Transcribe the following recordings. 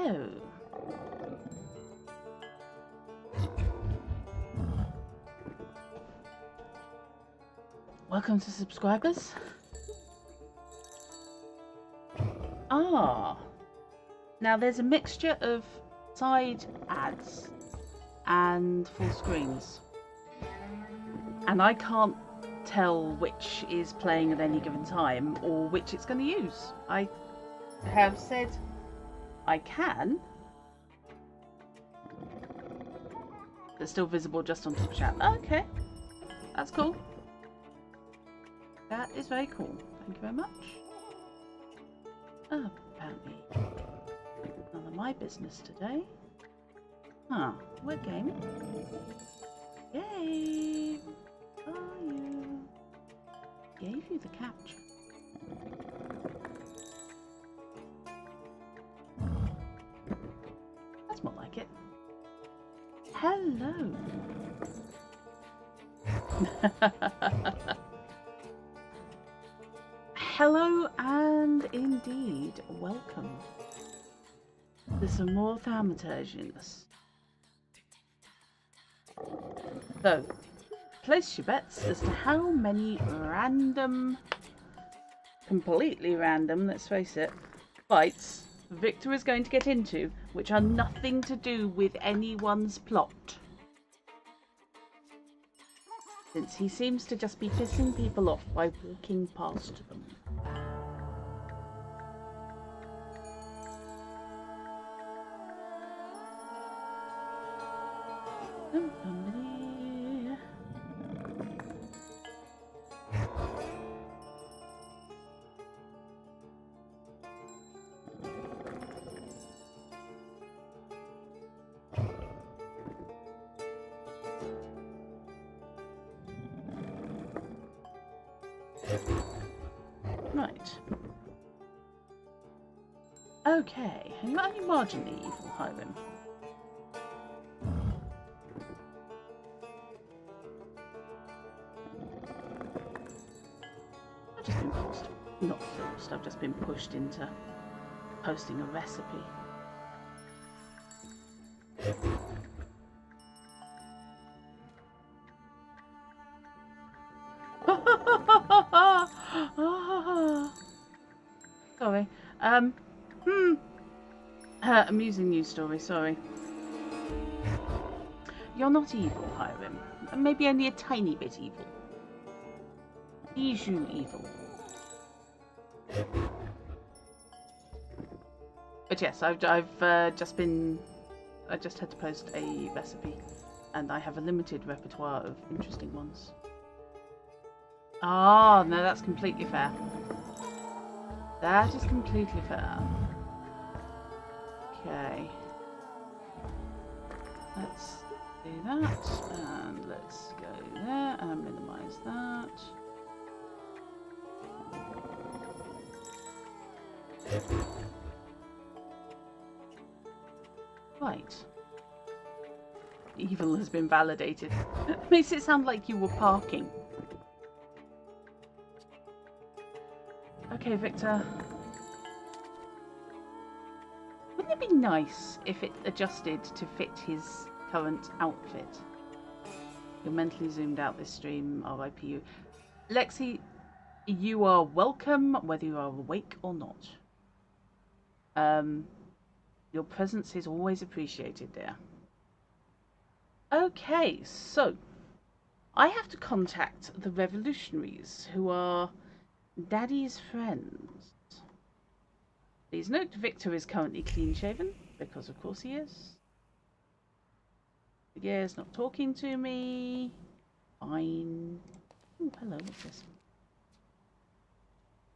Hello. Welcome to subscribers. Ah. Now there's a mixture of side ads and full screens. And I can't tell which is playing at any given time or which it's going to use. I have said I can. It's still visible just on Twitch chat. Okay. That's cool. That is very cool. Thank you very much. Oh, apparently none of my business today. Huh. What game? Yay! How are you? Gave you the capture. That's more like it. Hello. Hello and indeed welcome. There's some more Thaumaturge in this. So, place your bets as to how many random, completely random, let's face it, fights Victor is going to get into, which are nothing to do with anyone's plot. Since he seems to just be pissing people off by walking past them. Right. Okay, and you're only marginally evil, Hiram. I've just been forced, not forced, I've just been pushed into posting a recipe. Sorry. Amusing news story, sorry. You're not evil, Hiram. Maybe only a tiny bit evil. Bijou evil. But yes, I just had to post a recipe, and I have a limited repertoire of interesting ones. Ah, no, that's completely fair. That is completely fair. Okay. Let's do that, and let's go there, and minimize that. Right. Evil has been validated. Makes it sound like you were parking. Okay, Victor. Wouldn't it be nice if it adjusted to fit his current outfit? You're mentally zoomed out this stream, RIP you. Lexi, you are welcome whether you are awake or not. Your presence is always appreciated there. Okay, so I have to contact the revolutionaries who are Daddy's friends. Please note Victor is currently clean shaven, because of course he is. Yeah, he's not talking to me. Fine. Oh, hello, what's this?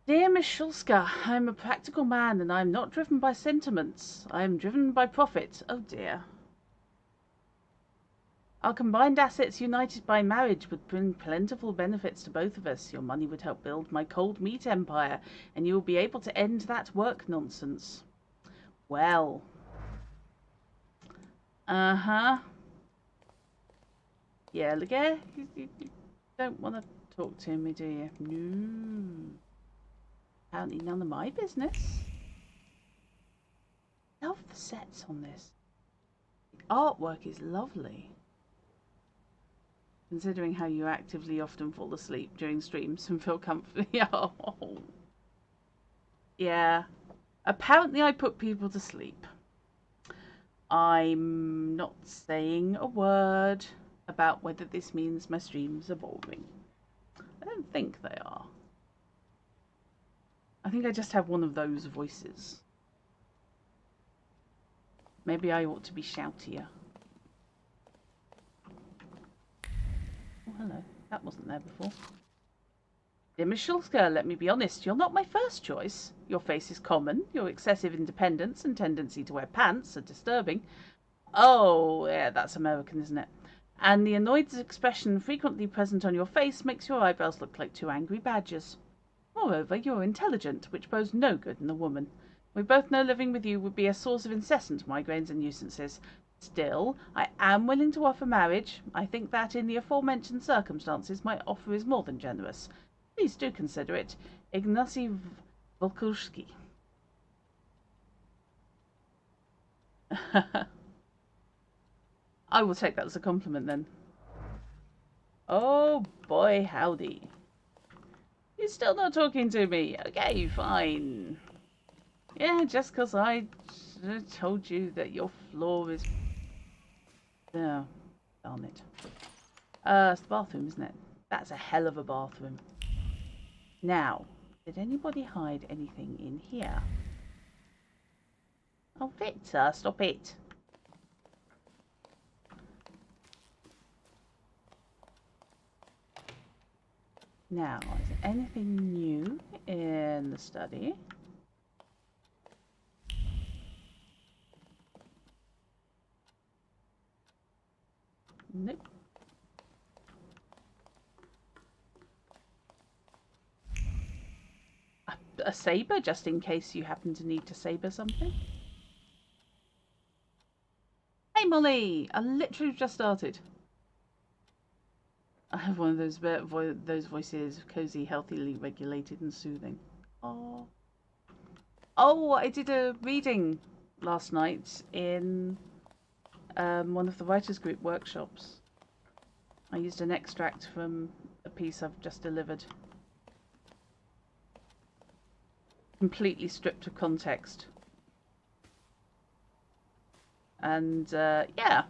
Dear Miss Shulska, I'm a practical man and I'm not driven by sentiments. I am driven by profit. Oh dear. Our combined assets united by marriage would bring plentiful benefits to both of us. Your money would help build my cold meat empire, and you will be able to end that work nonsense. Well. Uh-huh. Yeah, look, you don't want to talk to me, do you? No. Apparently none of my business. Love the sets on this. The artwork is lovely. Considering how you actively often fall asleep during streams and feel comfy. Oh. Yeah. Apparently I put people to sleep. I'm not saying a word about whether this means my streams are boring. I don't think they are. I think I just have one of those voices. Maybe I ought to be shoutier. Oh, hello. That wasn't there before. Dear Miss Schulzke, let me be honest. You're not my first choice. Your face is common. Your excessive independence and tendency to wear pants are disturbing. Oh, yeah, that's American, isn't it? And the annoyed expression frequently present on your face makes your eyebrows look like two angry badgers. Moreover, you're intelligent, which bodes no good in a woman. We both know living with you would be a source of incessant migraines and nuisances. Still, I am willing to offer marriage. I think that in the aforementioned circumstances my offer is more than generous. Please do consider it. Ignacy Volkushki. I will take that as a compliment then. Oh boy, howdy. You're still not talking to me. Okay, fine. Yeah, just because I told you that your floor is... Oh, darn it. It's the bathroom, isn't it? That's a hell of a bathroom. Now, did anybody hide anything in here? Oh, Victor, stop it. Now, is there anything new in the study? Nope. A saber, just in case you happen to need to saber something. Hey Molly! I literally just started. I have one of those voices, cozy, healthily regulated and soothing. Oh. Oh, I did a reading last night in one of the writers group workshops. I used an extract from a piece I've just delivered. Completely stripped of context. And yeah,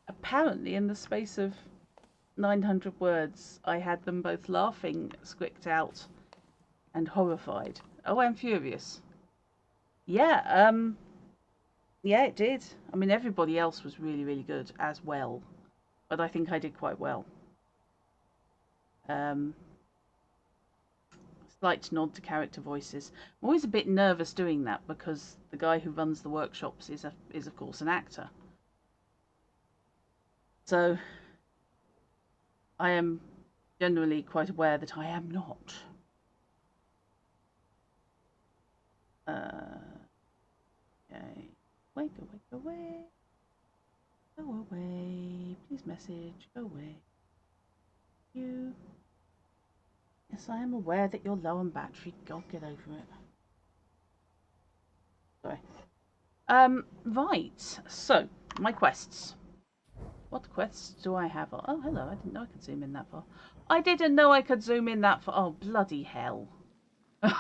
apparently in the space of 900 words, I had them both laughing, squicked out, and horrified. Oh, I'm furious. Yeah, yeah, it did. I mean, everybody else was really, really good as well, but I think I did quite well. Slight nod to character voices. I'm always a bit nervous doing that because the guy who runs the workshops is of course an actor. So I am generally quite aware that I am not. Okay. Wake away. Go away. Please message. Go away. You. Yes, I am aware that you're low on battery. God, get over it. Sorry. Right. So, my quests. What quests do I have? Oh, hello. I didn't know I could zoom in that far. I didn't know I could zoom in that far. Oh, bloody hell. I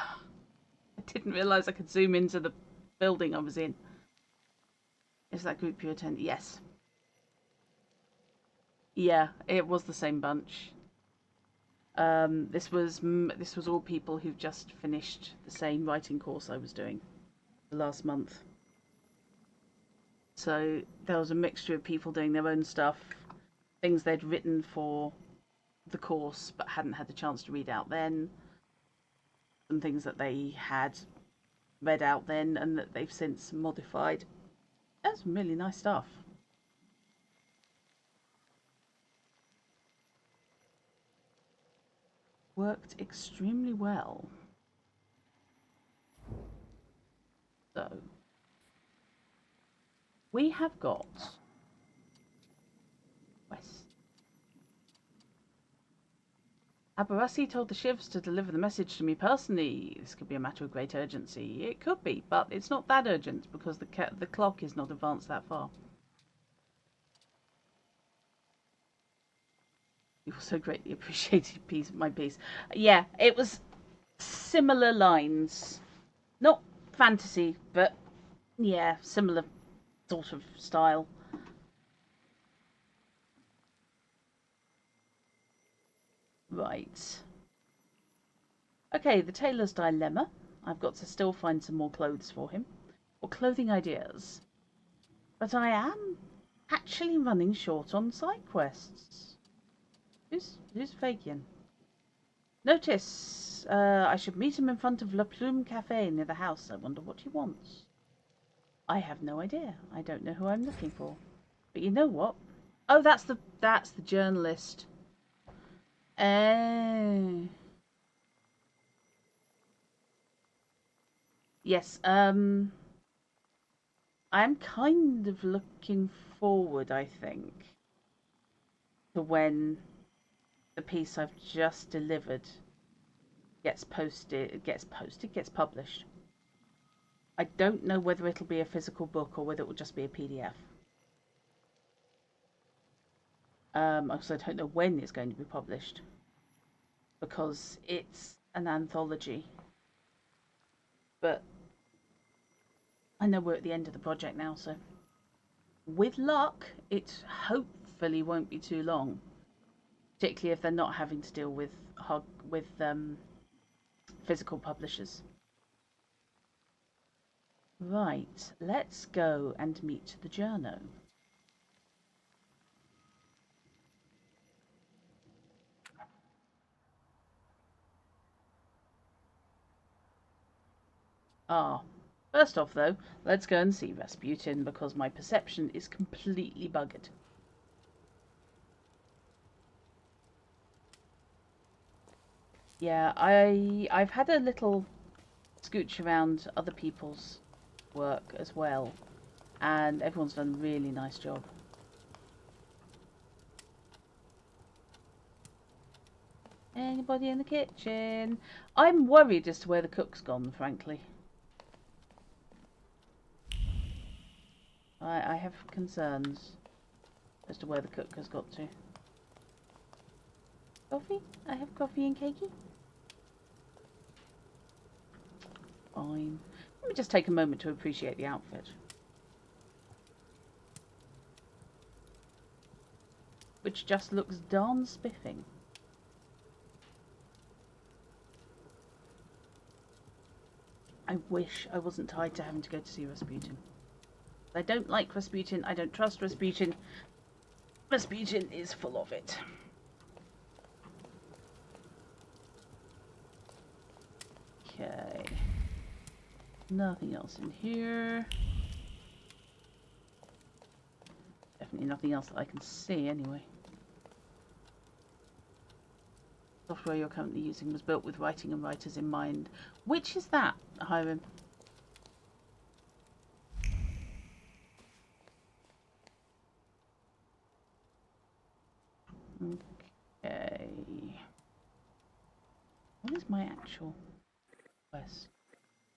didn't realise I could zoom into the building I was in. Is that group you attend? Yes. Yeah, it was the same bunch. This was all people who've just finished the same writing course I was doing the last month. So there was a mixture of people doing their own stuff, things they'd written for the course but hadn't had the chance to read out then, and things that they had read out then and that they've since modified. That's some really nice stuff. Worked extremely well. So we have got West Abarasi told the shivs to deliver the message to me personally. This could be a matter of great urgency. It could be, but it's not that urgent because the clock is not advanced that far. You also greatly appreciated my piece. Yeah, it was similar lines. Not fantasy, but yeah, similar sort of style. Right. Okay, the tailor's dilemma. I've got to still find some more clothes for him. Or clothing ideas. But I am actually running short on side quests. Who's Fagian? Notice, I should meet him in front of La Plume Cafe near the house. I wonder what he wants. I have no idea. I don't know who I'm looking for. But you know what? Oh, that's the journalist. Oh. Yes, I'm kind of looking forward, I think, to when the piece I've just delivered gets published. I don't know whether it'll be a physical book or whether it will just be a PDF. Also, I don't know when it's going to be published because it's an anthology. But I know we're at the end of the project now, so with luck, it hopefully won't be too long. Particularly if they're not having to deal with physical publishers. Right, let's go and meet the journo. First off though, let's go and see Rasputin because my perception is completely buggered. Yeah, I've had a little scooch around other people's work as well, and everyone's done a really nice job. Anybody in the kitchen? I'm worried as to where the cook's gone, frankly. I have concerns as to where the cook has got to. Coffee? I have coffee and cakey. Fine. Let me just take a moment to appreciate the outfit. Which just looks darn spiffing. I wish I wasn't tied to having to go to see Rasputin. I don't like Rasputin. I don't trust Rasputin. Rasputin is full of it. Okay. Nothing else in here. Definitely nothing else that I can see anyway. Software you're currently using was built with writing and writers in mind. Which is that, Hiram? Okay. What is my actual quest?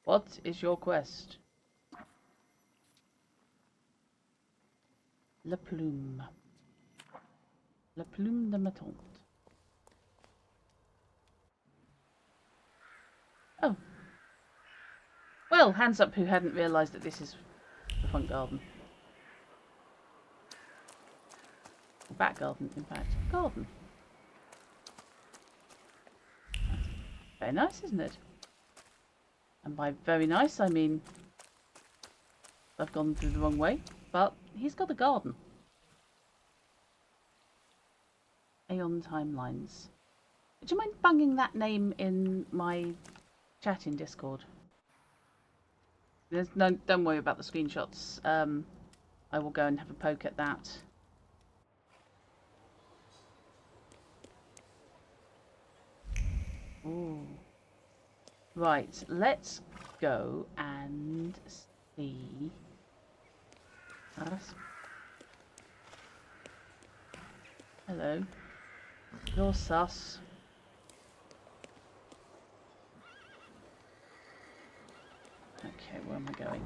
What is your quest? La Plume. La Plume de ma tante. Oh. Well, hands up who hadn't realised that this is the front garden. Back garden, in fact. Garden. Very nice, isn't it? And by very nice, I mean I've gone through the wrong way, but he's got a garden. Aeon Timelines. Would you mind banging that name in my chat in Discord? Don't worry about the screenshots. I will go and have a poke at that. Ooh. Right, let's go and see. Hello. You're sus. Okay, where am I going?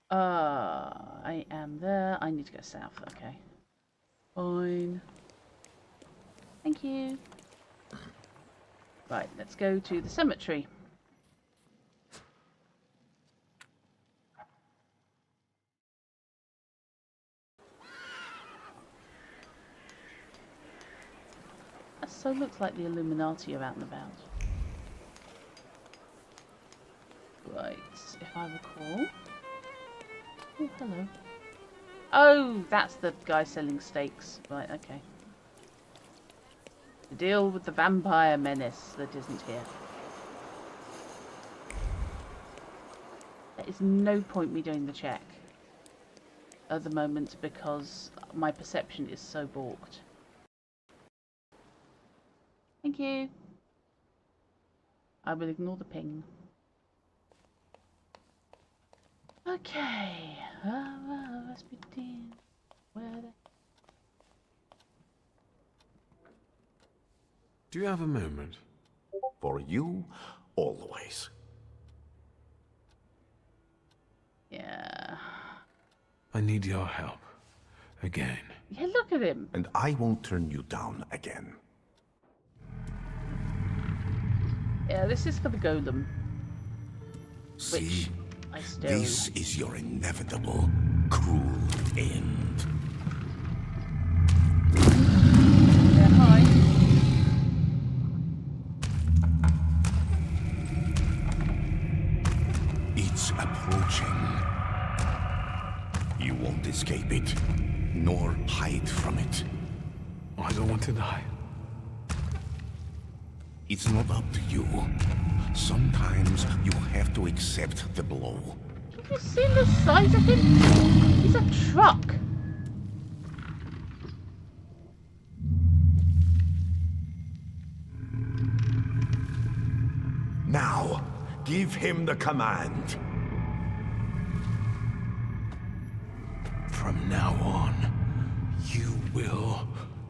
I am there. I need to go south. Okay. Fine. Thank you. Right, let's go to the cemetery. That so looks like the Illuminati are out and about. Right, if I recall. Oh, hello. Oh, that's the guy selling steaks. Right, okay. To deal with the vampire menace that isn't here. There is no point me doing the check at the moment because my perception is so balked. Thank you. I will ignore the ping. Okay. Rasputin. Where the... Do you have a moment? For you, always. Yeah. I need your help. Again. Yeah, look at him. And I won't turn you down again. Yeah, this is for the Golem. See, I still... this is your inevitable, cruel end. Yeah, hi. It's approaching. You won't escape it, nor hide from it. I don't want to die. It's not up to you. Sometimes you have to accept the blow. Have you seen the size of him? He's a truck. Now, give him the command. From now on, you will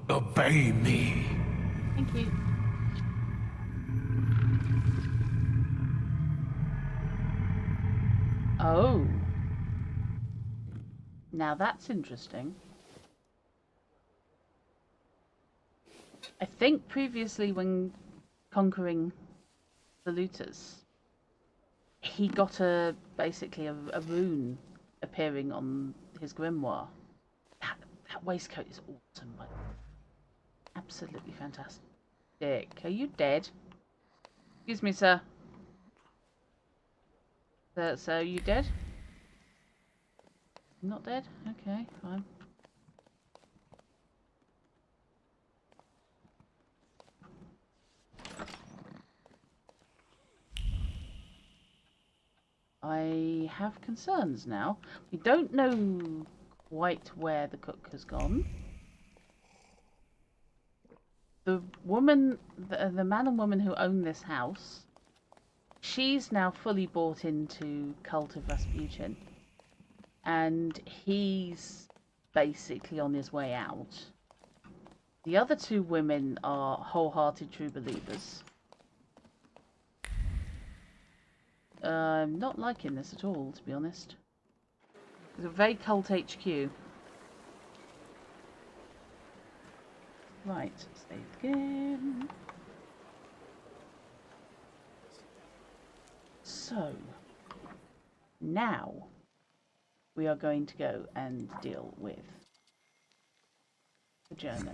obey me. Thank you. Oh. Now that's interesting. I think previously when conquering the looters, he got basically a rune appearing on his grimoire. That waistcoat is awesome. Like, absolutely fantastic. Are you dead? Excuse me, sir. So you dead? Not dead? Okay, fine. I have concerns now. We don't know quite where the cook has gone. The woman, the man and woman who own this house, she's now fully bought into Cult of Rasputin. And he's basically on his way out. The other two women are wholehearted true believers. I'm not liking this at all, to be honest. It's a very cult HQ. Right, save again. So, now we are going to go and deal with the journo.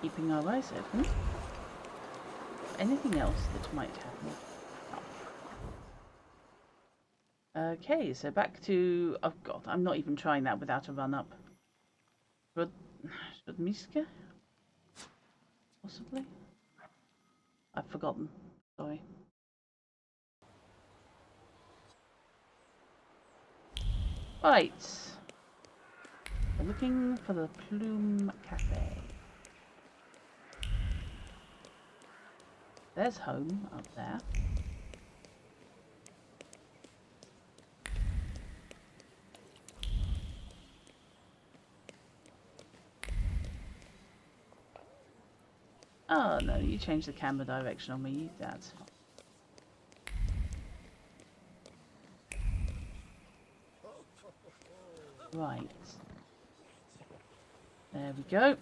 Keeping our eyes open for anything else that might happen. Okay, so back to... Oh god, I'm not even trying that without a run-up. Rudmiska? Possibly? I've forgotten. Sorry. Right. We're looking for the Plume Cafe. There's home up there. Oh no, you changed the camera direction on me, you dad. Right. There we go.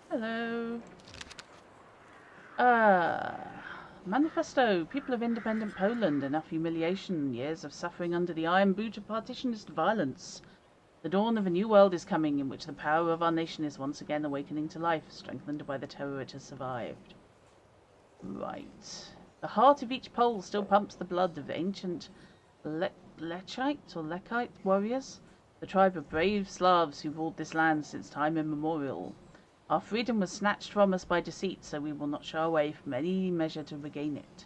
Hello. Manifesto. People of independent Poland. Enough humiliation. Years of suffering under the iron boot of partitionist violence. The dawn of a new world is coming in which the power of our nation is once again awakening to life, strengthened by the terror it has survived. Right. The heart of each Pole still pumps the blood of ancient Lechite warriors, the tribe of brave Slavs who ruled this land since time immemorial. Our freedom was snatched from us by deceit, so we will not shy away from any measure to regain it.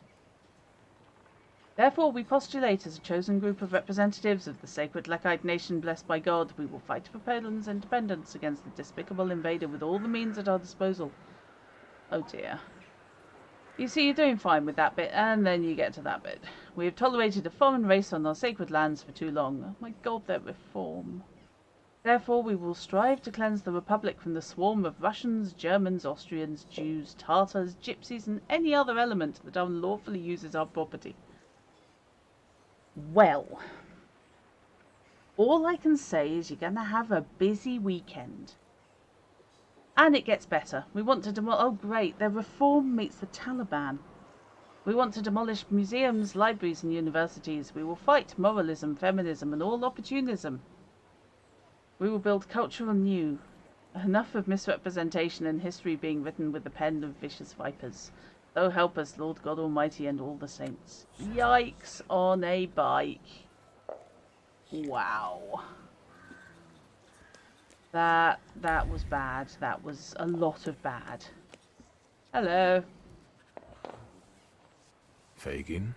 Therefore, we postulate as a chosen group of representatives of the sacred Lechite nation blessed by God, we will fight for Poland's independence against the despicable invader with all the means at our disposal. Oh dear. You see, you're doing fine with that bit, and then you get to that bit. We have tolerated a foreign race on our sacred lands for too long. Oh my God, their reform. Therefore, we will strive to cleanse the Republic from the swarm of Russians, Germans, Austrians, Jews, Tartars, Gypsies, and any other element that unlawfully uses our property. Well, all I can say is you're going to have a busy weekend. And it gets better. We want to demolish... Oh, great. Their reform meets the Taliban. We want to demolish museums, libraries, and universities. We will fight moralism, feminism, and all opportunism. We will build culture anew. Enough of misrepresentation and history being written with the pen of vicious vipers. So help us, Lord God Almighty and all the saints. Yikes on a bike. Wow. That was bad. That was a lot of bad. Hello. Fagin?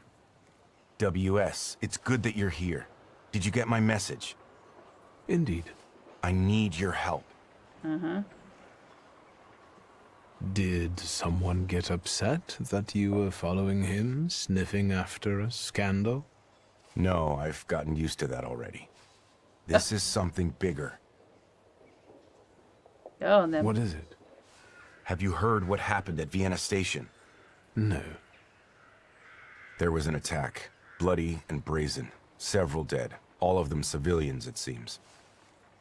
WS, it's good that you're here. Did you get my message? Indeed. I need your help. Did someone get upset that you were following him, sniffing after a scandal? No, I've gotten used to that already. This is something bigger. Go on then. What is it? Have you heard what happened at Vienna Station? No. There was an attack. Bloody and brazen. Several dead. All of them civilians, it seems.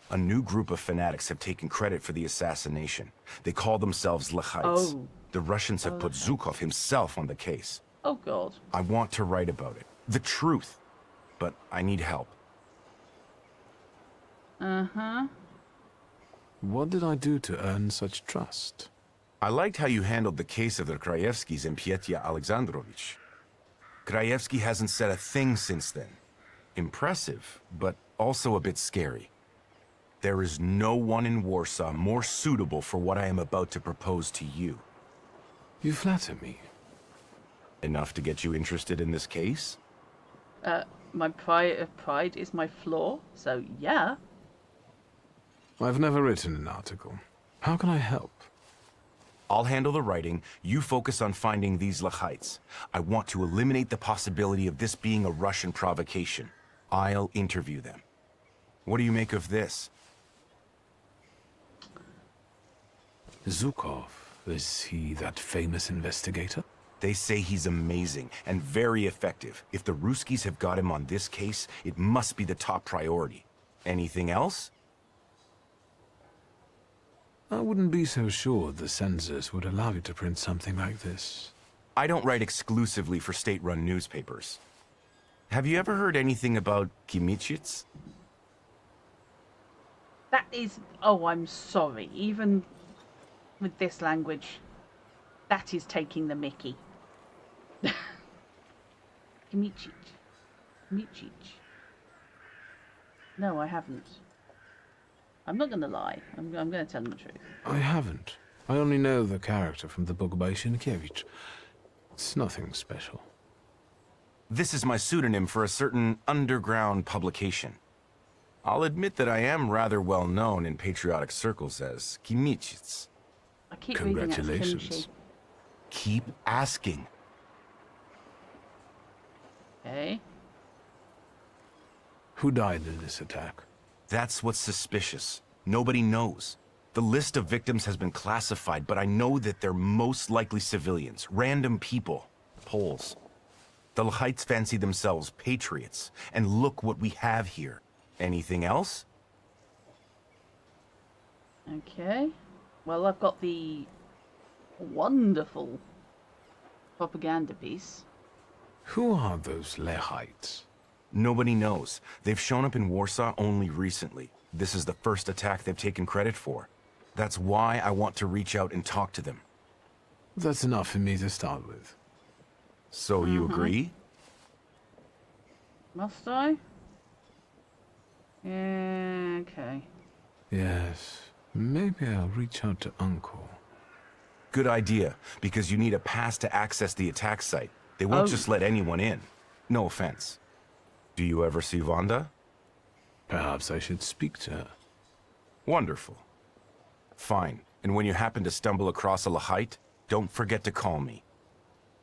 A new group of fanatics have taken credit for the assassination. They call themselves Lechites. Oh. The Russians have put Zhukov himself on the case. Oh, God. I want to write about it. The truth. But I need help. What did I do to earn such trust? I liked how you handled the case of the Krajewskis and Pietia Alexandrovich. Krajewski hasn't said a thing since then. Impressive, but also a bit scary. There is no one in Warsaw more suitable for what I am about to propose to you. You flatter me. Enough to get you interested in this case? My pride is my flaw, so yeah. I've never written an article. How can I help? I'll handle the writing, you focus on finding these Lechites. I want to eliminate the possibility of this being a Russian provocation. I'll interview them. What do you make of this? Zhukov, is he that famous investigator? They say he's amazing and very effective. If the Ruskies have got him on this case, it must be the top priority. Anything else? I wouldn't be so sure the censors would allow you to print something like this. I don't write exclusively for state-run newspapers. Have you ever heard anything about Kimichits? That is... Oh, I'm sorry. Even with this language, that is taking the mickey. Kimichich. No, I haven't. I'm not going to lie. I'm going to tell them the truth. I haven't. I only know the character from the book by Sienkiewicz. It's nothing special. This is my pseudonym for a certain underground publication. I'll admit that I am rather well known in patriotic circles as Kimichits. I keep reading it as Congratulations. kimchi. Keep asking. Okay. Who died in this attack? That's what's suspicious. Nobody knows. The list of victims has been classified, but I know that they're most likely civilians, random people, Poles. The Lhites fancy themselves patriots, and look what we have here. Anything else? Okay. Well, I've got the wonderful propaganda piece. Who are those Lehites? Nobody knows. They've shown up in Warsaw only recently. This is the first attack they've taken credit for. That's why I want to reach out and talk to them. That's enough for me to start with. So you agree? Must I? Yeah, okay. Yes, maybe I'll reach out to Uncle. Good idea, because you need a pass to access the attack site. They won't just let anyone in. No offense. Do you ever see Wanda? Perhaps I should speak to her. Wonderful. Fine. And when you happen to stumble across a Lhite, don't forget to call me.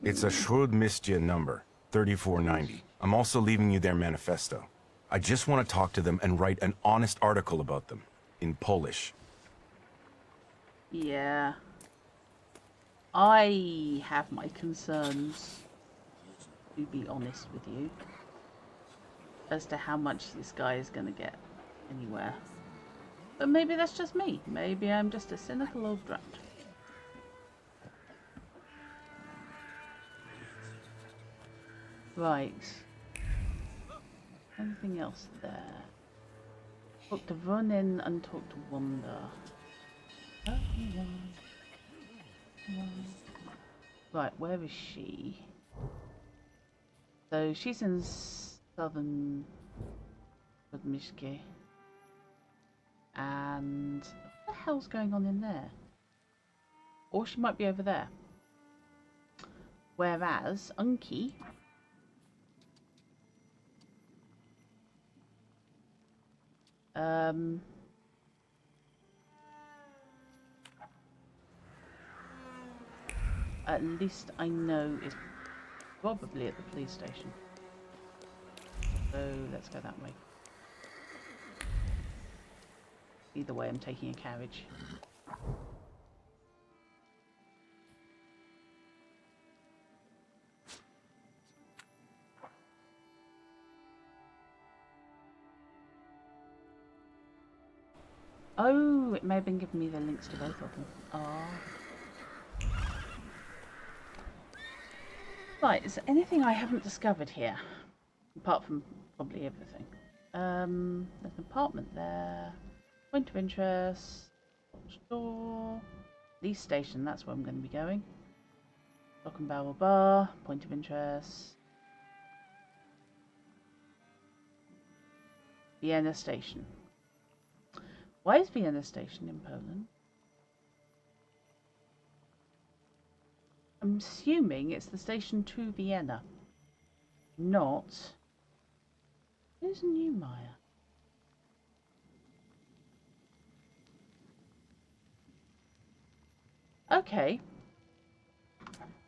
It's a Śródmieście number, 3490. I'm also leaving you their manifesto. I just want to talk to them and write an honest article about them, in Polish. Yeah. I have my concerns, to be honest with you, as to how much this guy is going to get anywhere. But maybe that's just me. Maybe I'm just a cynical old brat. Right. Anything else there? Talk to Ronin and talk to Wanda. Right, where is she? So she's in southern Śródmieście. And what the hell's going on in there? Or she might be over there. Whereas Unky at least I know is probably at the police station. So let's go that way. Either way, I'm taking a carriage. Oh, it may have been giving me the links to both of them. Ah. Right, is there anything I haven't discovered here? Apart from probably everything. There's an apartment there. Point of interest. Store. Police station, that's where I'm going to be going. Lock and Barrel Bar. Point of interest. Vienna Station. Why is Vienna Station in Poland? I'm assuming it's the station to Vienna. Not. Who's Neumeier? Okay.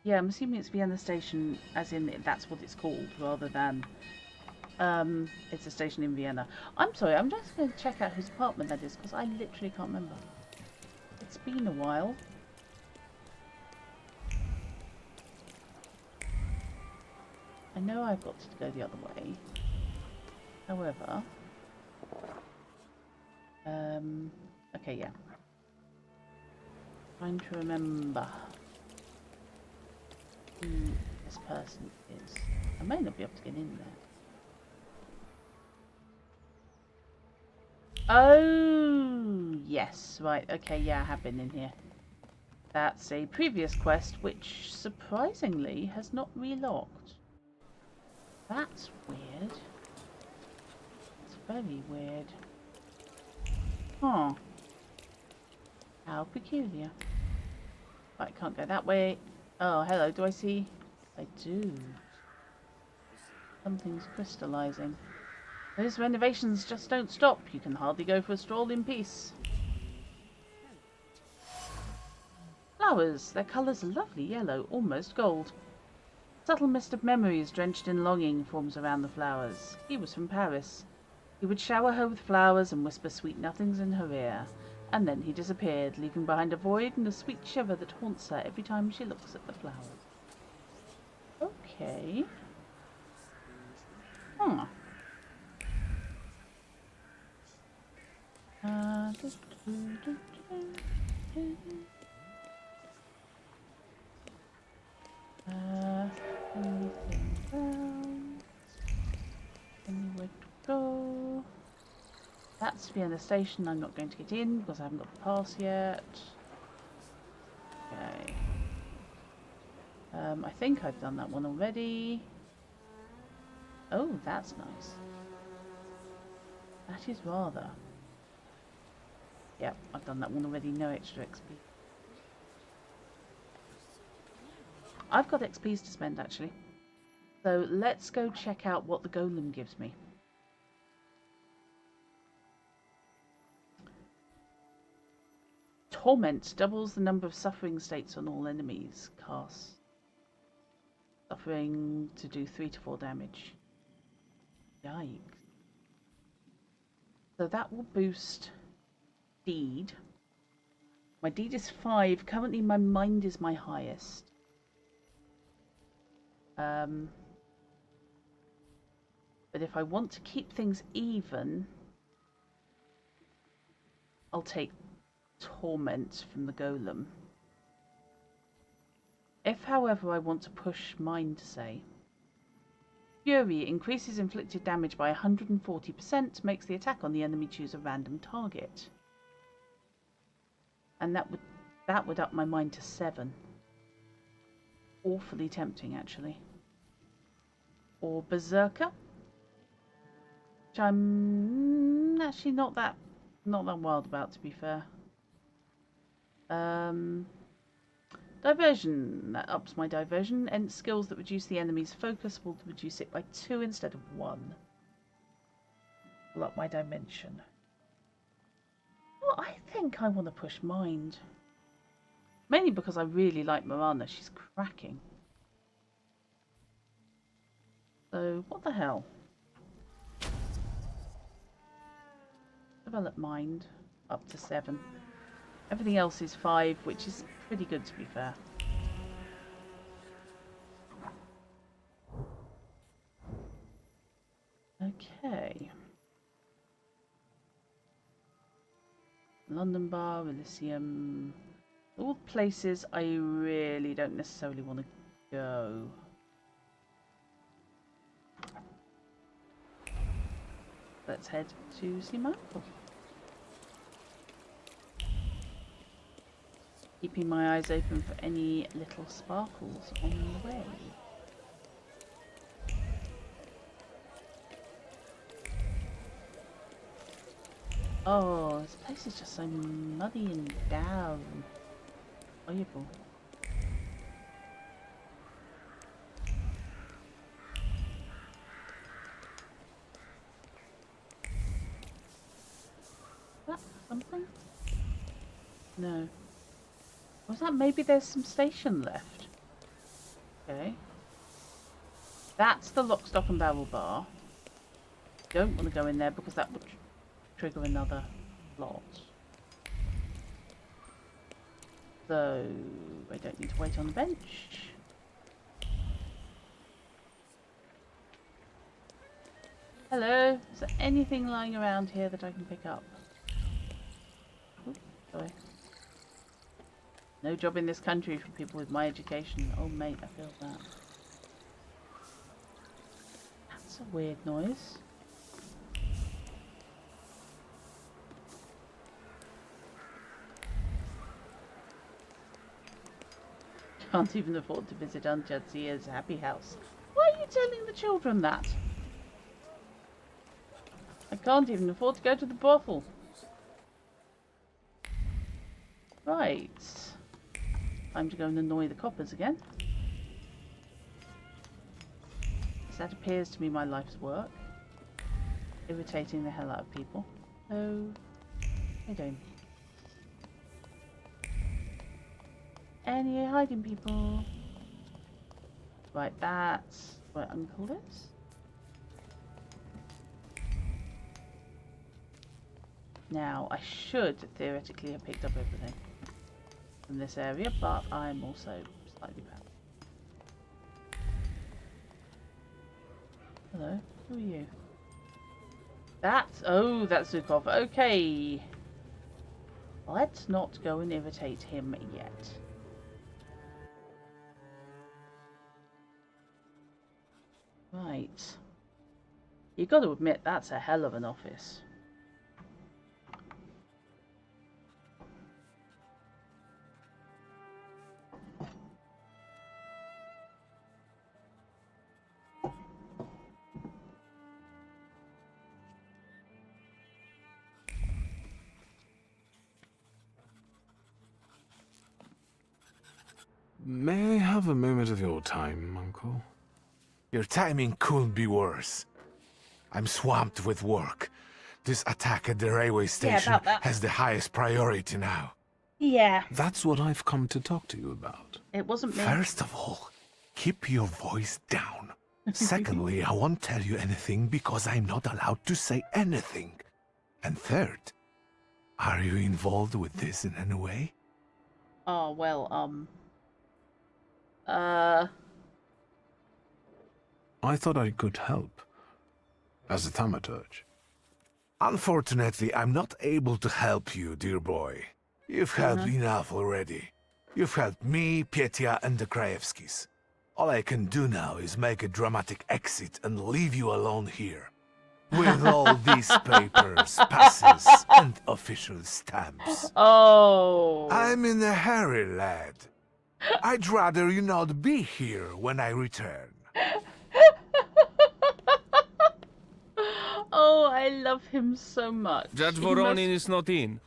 Yeah, I'm assuming it's Vienna Station, as in that's what it's called, rather than it's a station in Vienna. I'm sorry, I'm just going to check out whose apartment that is, because I literally can't remember. It's been a while. I know I've got to go the other way. However, okay, yeah. Trying to remember who this person is. I may not be able to get in there. Oh, yes, right, okay, yeah, I have been in here. That's a previous quest, which surprisingly has not relocked. That's weird. It's very weird. Huh. How peculiar. Right, can't go that way. Oh, hello, do I see? I do. Something's crystallizing. Those renovations just don't stop. You can hardly go for a stroll in peace. Flowers. Their colours are lovely yellow, almost gold. Subtle mist of memories drenched in longing forms around the flowers. He was from Paris. He would shower her with flowers and whisper sweet nothings in her ear. And then he disappeared, leaving behind a void and a sweet shiver that haunts her every time she looks at the flowers. Okay. Huh. Anything else? Anywhere to go? That's Vienna Station. I'm not going to get in because I haven't got the pass yet. Okay. I think I've done that one already. Oh, that's nice. That is rather. Yep, I've done that one already. No extra XP. I've got XPs to spend actually. So let's go check out what the Golem gives me. Torment doubles the number of suffering states on all enemies. Cast. Suffering to do 3 to 4 damage. Yikes. So that will boost deed. My deed is 5. Currently my mind is my highest. But if I want to keep things even, I'll take Torment from the Golem. If, however, I want to push Mind, say, Fury increases inflicted damage by 140%, makes the attack on the enemy choose a random target. And that would up my mind to 7. Awfully tempting, actually. Or Berserker, which I'm actually not that wild about, to be fair. Diversion, that ups my diversion, and skills that reduce the enemy's focus will reduce it by 2 instead of 1. Will up my dimension. Well, I think I want to push Mind. Mainly because I really like Marana, she's cracking. So, what the hell? Develop Mind, up to 7. Everything else is 5, which is pretty good to be fair. Okay. London Bar, Elysium. All places I really don't necessarily want to go. Let's head to see my uncle. Keeping my eyes open for any little sparkles on the way. Oh, this place is just so muddy and down. Horrible. Is that something? No. Was that maybe there's some station left? Okay. That's the lock, stock and barrel bar. Don't want to go in there because that would trigger another lot. So I don't need to wait on the bench. Hello, is there anything lying around here that I can pick up? Oops, sorry. No job in this country for people with my education. Oh mate, I feel that. That's a weird noise. Can't even afford to visit Aunt Jadzia's happy house. Why are you telling the children that? I can't even afford to go to the brothel. Right. Time to go and annoy the coppers again. That appears to be my life's work. Irritating the hell out of people. So, how you doing? Any hiding people? Right, that's where Uncle is. Now, I should theoretically have picked up everything from this area, but I'm also slightly bad. Hello, who are you? That's Zukov. Okay. Let's not go and irritate him yet. Right. You got to admit, that's a hell of an office. May I have a moment of your time, Uncle? Your timing couldn't be worse. I'm swamped with work. This attack at the railway station about that. has the highest priority now. Yeah. That's what I've come to talk to you about. It wasn't me. First of all, keep your voice down. Secondly, I won't tell you anything because I'm not allowed to say anything. And third, are you involved with this in any way? Oh, well, I thought I could help. As a Thaumaturge. Unfortunately, I'm not able to help you, dear boy. You've helped enough already. You've helped me, Petya, and the Krajewskis. All I can do now is make a dramatic exit and leave you alone here. With all these papers, passes, and official stamps. oh. I'm in a hurry, lad. I'd rather you not be here when I return. Oh, I love him so much. Judge Voronin is not in.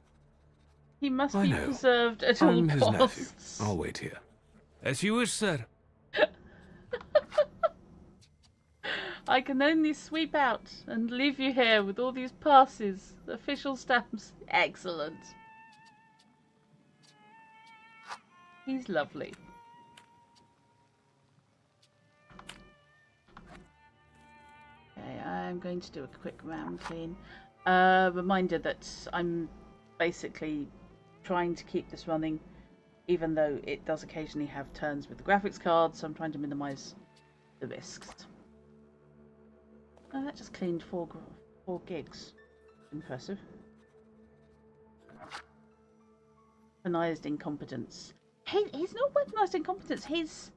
He must I be know. preserved at all I'm his nephew. costs. I'll wait here. As you wish, sir. I can only sweep out and leave you here with all these passes, official stamps. Excellent. He's lovely. Okay, I'm going to do a quick round clean. Reminder that I'm basically trying to keep this running, even though it does occasionally have turns with the graphics card, so I'm trying to minimize the risks. Oh, that just cleaned 4 gigs. Impressive. Weaponized incompetence. He's not weaponized incompetence. He's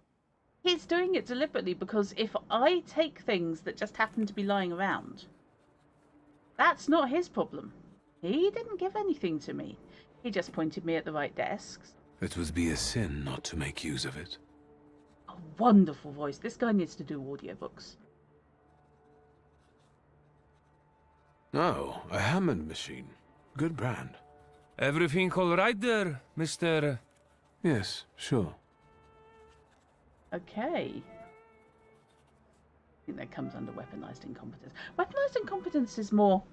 doing it deliberately because if I take things that just happen to be lying around, that's not his problem. He didn't give anything to me. He just pointed me at the right desks. It would be a sin not to make use of it. A wonderful voice. This guy needs to do audiobooks. Oh, a Hammond machine. Good brand. Everything all right there, Mr. Yes, sure. Okay. I think that comes under weaponized incompetence. Weaponized incompetence is more...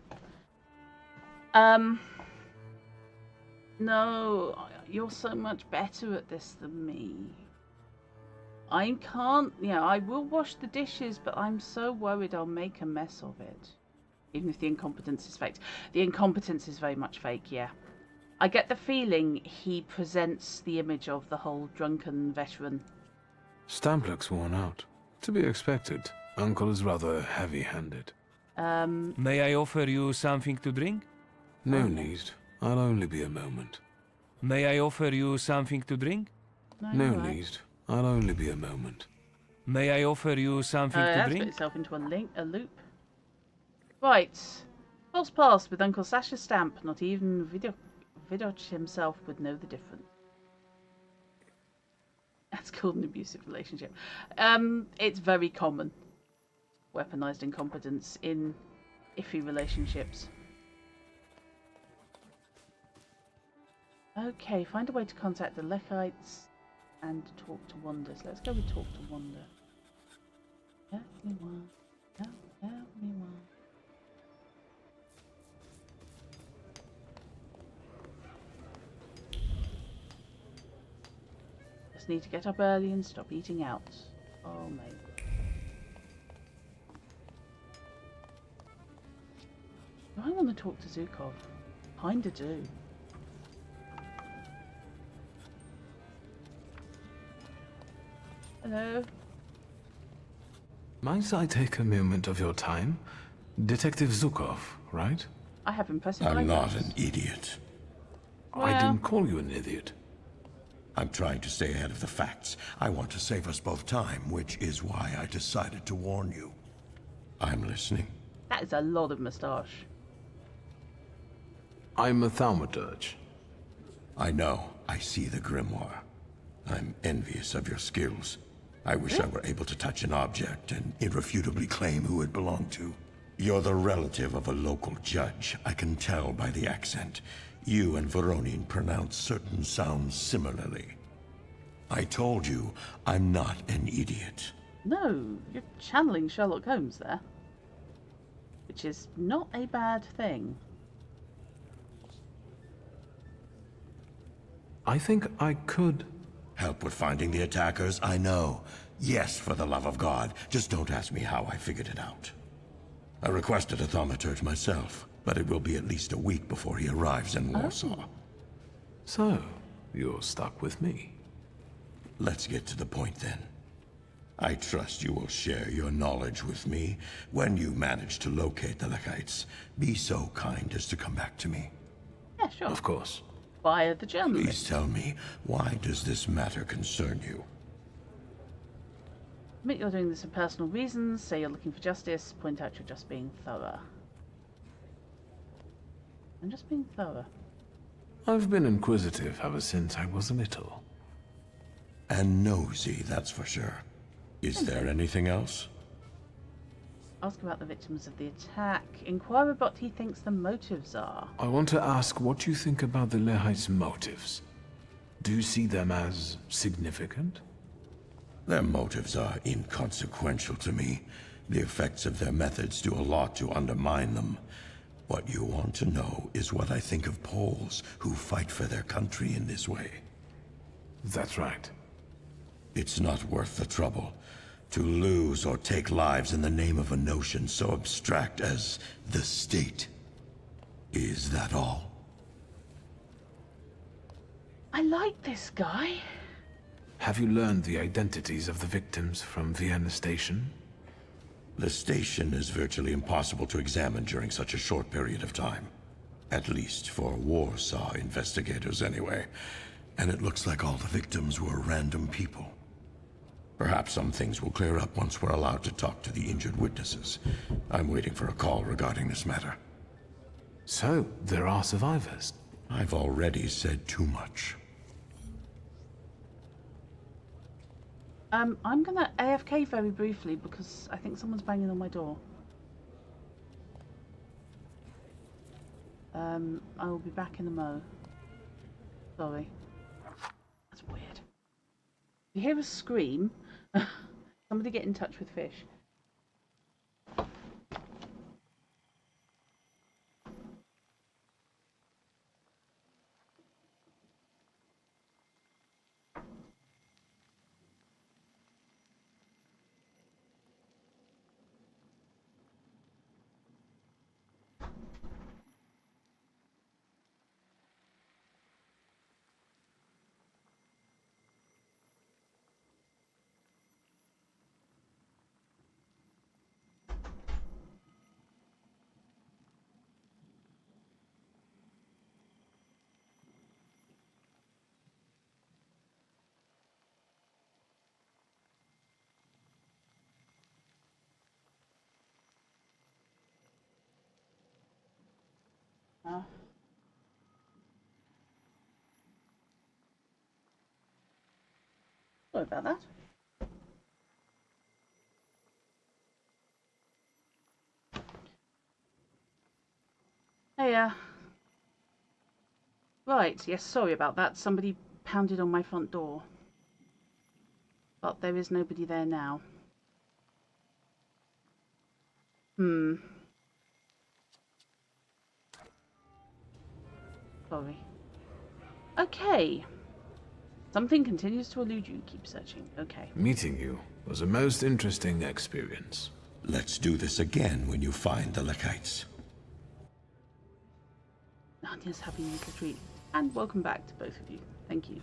No, you're so much better at this than me. I can't... Yeah, I will wash the dishes, but I'm so worried I'll make a mess of it. Even if the incompetence is fake. The incompetence is very much fake, yeah. I get the feeling he presents the image of the whole drunken veteran. Stamp looks worn out. To be expected. Uncle is rather heavy-handed. May I offer you something to drink? No need. I'll only be a moment. May I offer you something to drink? No you're right. need. I'll only be a moment. May I offer you something to That's put drink? itself into a loop. Right. False pass with Uncle Sasha's stamp. Not even Vidoc himself would know the difference. That's called an abusive relationship. It's very common. Weaponized incompetence in iffy relationships. Okay, find a way to contact the Lechites and talk to Wonders. Let's go with talk to Wonder. Help me one. Help me one. Just need to get up early and stop eating out. Oh, mate. Do I want to talk to Zukov? Kinda do. Hello. Might I take a moment of your time? Detective Zukov, right? I have impressive I'm not eyebrows. an idiot. I Well- didn't call you an idiot. I'm trying to stay ahead of the facts. I want to save us both time, which is why I decided to warn you. I'm listening. That is a lot of moustache. I'm a Thaumaturge. I know. I see the grimoire. I'm envious of your skills. I wish I were able to touch an object and irrefutably claim who it belonged to. You're the relative of a local judge. I can tell by the accent. You and Voronin pronounce certain sounds similarly. I told you, I'm not an idiot. No, you're channeling Sherlock Holmes there. Which is not a bad thing. I think I could. Help with finding the attackers, I know. Yes, for the love of God. Just don't ask me how I figured it out. I requested a thaumaturge myself, but it will be at least a week before he arrives in Warsaw. So, you're stuck with me. Let's get to the point then. I trust you will share your knowledge with me. When you manage to locate the Lekites, be so kind as to come back to me. Yeah, sure. Of course. Via the journalist. Please tell me, why does this matter concern you? Admit you're doing this for personal reasons, say you're looking for justice, point out you're just being thorough. I'm just being thorough. I've been inquisitive ever since I was little. And nosy, that's for sure. Is there anything else? Ask about the victims of the attack. Inquire about what he thinks the motives are. I want to ask what you think about the Lehites' motives. Do you see them as significant? Their motives are inconsequential to me. The effects of their methods do a lot to undermine them. What you want to know is what I think of Poles who fight for their country in this way. That's right. It's not worth the trouble to lose or take lives in the name of a notion so abstract as the state. Is that all? I like this guy. Have you learned the identities of the victims from Vienna Station? The station is virtually impossible to examine during such a short period of time. At least for Warsaw investigators anyway. And it looks like all the victims were random people. Perhaps some things will clear up once we're allowed to talk to the injured witnesses. I'm waiting for a call regarding this matter. So, there are survivors. I've already said too much. I'm gonna AFK very briefly because I think someone's banging on my door. I will be back in a mo. Sorry. That's weird. You hear a scream? Somebody get in touch with Fish. Sorry about that. Hey, right, yes, sorry about that. Somebody pounded on my front door. But there is nobody there now. Sorry. Okay. Something continues to elude you. Keep searching. Okay. Meeting you was a most interesting experience. Let's do this again when you find the Lekites. Tanya's having a little treat. And welcome back to both of you. Thank you.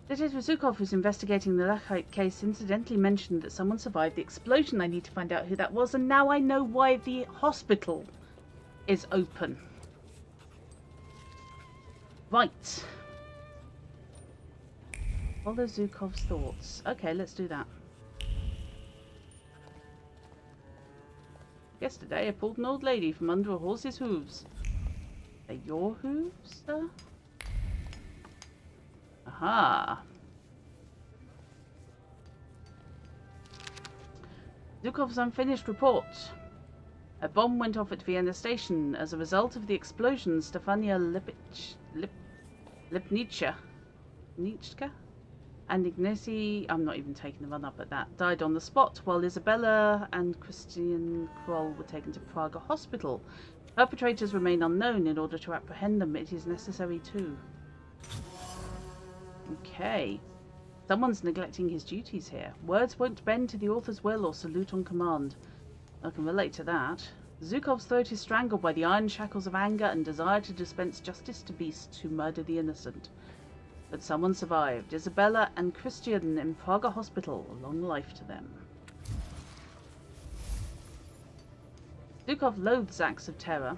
Detective Zukov, who's investigating the Lachite case, incidentally mentioned that someone survived the explosion. I need to find out who that was, and now I know why the hospital is open. Right. Follow Zukov's thoughts. Okay, let's do that. Yesterday, I pulled an old lady from under a horse's hooves. Are they your hooves, sir? Aha. Zukov's unfinished report. A bomb went off at Vienna station. As a result of the explosion, Stefania Lipnitska and Ignacy, I'm not even taking the run up at that, died on the spot, while Isabella and Christian Kroll were taken to Prague Hospital. Perpetrators remain unknown. In order to apprehend them, it is necessary to... Okay. Someone's neglecting his duties here. Words won't bend to the author's will or salute on command. I can relate to that. Zukov's throat is strangled by the iron shackles of anger and desire to dispense justice to beasts who murder the innocent. But someone survived. Isabella and Christian in Praga Hospital. Long life to them. Zukov loathes acts of terror.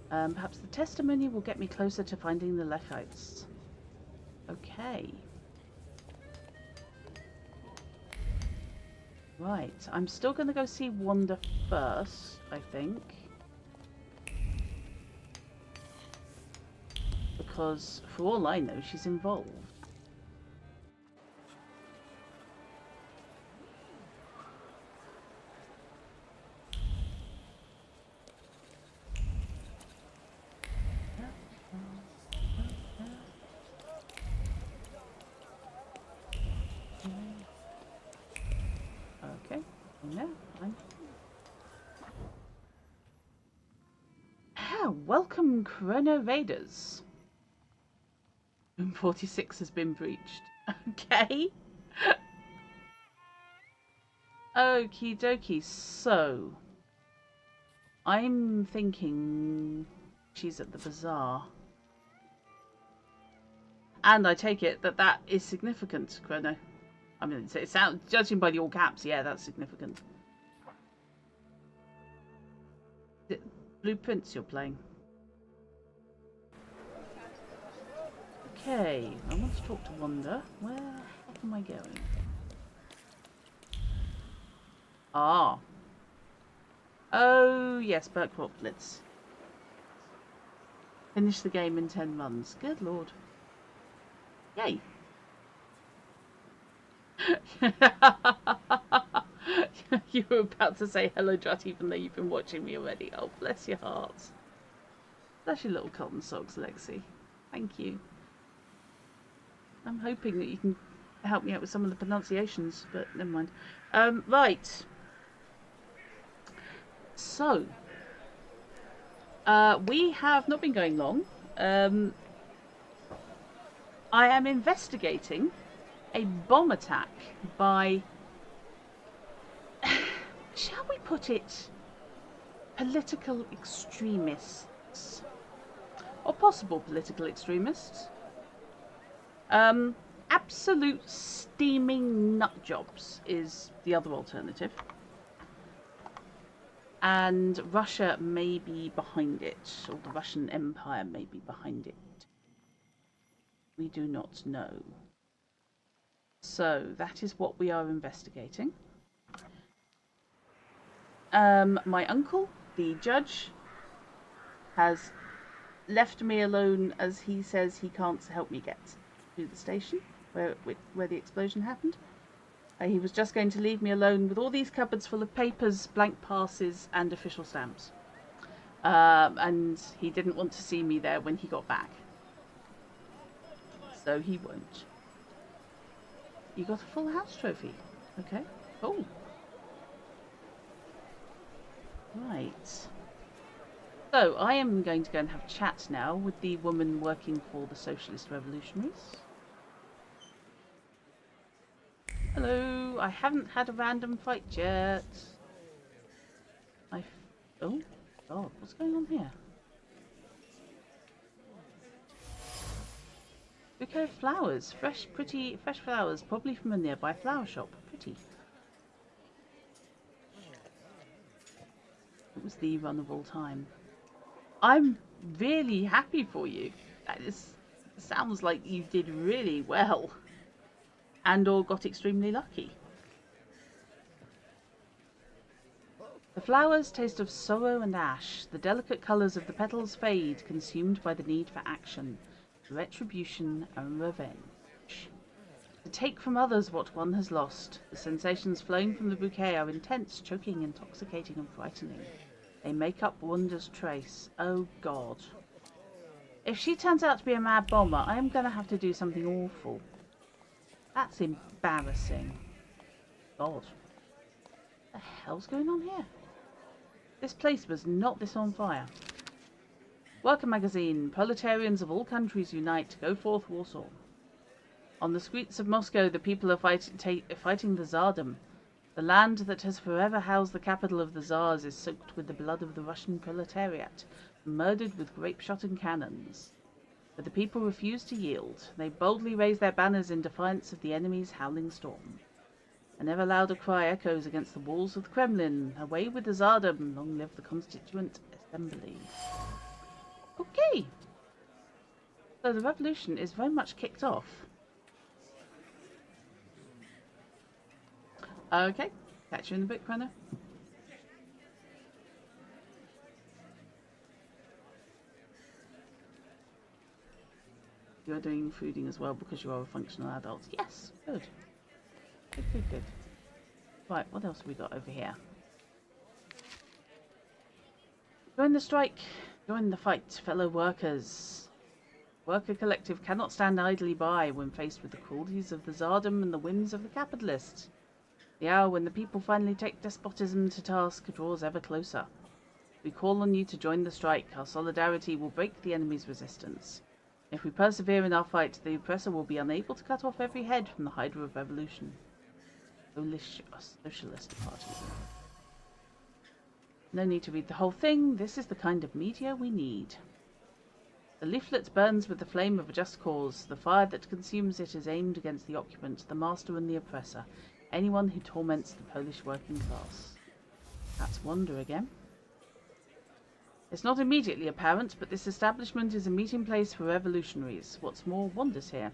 Perhaps the testimony will get me closer to finding the Lechites. Okay. Right. I'm still going to go see Wanda first, I think. Because, for all I know, she's involved. Okay. No, I'm... Ah, welcome, Chrono Raiders. Room 46 has been breached. Okay. Okie dokie. So, I'm thinking she's at the bazaar. And I take it that that is significant, Chrono. I mean, it sounds, judging by the all caps, yeah, that's significant. Is it Blueprints you're playing? Okay, I want to talk to Wanda. Where am I going? Ah. Oh, yes, Burkrock Blitz. Finish the game in 10 runs. Good lord. Yay. You were about to say hello, Drut, even though you've been watching me already. Oh, bless your heart. Bless your little cotton socks, Lexi. Thank you. I'm hoping that you can help me out with some of the pronunciations, but never mind. Right. So, we have not been going long. I am investigating a bomb attack by, shall we put it, political extremists. Or possible political extremists. Absolute steaming nut jobs is the other alternative. And Russia may be behind it, or the Russian Empire may be behind it. We do not know. So that is what we are investigating. My uncle, the judge, has left me alone as he says he can't help me get to the station where the explosion happened. He was just going to leave me alone with all these cupboards full of papers, blank passes, and official stamps. And he didn't want to see me there when he got back. So he won't. You got a full house trophy. Okay. Oh. Right. So I am going to go and have a chat now with the woman working for the Socialist Revolutionaries. Hello. I haven't had a random fight yet. Oh. God. What's going on here? Bouquet of flowers. Fresh, pretty, fresh flowers, probably from a nearby flower shop. Pretty. It was the run of all time. I'm really happy for you. That sounds like you did really well. And or got extremely lucky. The flowers taste of sorrow and ash. The delicate colours of the petals fade, consumed by the need for action, retribution and revenge. To take from others what one has lost. The sensations flowing from the bouquet are intense, choking, intoxicating and frightening. They make up Wonder's trace. Oh God. If she turns out to be a mad bomber, I am going to have to do something awful. That's embarrassing. God. What the hell's going on here? This place was not this on fire. Worker magazine. Proletarians of all countries unite. Go forth, Warsaw. On the streets of Moscow, the people are fighting the Tsardom. The land that has forever housed the capital of the Tsars is soaked with the blood of the Russian proletariat, murdered with grape-shot and cannons. But the people refuse to yield. They boldly raise their banners in defiance of the enemy's howling storm. An ever louder cry echoes against the walls of the Kremlin. Away with the Tsardom! Long live the Constituent Assembly. Okay. So the revolution is very much kicked off. Okay. Catch you in the bit, Brenner. You're doing fooding as well because you are a functional adult. Yes, good. Good, good, good. Right, what else have we got over here? Join the strike. Join the fight, fellow workers. Worker collective cannot stand idly by when faced with the cruelties of the Tsardom and the whims of the capitalists. The hour when the people finally take despotism to task draws ever closer. We call on you to join the strike. Our solidarity will break the enemy's resistance. If we persevere in our fight, the oppressor will be unable to cut off every head from the Hydra of Revolution. Polish Socialist Party. No need to read the whole thing. This is the kind of media we need. The leaflet burns with the flame of a just cause. The fire that consumes it is aimed against the occupant, the master and the oppressor. Anyone who torments the Polish working class. That's Wonder again. It's not immediately apparent, but this establishment is a meeting place for revolutionaries. What's more, Wanda's here.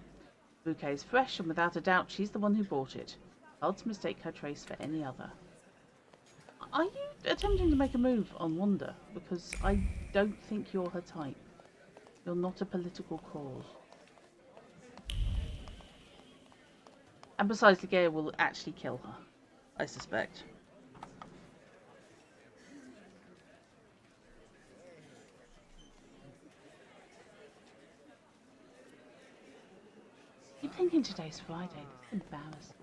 The bouquet is fresh, and without a doubt, she's the one who bought it. Hard to mistake her trace for any other. Are you attempting to make a move on Wanda? Because I don't think you're her type. You're not a political cause. And besides, the Ligea will actually kill her, I suspect. I keep thinking today's Friday. That's embarrassing.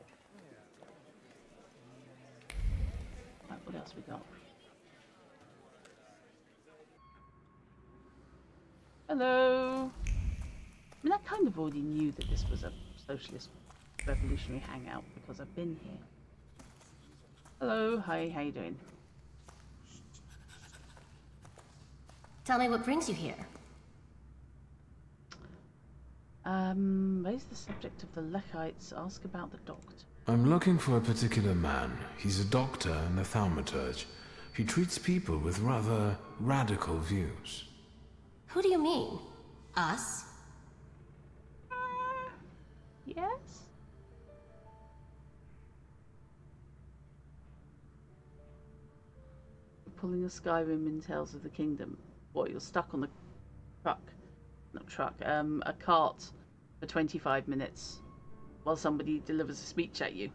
Right, what else we got? Hello. I mean, I kind of already knew that this was a socialist revolutionary hangout because I've been here. Hello, hi, how you doing? Tell me what brings you here. Raise the subject of the Lechites, ask about the doctor. I'm looking for a particular man. He's a doctor and a Thaumaturge. He treats people with rather radical views. Who do you mean? Us? Yes? You're pulling a Skyrim in Tales of the Kingdom. What, you're stuck on a a cart for 25 minutes while somebody delivers a speech at you.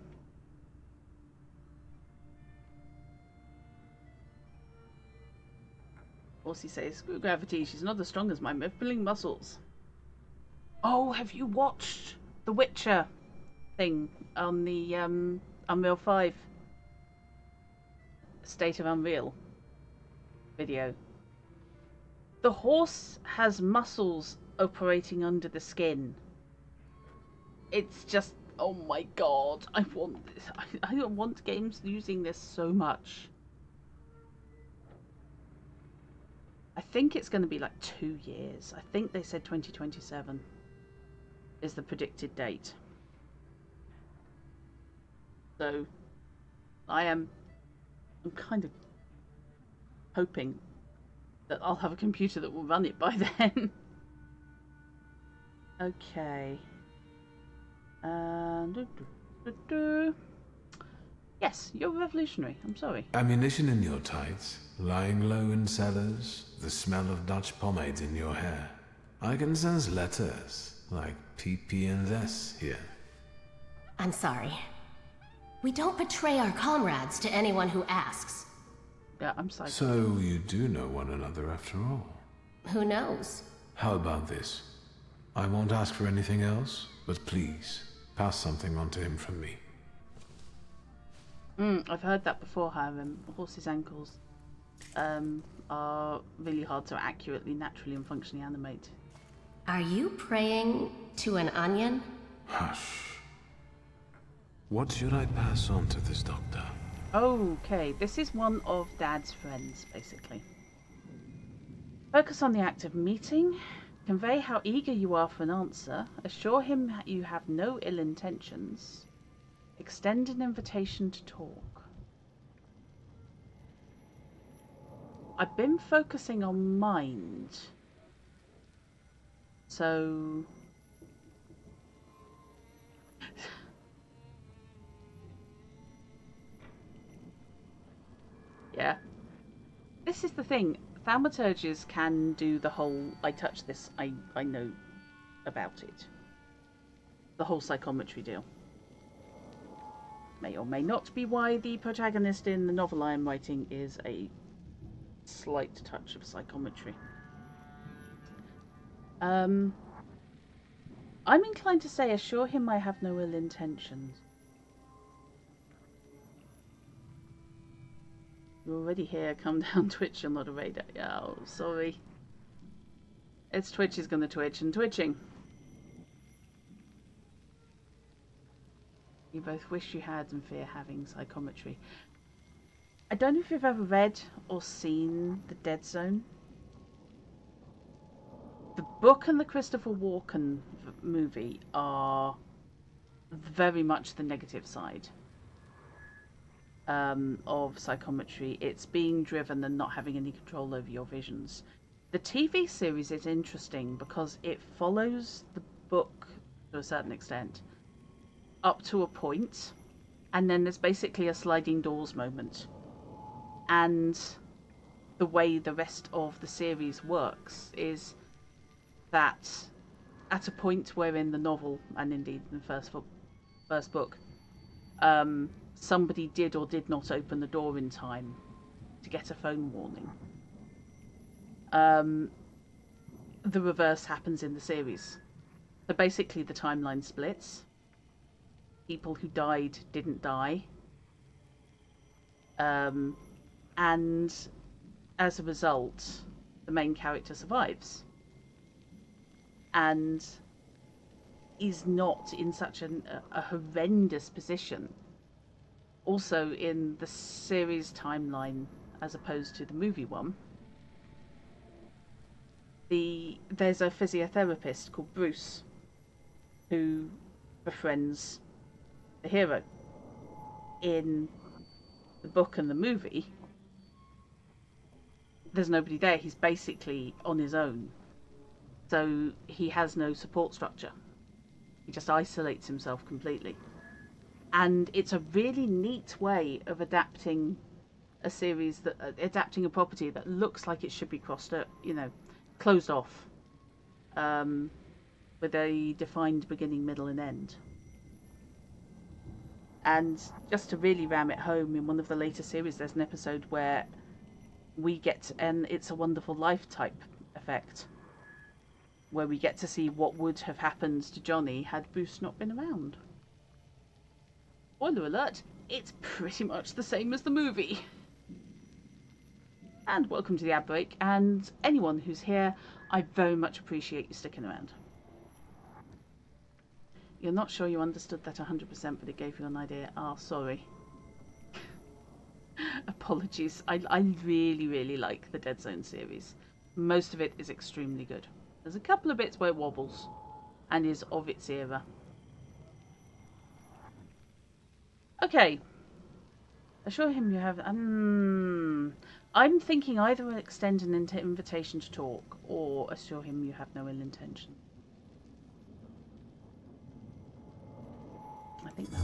Horsey says, screw gravity, she's not as strong as my pulling muscles. Oh, have you watched the Witcher thing on the Unreal 5 State of Unreal video? The horse has muscles operating under the skin. It's just, oh my god, I want this. I want games using this so much. I think it's going to be like 2 years. I think they said 2027. is the predicted date. So I'm kind of hoping that I'll have a computer that will run it by then. Okay. Yes, you're revolutionary. I'm sorry. Ammunition in your tights, lying low in cellars, the smell of Dutch pomade in your hair. I can sense letters, like PP and S here. I'm sorry. We don't betray our comrades to anyone who asks. Yeah, I'm sorry. So you do know one another after all. Who knows? How about this? I won't ask for anything else, but please, pass something on to him from me. I've heard that before, how horses' ankles are really hard to accurately, naturally and functionally animate. Are you praying to an onion? Hush. What should I pass on to this doctor? Okay, this is one of Dad's friends, basically. Focus on the act of meeting. Convey how eager you are for an answer. Assure him that you have no ill intentions. Extend an invitation to talk. I've been focusing on mind. So... yeah. This is the thing. Thaumaturges can do the whole, I touch this, I know about it. The whole psychometry deal. May or may not be why the protagonist in the novel I am writing is a slight touch of psychometry. I'm inclined to say, assure him I have no ill intentions. You're already here, come down Twitch, you're not a radar. Yeah, oh, sorry. It's Twitch is gonna twitch and twitching. You both wish you had and fear having psychometry. I don't know if you've ever read or seen The Dead Zone. The book and the Christopher Walken movie are very much the negative side of psychometry. It's being driven and not having any control over your visions. The TV series is interesting because it follows the book to a certain extent up to a point, and then there's basically a sliding doors moment. And the way the rest of the series works is that at a point where in the novel, and indeed in the first book, somebody did or did not open the door in time to get a phone warning. The reverse happens in the series. So basically the timeline splits. People who died didn't die. And as a result, the main character survives. And is not in such a horrendous position. Also in the series timeline, as opposed to the movie one, there's a physiotherapist called Bruce who befriends the hero. In the book and the movie, there's nobody there. He's basically on his own. So he has no support structure. He just isolates himself completely. And it's a really neat way of adapting a series, adapting a property that looks like it should be closed off, with a defined beginning, middle, and end. And just to really ram it home, in one of the later series, there's an episode where we get an It's a Wonderful Life type effect, where we get to see what would have happened to Johnny had Bruce not been around. Spoiler alert, it's pretty much the same as the movie. And welcome to the ad break, and anyone who's here, I very much appreciate you sticking around. You're not sure you understood that 100%, but it gave you an idea. Ah, sorry. Apologies. I really, really like the Dead Zone series. Most of it is extremely good. There's a couple of bits where it wobbles, and is of its era. Okay. Assure him you have... I'm thinking either extend an invitation to talk or assure him you have no ill intention. I think that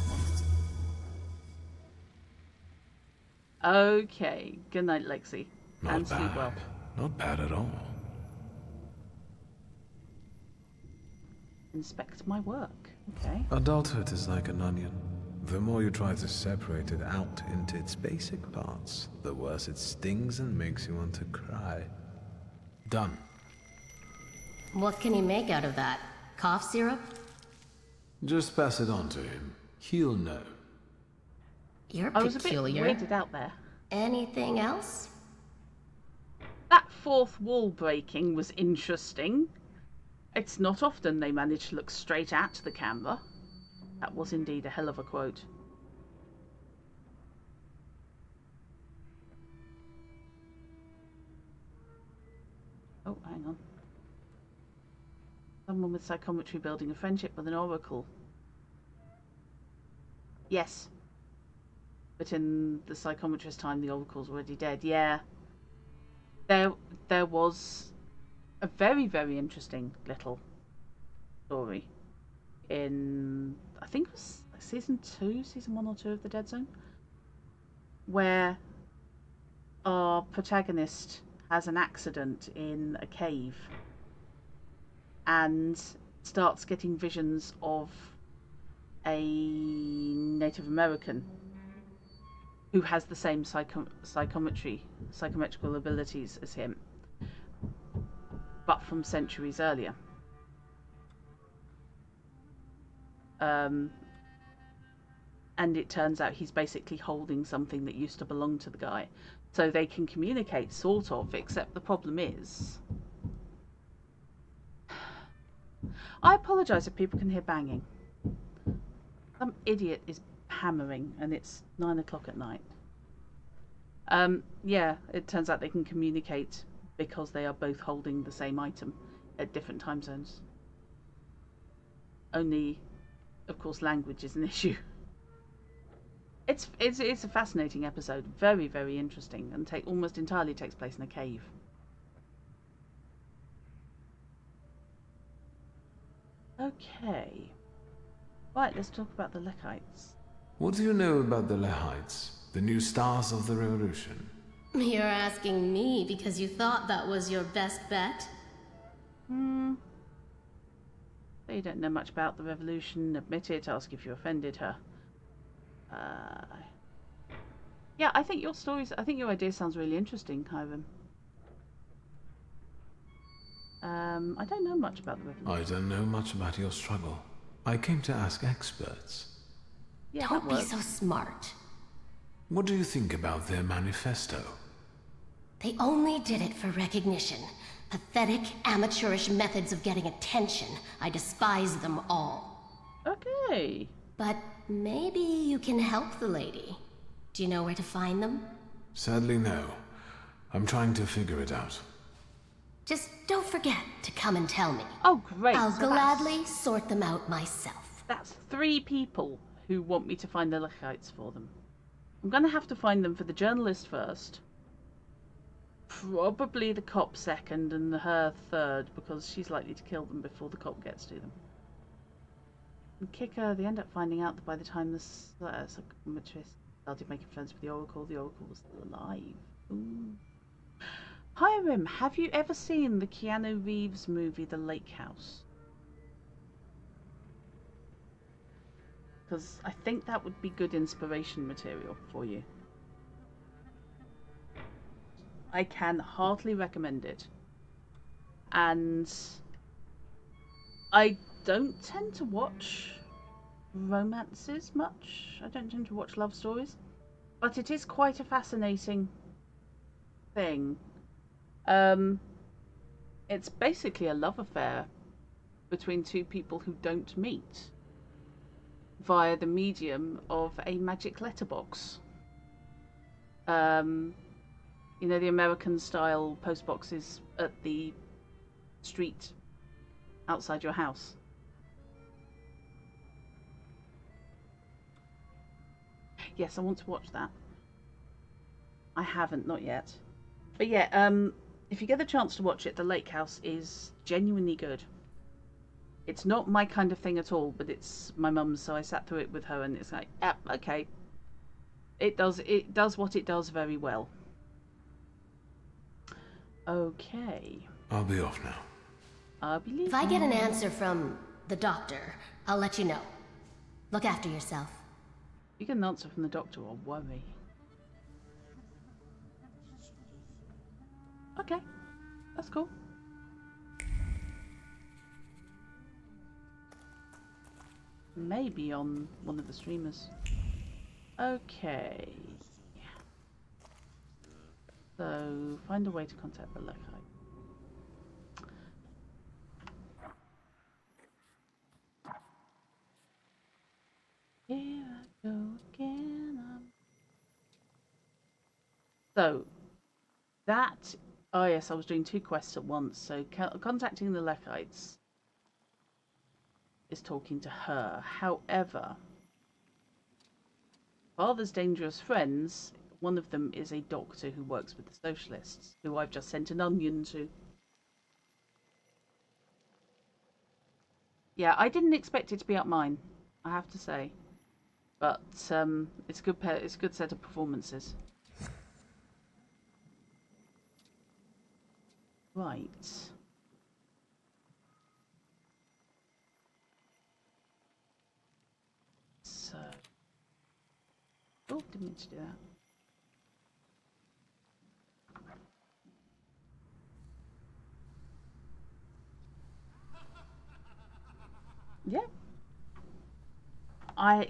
one. Okay. Good night, Lexi. And sleep well. Not bad at all. Inspect my work. Okay. Adulthood is like an onion. The more you try to separate it out into its basic parts, the worse it stings and makes you want to cry. Done. What can he make out of that? Cough syrup? Just pass it on to him. He'll know. You're I was a bit peculiar. weirded out there. Anything else? That fourth wall breaking was interesting. It's not often they manage to look straight at the camera. That was indeed a hell of a quote. Oh, hang on. Someone with psychometry building a friendship with an oracle. Yes. But in the psychometrist time, the oracle's already dead. Yeah. There was a very, very interesting little story in, I think it was season 1 or 2 of The Dead Zone, where our protagonist has an accident in a cave and starts getting visions of a Native American who has the same psychometrical abilities as him, but from centuries earlier. And it turns out he's basically holding something that used to belong to the guy. So they can communicate, sort of, except the problem is... I apologise if people can hear banging. Some idiot is hammering and it's 9 o'clock at night. Yeah, it turns out they can communicate because they are both holding the same item at different time zones. Only, of course, language is an issue. It's a fascinating episode, very, very interesting, and almost entirely takes place in a cave. Okay. Right, let's talk about the Lechites. What do you know about the Lehites, the new stars of the revolution? You're asking me because you thought that was your best bet? So you don't know much about the revolution, admit it, ask if you offended her. Yeah, I think your idea sounds really interesting, Hiram. I don't know much about the revolution. I don't know much about your struggle. I came to ask experts. Yeah, Don't that be works. so smart. What do you think about their manifesto? They only did it for recognition. Pathetic, amateurish methods of getting attention. I despise them all. Okay. But maybe you can help the lady. Do you know where to find them? Sadly, no. I'm trying to figure it out. Just don't forget to come and tell me. Oh, great. I'll So gladly sort them out myself. That's 3 people who want me to find the Lechites for them. I'm going to have to find them for the journalist first. Probably the cop second and her third, because she's likely to kill them before the cop gets to them. And Kicker, they end up finding out that by the time the psychometrist started making friends with the Oracle was still alive. Ooh. Hiram, have you ever seen the Keanu Reeves movie The Lake House? Because I think that would be good inspiration material for you. I can heartily recommend it. And I don't tend to watch romances much. I don't tend to watch love stories. But it is quite a fascinating thing. It's basically a love affair between 2 people who don't meet via the medium of a magic letterbox. You know, the American style post boxes at the street outside your house. Yes, I want to watch that. I haven't, not yet. But yeah, if you get the chance to watch it, The Lake House is genuinely good. It's not my kind of thing at all, but it's my mum's, so I sat through it with her, and it's like, ah, okay. It does what it does very well. Okay. I'll be off now. I believe. If I get an answer from the doctor, I'll let you know. Look after yourself. You get an answer from the doctor, I'll worry. Okay, that's cool. Maybe on one of the streamers. Okay. So, find a way to contact the Loci. Here I go again. So, that... Oh yes, I was doing 2 quests at once. So, contacting the Lechites is talking to her. However, Father's dangerous friends, one of them is a doctor who works with the socialists, who I've just sent an onion to. Yeah, I didn't expect it to be up mine, I have to say. But it's a good set of performances. Right. So. Oh, didn't mean to do that. Yeah. I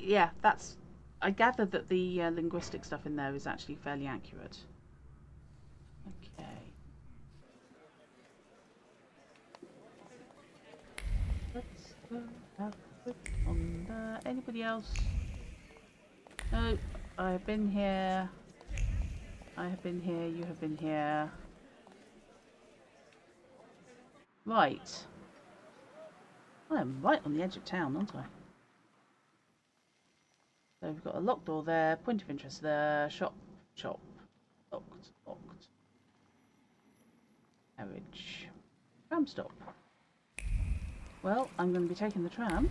gather that the linguistic stuff in there is actually fairly accurate. Okay. Let's go have a quick on there. Anybody else? No, I have been here. I have been here, you have been here. Right. I am right on the edge of town, aren't I? So we've got a locked door there, point of interest there, shop, locked. Carriage. Tram stop. Well, I'm going to be taking the tram,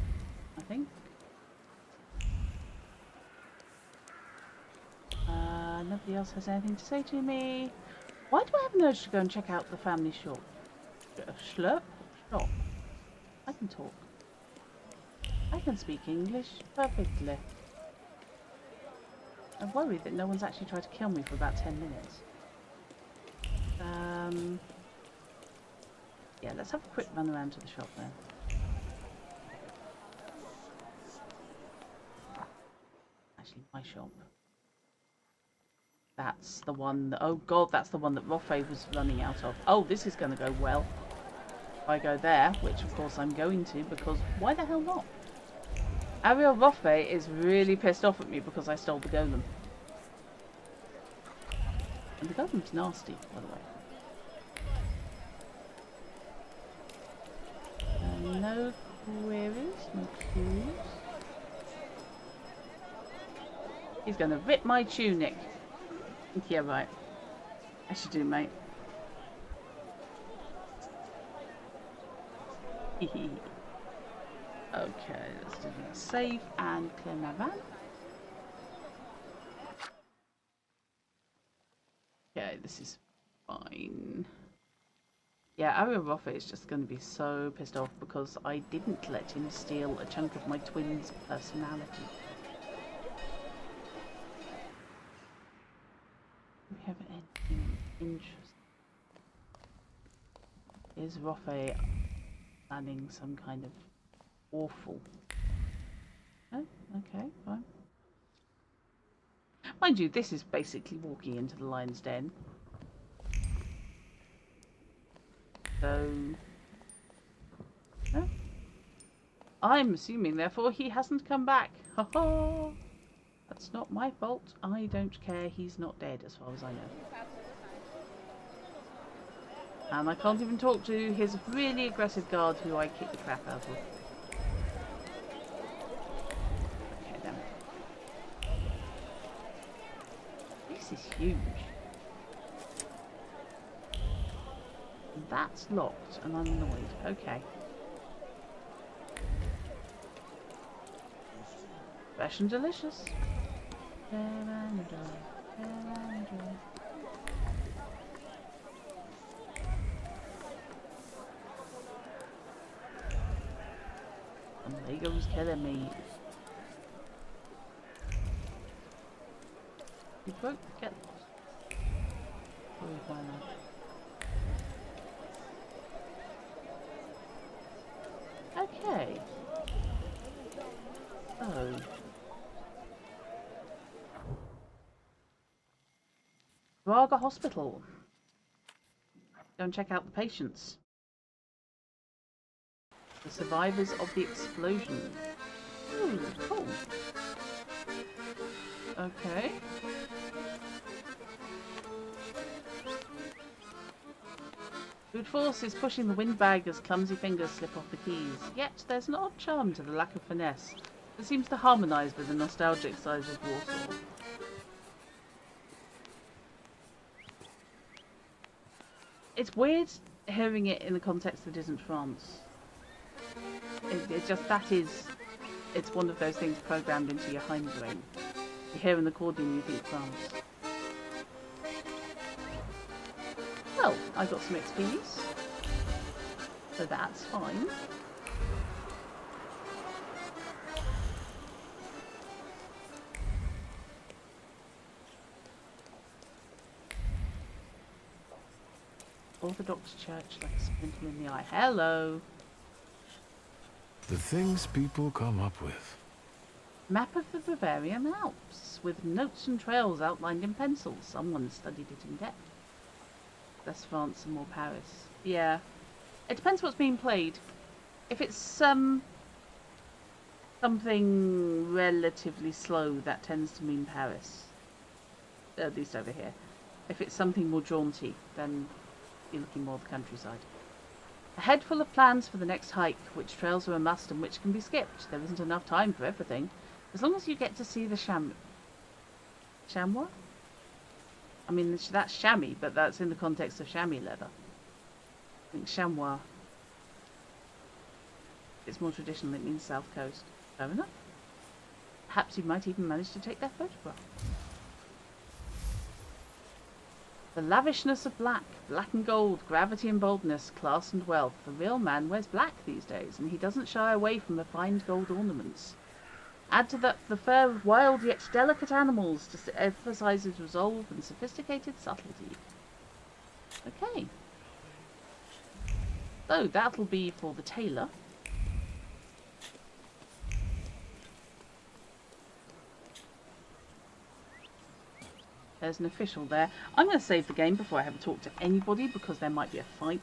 I think. Nobody else has anything to say to me. Why do I have an urge to go and check out the family shop? Shop? I can talk. I can speak English perfectly. I'm worried that no one's actually tried to kill me for about 10 minutes. Yeah, let's have a quick run around to the shop then. Actually, my shop. That's the one that... Oh god, that's the one that Rofe was running out of. Oh, this is going to go well. If I go there, which of course I'm going to, because why the hell not? Ariel Rofe is really pissed off at me because I stole the Golem. And the Golem's nasty, by the way. No queries, no clues. He's going to rip my tunic. Yeah, right. I should do, mate. Okay, let's do that. Save and clear my van. Okay, this is fine. Yeah, Ariel Rofe is just going to be so pissed off because I didn't let him steal a chunk of my twin's personality. Do we have anything interesting? Is Rofe planning some kind of awful? Oh, okay, fine. Mind you, this is basically walking into the lion's den. So... no? I'm assuming, therefore, he hasn't come back. Ha ha! That's not my fault. I don't care. He's not dead, as far as I know. And I can't even talk to his really aggressive guard, who I kicked the crap out of. Okay, then. This is huge. That's locked, and I'm annoyed. Okay. Fresh and delicious. And Lego's killing me. You won't get lost. Oh, why not? Okay. Oh. Braga Hospital. Go and check out the patients. The survivors of the explosion. Ooh, cool. Okay. Brute force is pushing the windbag as clumsy fingers slip off the keys. Yet there's an odd charm to the lack of finesse that seems to harmonise with the nostalgic size of Warsaw. It's weird hearing it in the context that isn't France. It's just it's one of those things programmed into your hindbrain. You hear an accordion, you think France. Well, I got some XPs, so that's fine. Orthodox Church like a splinter in the eye. Hello! The things people come up with. Map of the Bavarian Alps, with notes and trails outlined in pencil. Someone studied it in depth. Less France and more Paris. Yeah. It depends what's being played. If it's something relatively slow, that tends to mean Paris. At least over here. If it's something more jaunty, then you're looking more at the countryside. A head full of plans for the next hike, which trails are a must and which can be skipped. There isn't enough time for everything. As long as you get to see the chamois? I mean, that's chamois, but that's in the context of chamois leather. I think chamois. It's more traditional, it means south coast. Fair enough. Perhaps you might even manage to take their photograph. The lavishness of black, black and gold, gravity and boldness, class and wealth. The real man wears black these days, and he doesn't shy away from refined gold ornaments. Add to that the fur of wild yet delicate animals to emphasize his resolve and sophisticated subtlety. Okay. So that'll be for the tailor. There's an official there. I'm going to save the game before I have a talk to anybody because there might be a fight.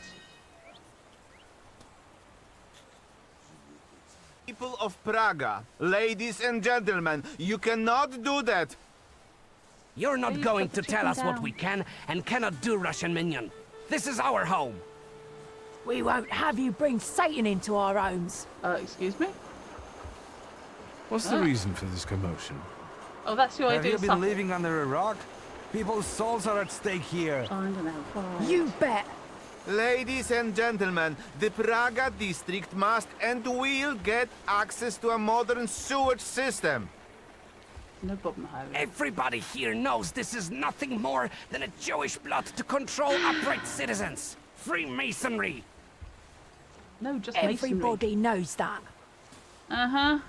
People of Praga, ladies and gentlemen, you cannot do that. You're not Please going put to the tell chicken us what down. we can and cannot do, Russian minion. This is our home. We won't have you bring Satan into our homes. Excuse me? What's the reason for this commotion? Oh, that's your Have idea you of been supper. living under a rock? People's souls are at stake here. I'm gonna have fun. You bet. Ladies and gentlemen, the Praga district must and will get access to a modern sewage system. No problem, Harry. Everybody here knows this is nothing more than a Jewish plot to control upright citizens. Freemasonry. No, just masonry. Everybody knows that. Uh-huh.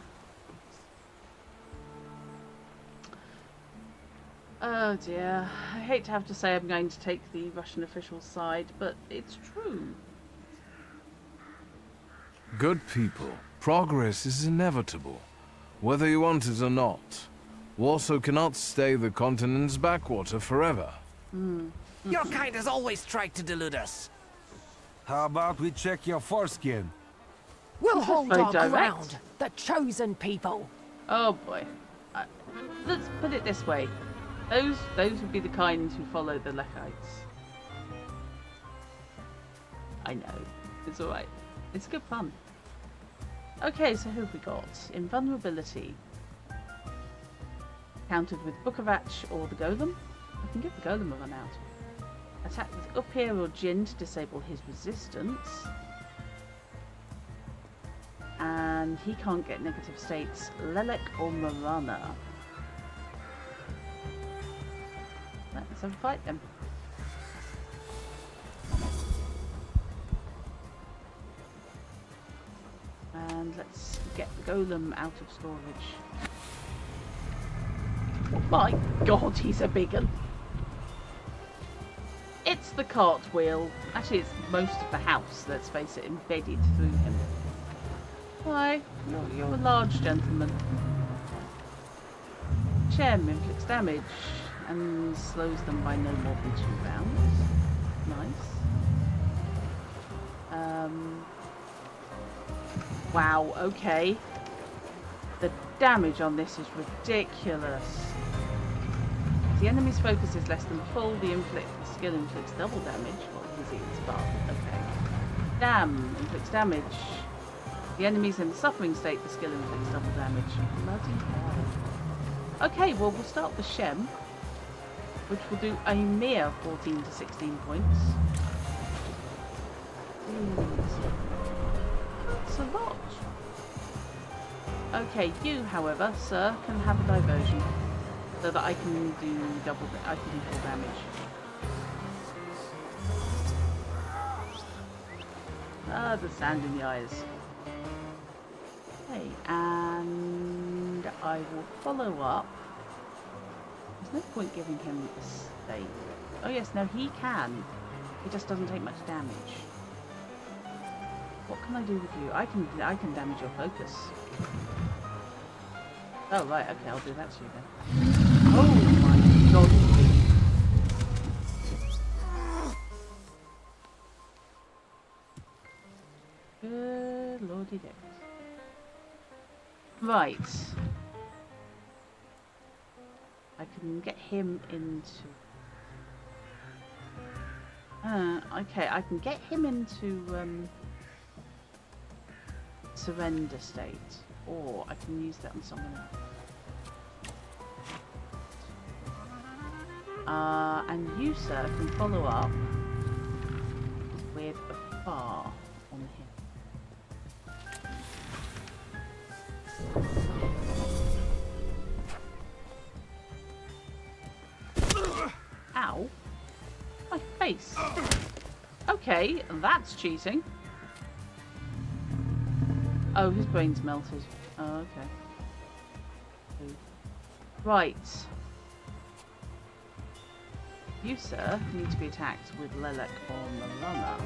Oh dear. I hate to have to say I'm going to take the Russian official's side, but it's true. Good people, progress is inevitable, whether you want it or not. Warsaw cannot stay the continent's backwater forever. Your kind has always tried to delude us. How about we check your foreskin? We'll hold very our direct. ground. The chosen people. Oh boy. Let's put it this way. Those would be the kind who follow the Lechites. I know. It's alright. It's good fun. Okay, so who have we got? Invulnerability. Countered with Bukovac or the Golem. I can give the Golem a run out. Attack with up here or Jin to disable his resistance. And he can't get negative states. Lelek or Marana. Let's have a fight then. And let's get the Golem out of storage. Oh my god, he's a big one. It's the cartwheel. Actually, it's most of the house, let's face it, embedded through him. Why? You're a large gentleman. Chem inflicts damage and slows them by no more than 2 rounds. Nice. Wow, okay. The damage on this is ridiculous. The enemy's focus is less than full. The skill inflicts double damage. Well, his ears, but okay. Damn inflicts damage. The enemy's in the suffering state. The skill inflicts double damage. Bloody hell. Okay, well, we'll start with Shem, which will do a mere 14 to 16 points. That's a lot. Okay, you, however, sir, can have a diversion, so that I can do I can do full damage. Ah, the sand in the eyes. Okay, and I will follow up. There's no point giving him a state. Oh yes, no, he can. He just doesn't take much damage. What can I do with you? I can damage your focus. Oh right, okay, I'll do that to you then. Oh my god. Good lordy dicks. Right. I can get him into... okay, I can get him into surrender state, or I can use that on someone else. And you, sir, can follow up with a bar on him. Ow. My face. Okay, that's cheating. Oh, his brain's melted. Oh, okay. Right. You, sir, need to be attacked with Lelek or Marana.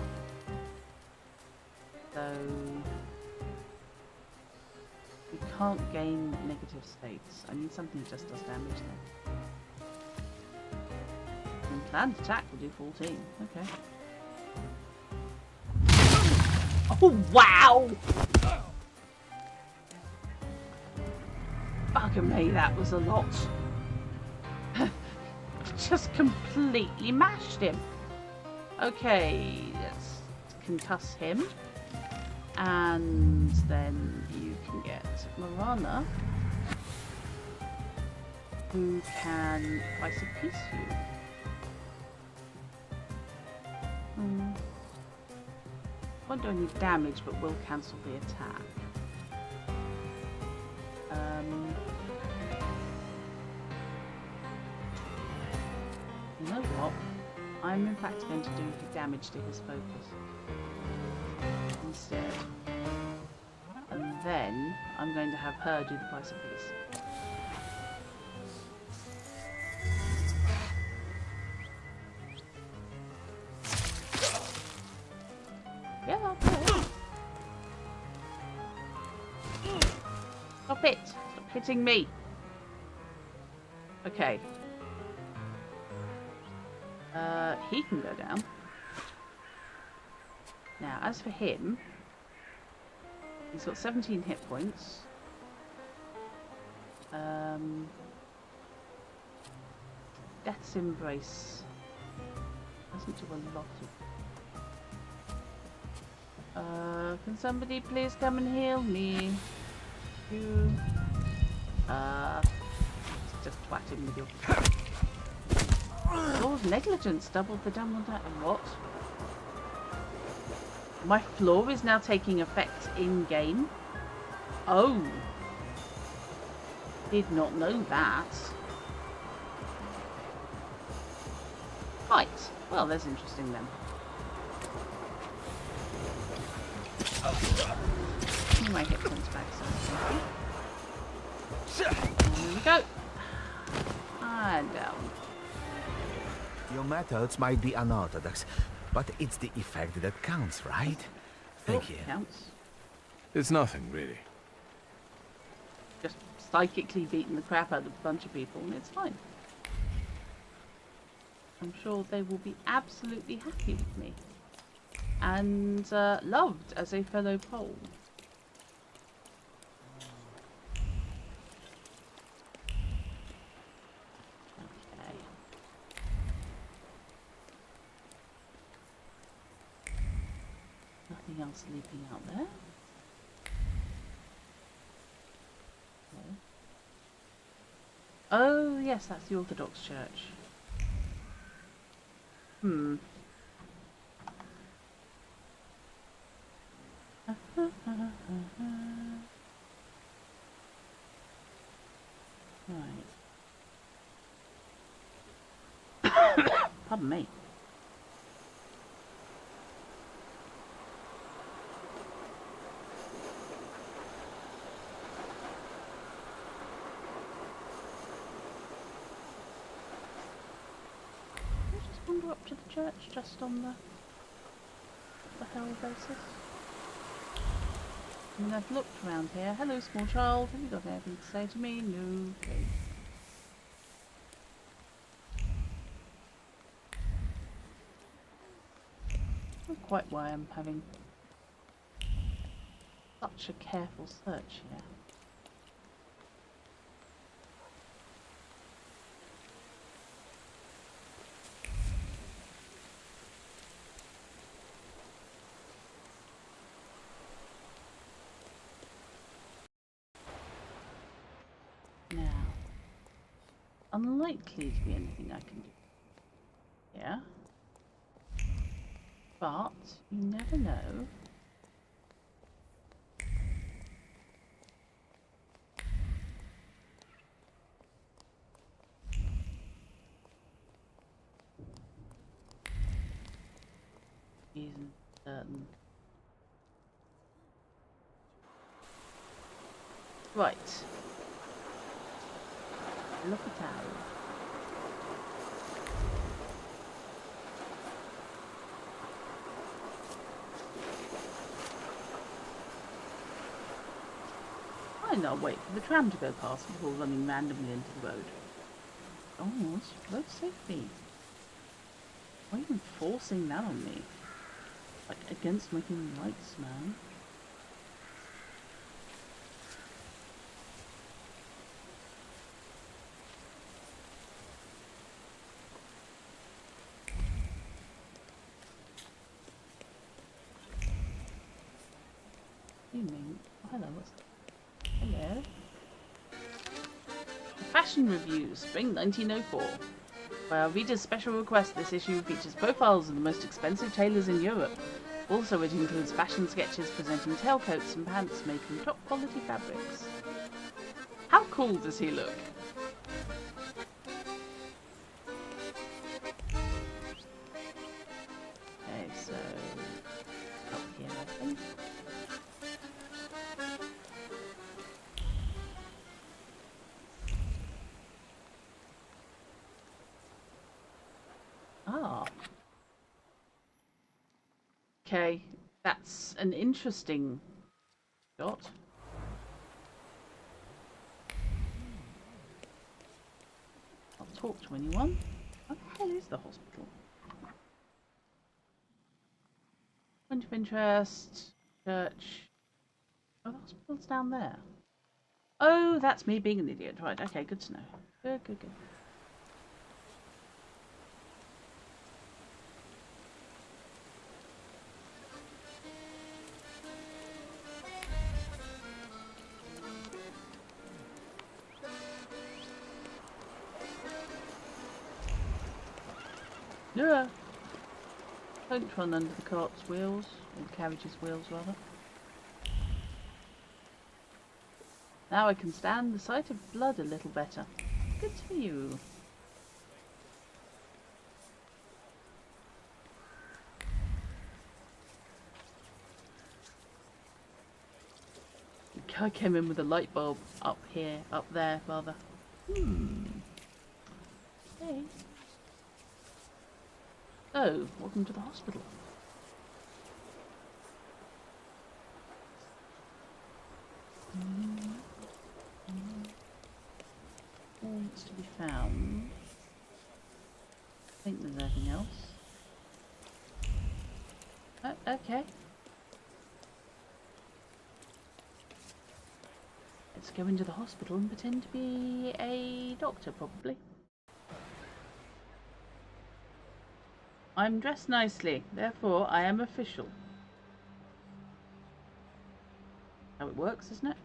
So... we can't gain negative states. I need something that just does damage then. And planned attack will do 14. Okay. Oh, wow! Bugger me, that was a lot. Just completely mashed him. Okay, let's concuss him. And then you can get Marana, who can twice a piece you. Won't do any damage, but will cancel the attack. You know what? I'm in fact going to do damage to his focus instead. And then I'm going to have her do the price of peace. Yeah, I'll do it. Stop it! Stop hitting me! Okay. He can go down. Now, as for him, he's got 17 hit points. Death's Embrace doesn't do a lot of... can somebody please come and heal me? You... just twat him with your... Floor's negligence doubled the damage. What? My floor is now taking effect in game. Oh. Did not know that. Right. Well, that's interesting then. My hit points back, so there we go. And down. Your methods might be unorthodox, but it's the effect that counts, right? Thank you. Counts. It's nothing, really. Just psychically beating the crap out of a bunch of people, and it's fine. I'm sure they will be absolutely happy with me. And loved as a fellow Pole. Okay. Nothing else leaping out there. No. Oh yes, that's the Orthodox Church. Hmm. Right. Pardon me. Can I just wander up to the church just on the hell basis? I mean, I've looked around here. Hello, small child. Have you got anything to say to me? No. Okay. Not quite why I'm having such a careful search here. Now, unlikely to be anything I can do. Yeah. But you never know. Isn't certain. Right. Look at that. Why not wait for the tram to go past before running randomly into the road? Oh, it's road safety. Why are you enforcing that on me? Like, against my human rights, man. You mean? Oh, hello, what's that? Hello. Fashion Review, Spring 1904. By our readers' special request, this issue features profiles of the most expensive tailors in Europe. Also, it includes fashion sketches presenting tailcoats and pants made from top quality fabrics. How cool does he look? Okay, so up here, I think. Ah. Okay, that's an interesting shot. I'll talk to anyone. What the hell is the hospital? Point of interest, church. Oh, the hospital's down there. Oh, that's me being an idiot. Right, okay, good to know. Good, good, good. Yeah. Don't run under the cart's wheels, or the carriage's wheels rather. Now I can stand the sight of blood a little better. Good for you. The guy came in with a light bulb up there rather. Hey. Oh, welcome to the hospital. What's to be found? I think there's nothing else. Oh, okay. Let's go into the hospital and pretend to be a doctor, probably. I'm dressed nicely, therefore I am official. How it works, isn't it?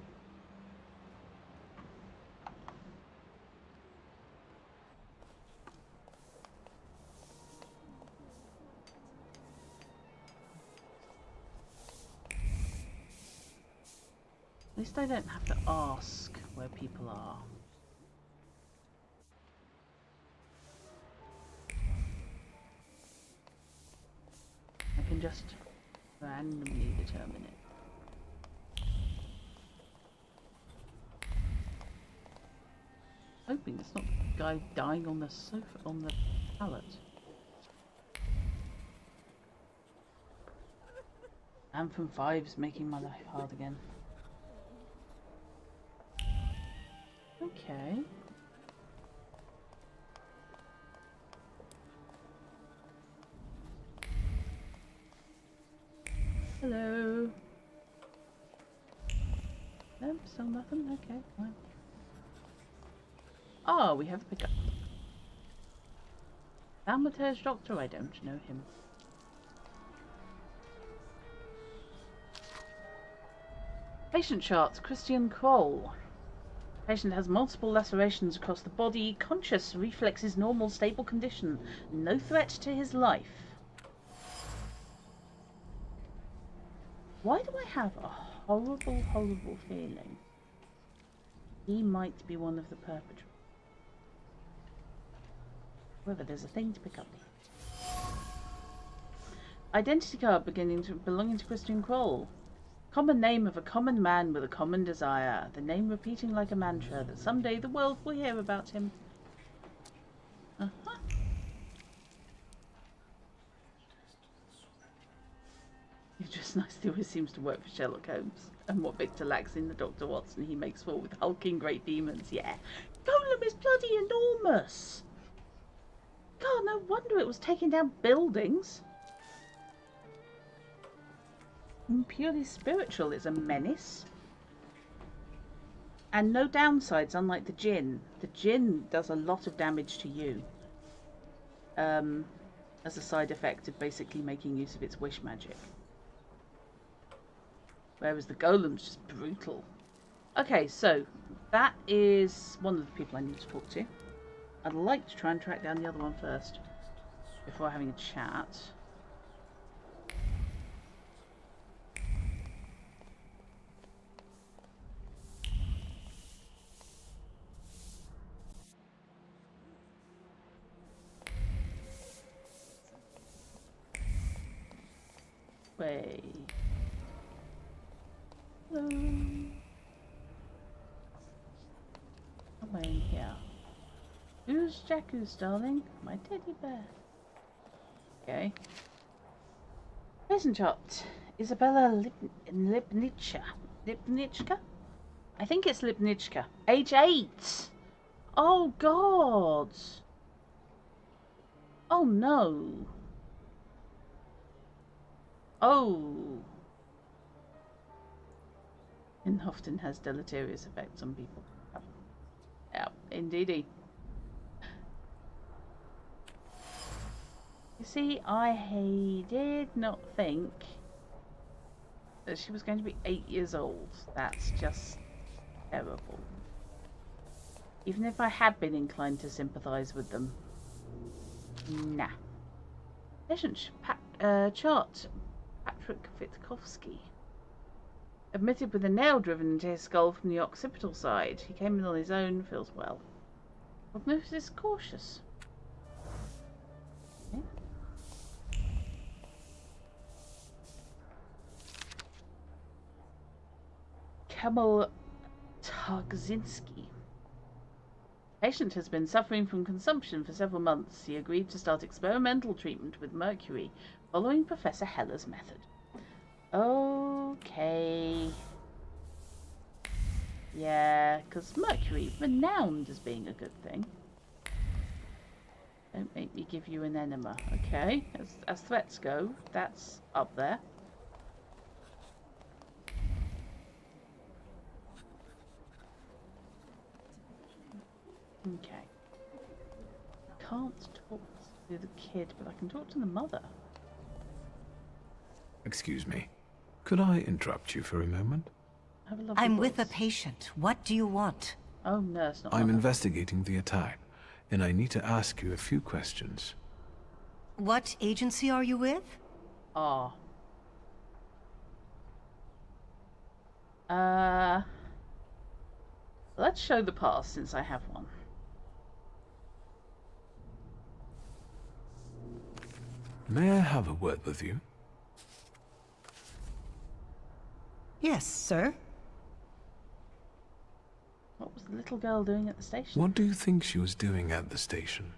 At least I don't have to ask where people are. I can just randomly determine it. Hoping it's not the guy dying on the sofa, on the pallet. Anthem 5's making my life hard again. Okay. Hello. Nope, still nothing. Okay, fine. Oh, we have the pickup. Thaumaturge doctor, I don't know him. Patient charts, Christian Kroll. Patient has multiple lacerations across the body, conscious, reflexes normal, stable condition, no threat to his life. Why do I have a horrible, horrible feeling he might be one of the perpetrators? However, there's a thing to pick up. Identity card belonging to Christian Kroll. Common name of a common man with a common desire. The name repeating like a mantra that someday the world will hear about him. He just nicely always seems to work for Sherlock Holmes. And what Victor lacks in the Dr. Watson, he makes for with hulking great demons. Yeah. Golem is bloody enormous. God, no wonder it was taking down buildings. And purely spiritual is a menace. And no downsides, unlike the Djinn. The Djinn does a lot of damage to you. As a side effect of basically making use of its wish magic. Whereas the Golem's just brutal. Okay, so that is one of the people I need to talk to. I'd like to try and track down the other one first, before having a chat. Way. Hello. Am I in here? Who's Jackoos, darling? My teddy bear. Okay. Patient chart. Isabella Lipnichka. Lipnichka? I think it's Lipnichka. Age 8. Oh, God. Oh, no. Oh. And often has deleterious effects on people. Yeah, indeedy. You see, I did not think that she was going to be 8 years old. That's just terrible. Even if I had been inclined to sympathise with them. Nah. Patient chart Patrick Witkowski. Admitted with a nail driven into his skull from the occipital side. He came in on his own, feels well. Prognosis cautious. Okay. Kamil Targzinski. Patient has been suffering from consumption for several months. He agreed to start experimental treatment with mercury, following Professor Heller's method. Okay. Yeah, because mercury, renowned as being a good thing. Don't make me give you an enema. Okay, as threats go, that's up there. Okay. Can't talk to the kid, but I can talk to the mother. Excuse me. Could I interrupt you for a moment? Have a lovely I'm voice. with a patient. What do you want? Oh, nurse, not I'm mother. investigating the attack, and I need to ask you a few questions. What agency are you with? Ah. Let's show the past since I have one. May I have a word with you? Yes, sir. What was the little girl doing at the station? What do you think she was doing at the station?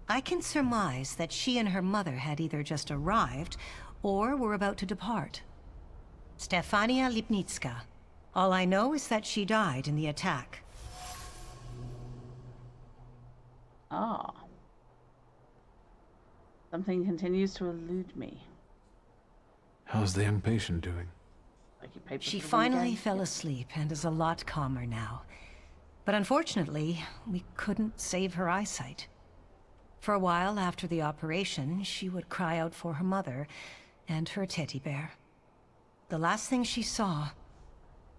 I can surmise that she and her mother had either just arrived or were about to depart. Stefania Lipnitska. All I know is that she died in the attack. Ah. Something continues to elude me. How's the young patient doing? She finally fell asleep and is a lot calmer now. But unfortunately, we couldn't save her eyesight. For a while after the operation, she would cry out for her mother and her teddy bear. The last thing she saw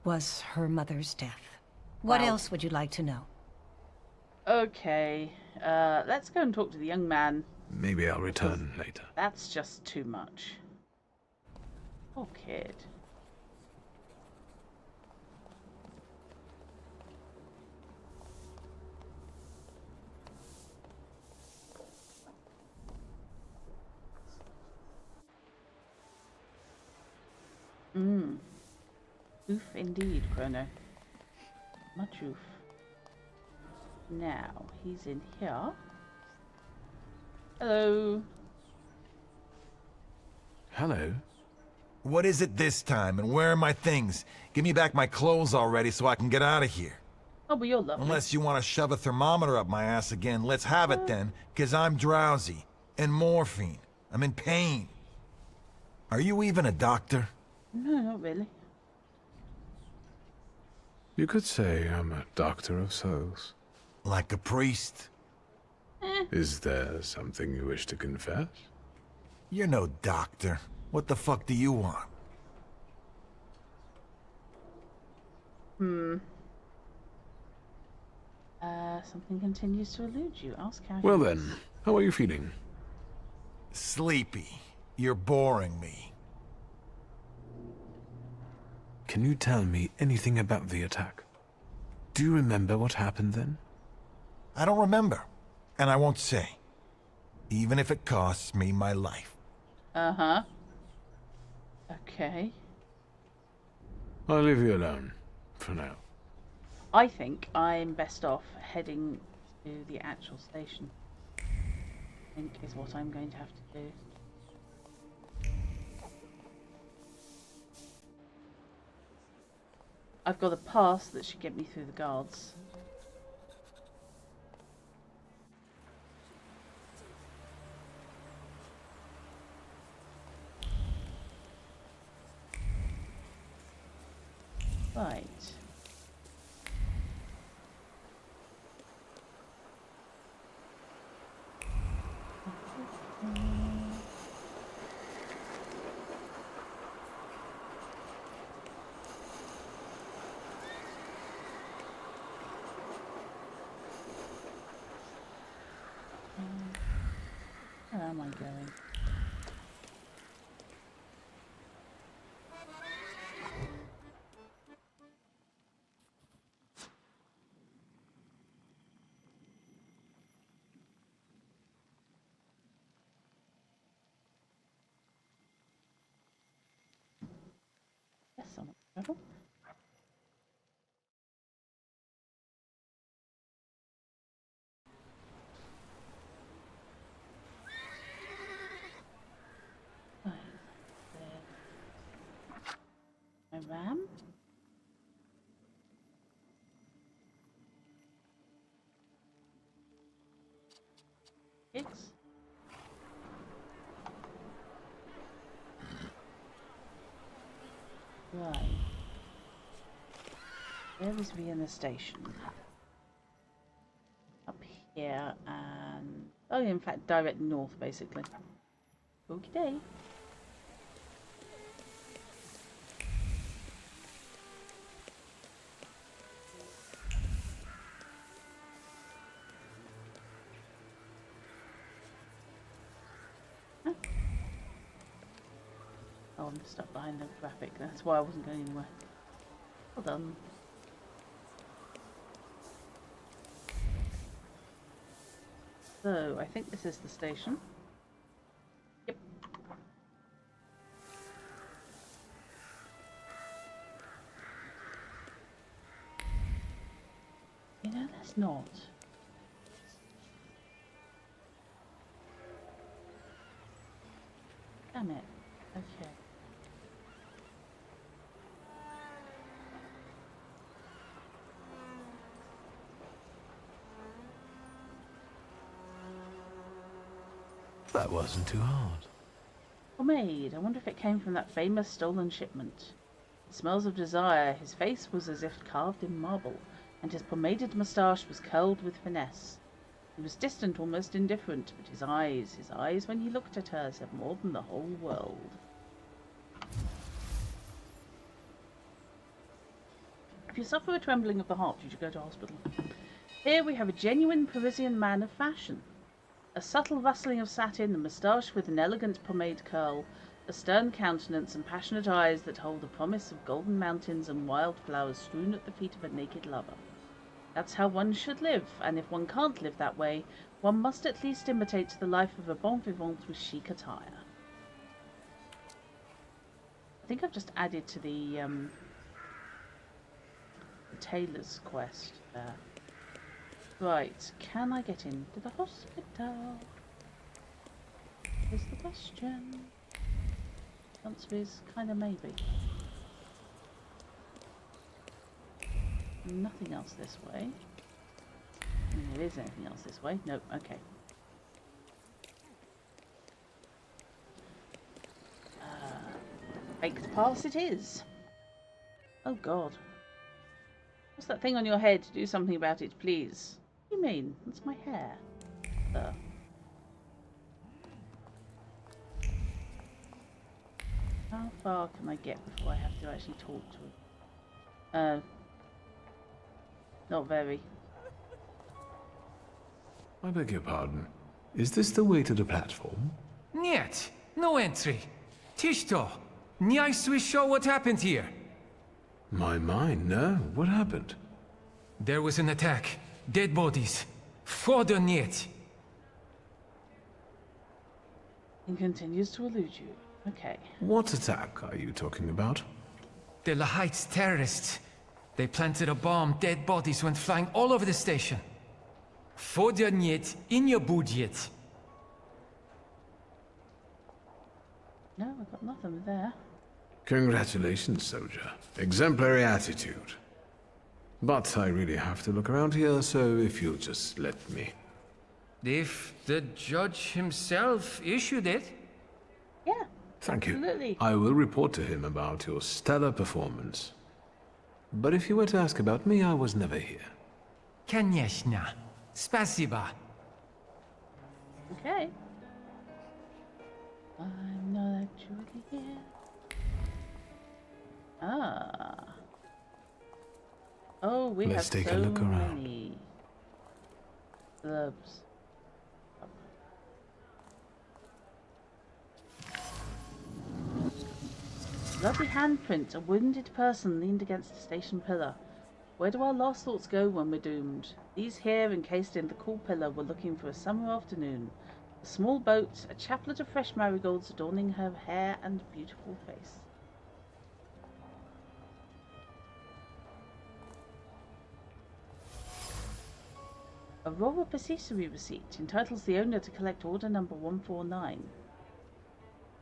was her mother's death. What Wow. else would you like to know? Okay. Let's go and talk to the young man. Maybe I'll return later. That's just too much. Poor kid. Oof indeed, Chrono. Much oof. Now, he's in here. Hello. Hello? What is it this time, and where are my things? Give me back my clothes already so I can get out of here. Oh, but you're lovely. Unless you want to shove a thermometer up my ass again, let's have it then, because I'm drowsy. And morphine. I'm in pain. Are you even a doctor? No, not really. You could say I'm a doctor of souls. Like a priest? Is there something you wish to confess? You're no doctor. What the fuck do you want? Something continues to elude you. Ask how. Well then, how are you feeling? Sleepy. You're boring me. Can you tell me anything about the attack? Do you remember what happened then? I don't remember. And I won't say. Even if it costs me my life. Uh-huh. Okay. I'll leave you alone, for now. I think I'm best off heading to the actual station. I think is what I'm going to have to do. I've got a pass that should get me through the guards. Right. Where am I going? Travel. My RAM. It's right. Where was we in the station? Up here and oh, in fact, direct north, basically. Okie day. Oh, I'm stuck behind the graphic. That's why I wasn't going anywhere. Well done. So, I think this is the station. Yep. You know, that's not. Damn it. Okay. That wasn't too hard. Pomade. I wonder if it came from that famous stolen shipment. It smells of desire. His face was as if carved in marble, and his pomaded moustache was curled with finesse. He was distant, almost indifferent, but his eyes when he looked at her, said more than the whole world. If you suffer a trembling of the heart, you should go to hospital. Here we have a genuine Parisian man of fashion. A subtle rustling of satin, a moustache with an elegant pomade curl, a stern countenance and passionate eyes that hold the promise of golden mountains and wild flowers strewn at the feet of a naked lover. That's how one should live, and if one can't live that way, one must at least imitate the life of a bon vivant with chic attire. I think I've just added to the tailor's quest there. Right, can I get into the hospital? Is the question. The answer is kind of maybe. Nothing else this way. There is anything else this way? Nope, okay. Baked pass it is. Oh god. What's that thing on your head? Do something about it, please. What do you mean? That's my hair. How far can I get before I have to actually talk to him? Not very. I beg your pardon. Is this the way to the platform? Niet. No entry. Tishto. Nice we show what happened here. My mind, no. What happened? There was an attack. Dead bodies. Further niet. He continues to elude you. Okay. What attack are you talking about? The Lahite's terrorists. They planted a bomb. Dead bodies went flying all over the station. Further niet in your budget. No, I've got nothing there. Congratulations, soldier. Exemplary attitude. But I really have to look around here, so if you'll just let me. If the judge himself issued it? Yeah. Thank absolutely. you. I will report to him about your stellar performance. But if you were to ask about me, I was never here. Конечно. Spasiba. Okay. I'm not actually here. Ah. Oh, we Let's have take so a look around. many gloves. Bloody handprint. A wounded person leaned against a station pillar. Where do our last thoughts go when we're doomed? These here, encased in the cool pillar, were looking for a summer afternoon. A small boat, a chaplet of fresh marigolds adorning her hair and beautiful face. A royal patisserie receipt entitles the owner to collect order number 149.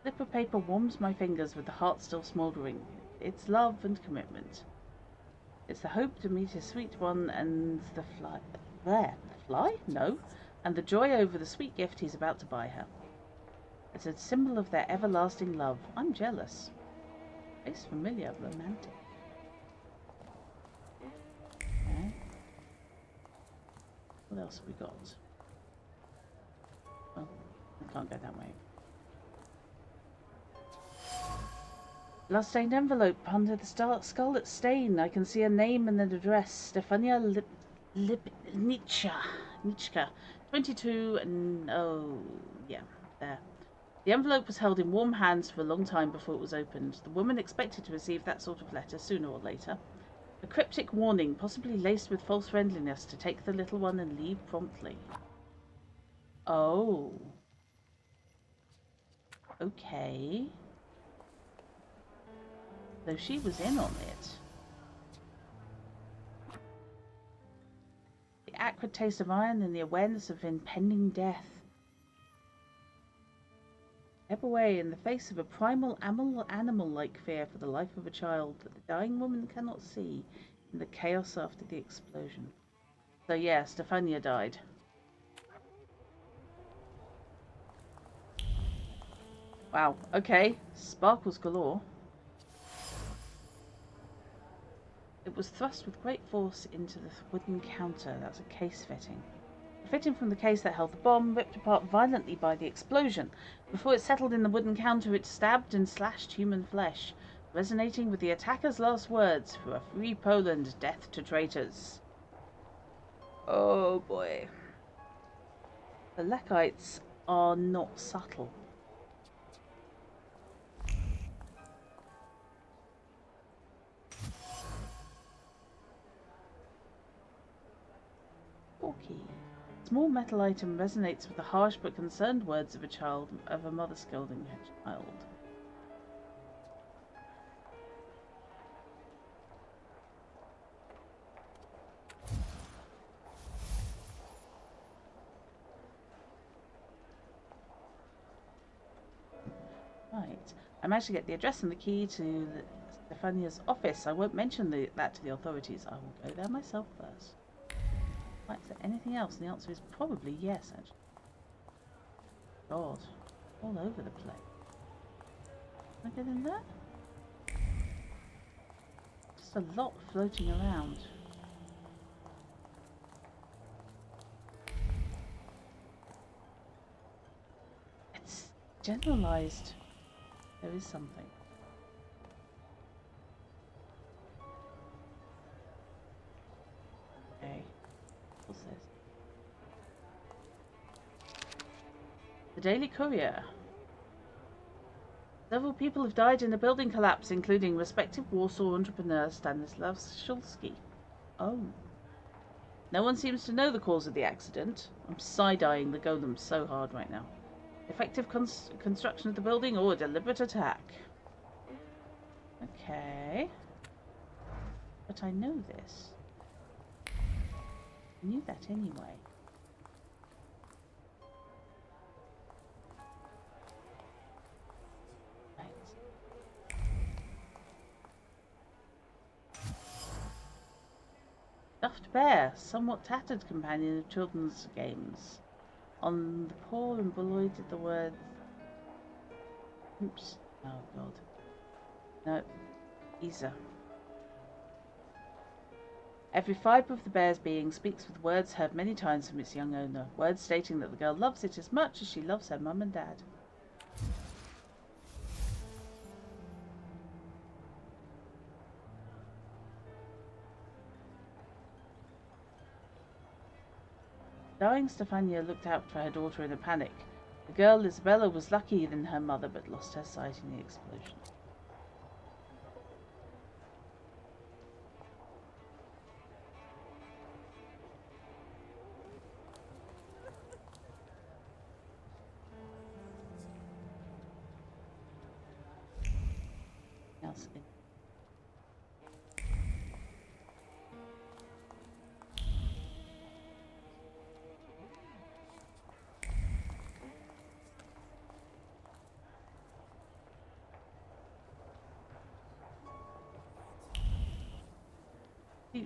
Slip of paper warms my fingers with the heart still smouldering. It's love and commitment. It's the hope to meet his sweet one and the fly. There. The fly? No. And the joy over the sweet gift he's about to buy her. It's a symbol of their everlasting love. I'm jealous. It's familiar, romantic. Okay. What else have we got? Oh, I can't go that way. Blood-stained envelope under the scarlet stain. I can see a name and an address. Stefania Nitschka. 22 and... oh, yeah, there. The envelope was held in warm hands for a long time before it was opened. The woman expected to receive that sort of letter sooner or later. A cryptic warning, possibly laced with false friendliness, to take the little one and leave promptly. Oh. Okay. Though she was in on it. The acrid taste of iron and the awareness of impending death. Ebb away in the face of a primal animal-like fear for the life of a child that the dying woman cannot see in the chaos after the explosion. So yeah, Stefania died. Wow, okay. Sparkles galore. It was thrust with great force into the wooden counter. That's a case fitting. The fitting from the case that held the bomb ripped apart violently by the explosion. Before it settled in the wooden counter, it stabbed and slashed human flesh, resonating with the attacker's last words: "For a free Poland, death to traitors." Oh boy. The Lekites are not subtle. Small metal item resonates with the harsh but concerned words of a mother scolding her child. Right. I managed to get the address and the key to Stefania's office. I won't mention that to the authorities. I will go there myself first. Right, is there anything else? And the answer is probably yes, actually. God, all over the place. Can I get in there? Just a lot floating around. It's generalized. There is something. Okay. What's this? The Daily Courier. Several people have died in a building collapse, including respected Warsaw entrepreneur Stanislav Szulski. Oh. No one seems to know the cause of the accident. I'm side-eyeing the Golem so hard right now. Effective construction of the building or a deliberate attack. Okay. But I know this. I knew that anyway. Right. Stuffed bear, somewhat tattered companion of children's games. On the paw embroidered the words... Oops. Oh god. No. Isa. Every fibre of the bear's being speaks with words heard many times from its young owner. Words stating that the girl loves it as much as she loves her mum and dad. Dying Stefania looked out for her daughter in a panic. The girl, Isabella, was luckier than her mother, but lost her sight in the explosion.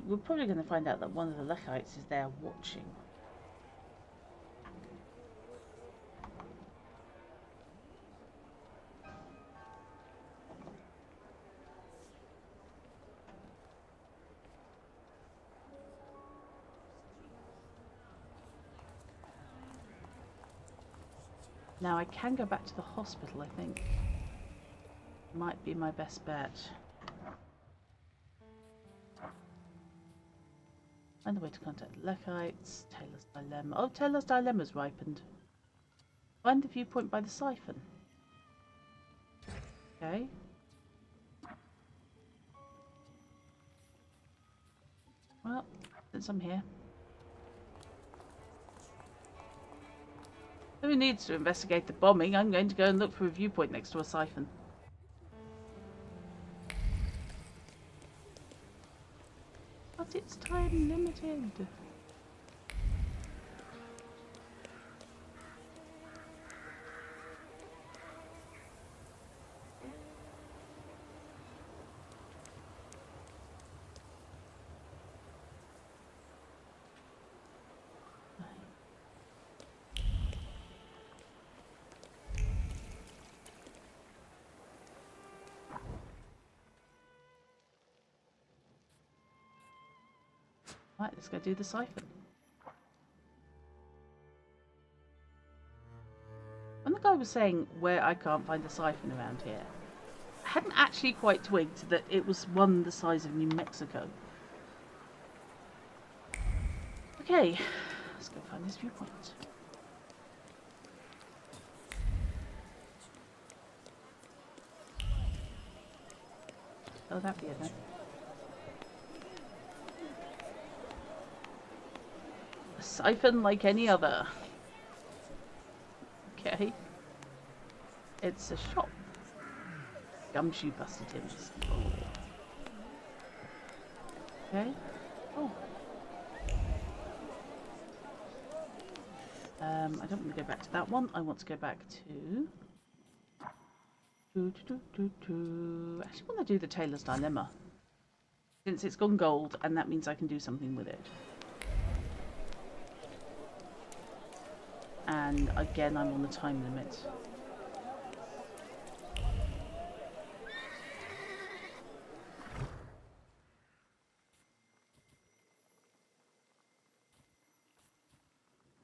We're probably going to find out that one of the Lechites is there watching. Now I can go back to the hospital, I think. Might be my best bet. Find a way to contact Lechites. Taylor's Dilemma. Oh, Taylor's Dilemma's ripened. Find the viewpoint by the siphon. Okay. Well, since I'm here. Who needs to investigate the bombing? I'm going to go and look for a viewpoint next to a siphon. But it's time limited. Right, let's go do the siphon. When the guy was saying where I can't find a siphon around here, I hadn't actually quite twigged that it was one the size of New Mexico. Okay, let's go find this viewpoint. Oh, that'd be it then. A siphon like any other. Okay. It's a shop. Gumshoe busted timbers. Okay. Oh. I don't want to go back to that one. I want to go back to... I actually want to do the Taylor's Dilemma. Since it's gone gold, and that means I can do something with it. And again, I'm on the time limit.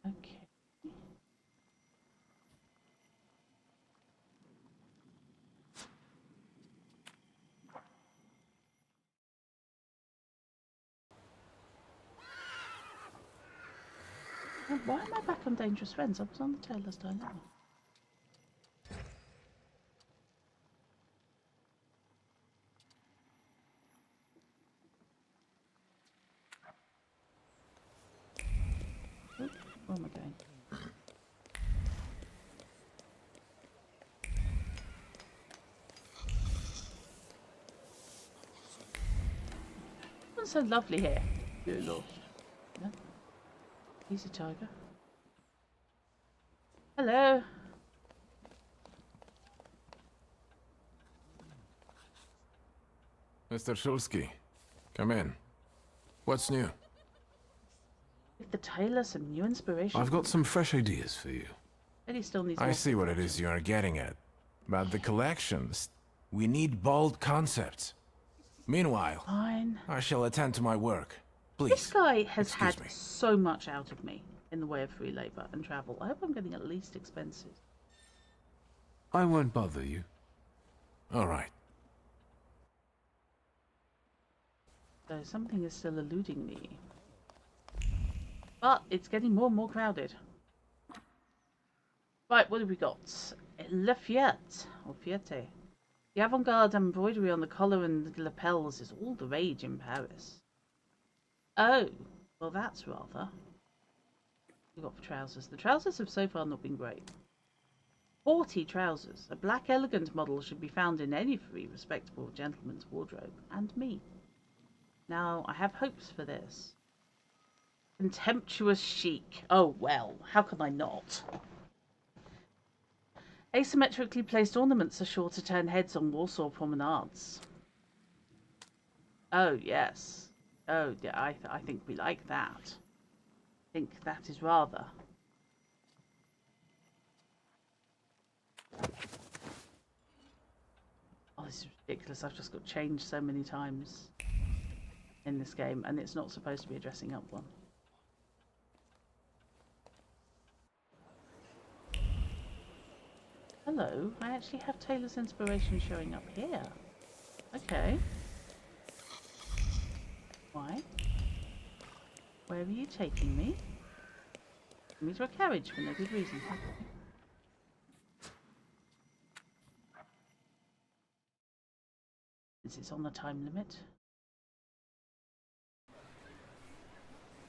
Okay. Why am I back on Dangerous Friends? I was on the Taylor's Dilemma. Oh, where am I going? It's so lovely here. Good lord. Yeah. Easy, tiger. Hello. Mr. Shulsky, come in. What's new? Give the tailor some new inspiration. I've got some fresh ideas for you. But he still needs I more see what it is you are getting at. About the collections. We need bold concepts. Meanwhile, Fine. I shall attend to my work. Please. This guy has Excuse had me. so much out of me in the way of free labour and travel. I hope I'm getting at least expenses. I won't bother you. All right. So something is still eluding me. But it's getting more and more crowded. Right, what have we got? Le Fiat, or Fiette. The avant-garde embroidery on the collar and the lapels is all the rage in Paris. Oh, well that's rather... We got for trousers. The trousers have so far not been great. 40 trousers. A black elegant model should be found in any free respectable gentleman's wardrobe. And me. Now, I have hopes for this. Contemptuous chic. Oh well, how can I not? Asymmetrically placed ornaments are sure to turn heads on Warsaw promenades. Oh yes. Oh, yeah, I think we like that. I think that is rather. Oh, this is ridiculous. I've just got changed so many times in this game, and it's not supposed to be a dressing up one. Hello, I actually have Taylor's inspiration showing up here. Okay. Why? Where are you taking me? Me to a carriage for no good reason. Since it's on the time limit.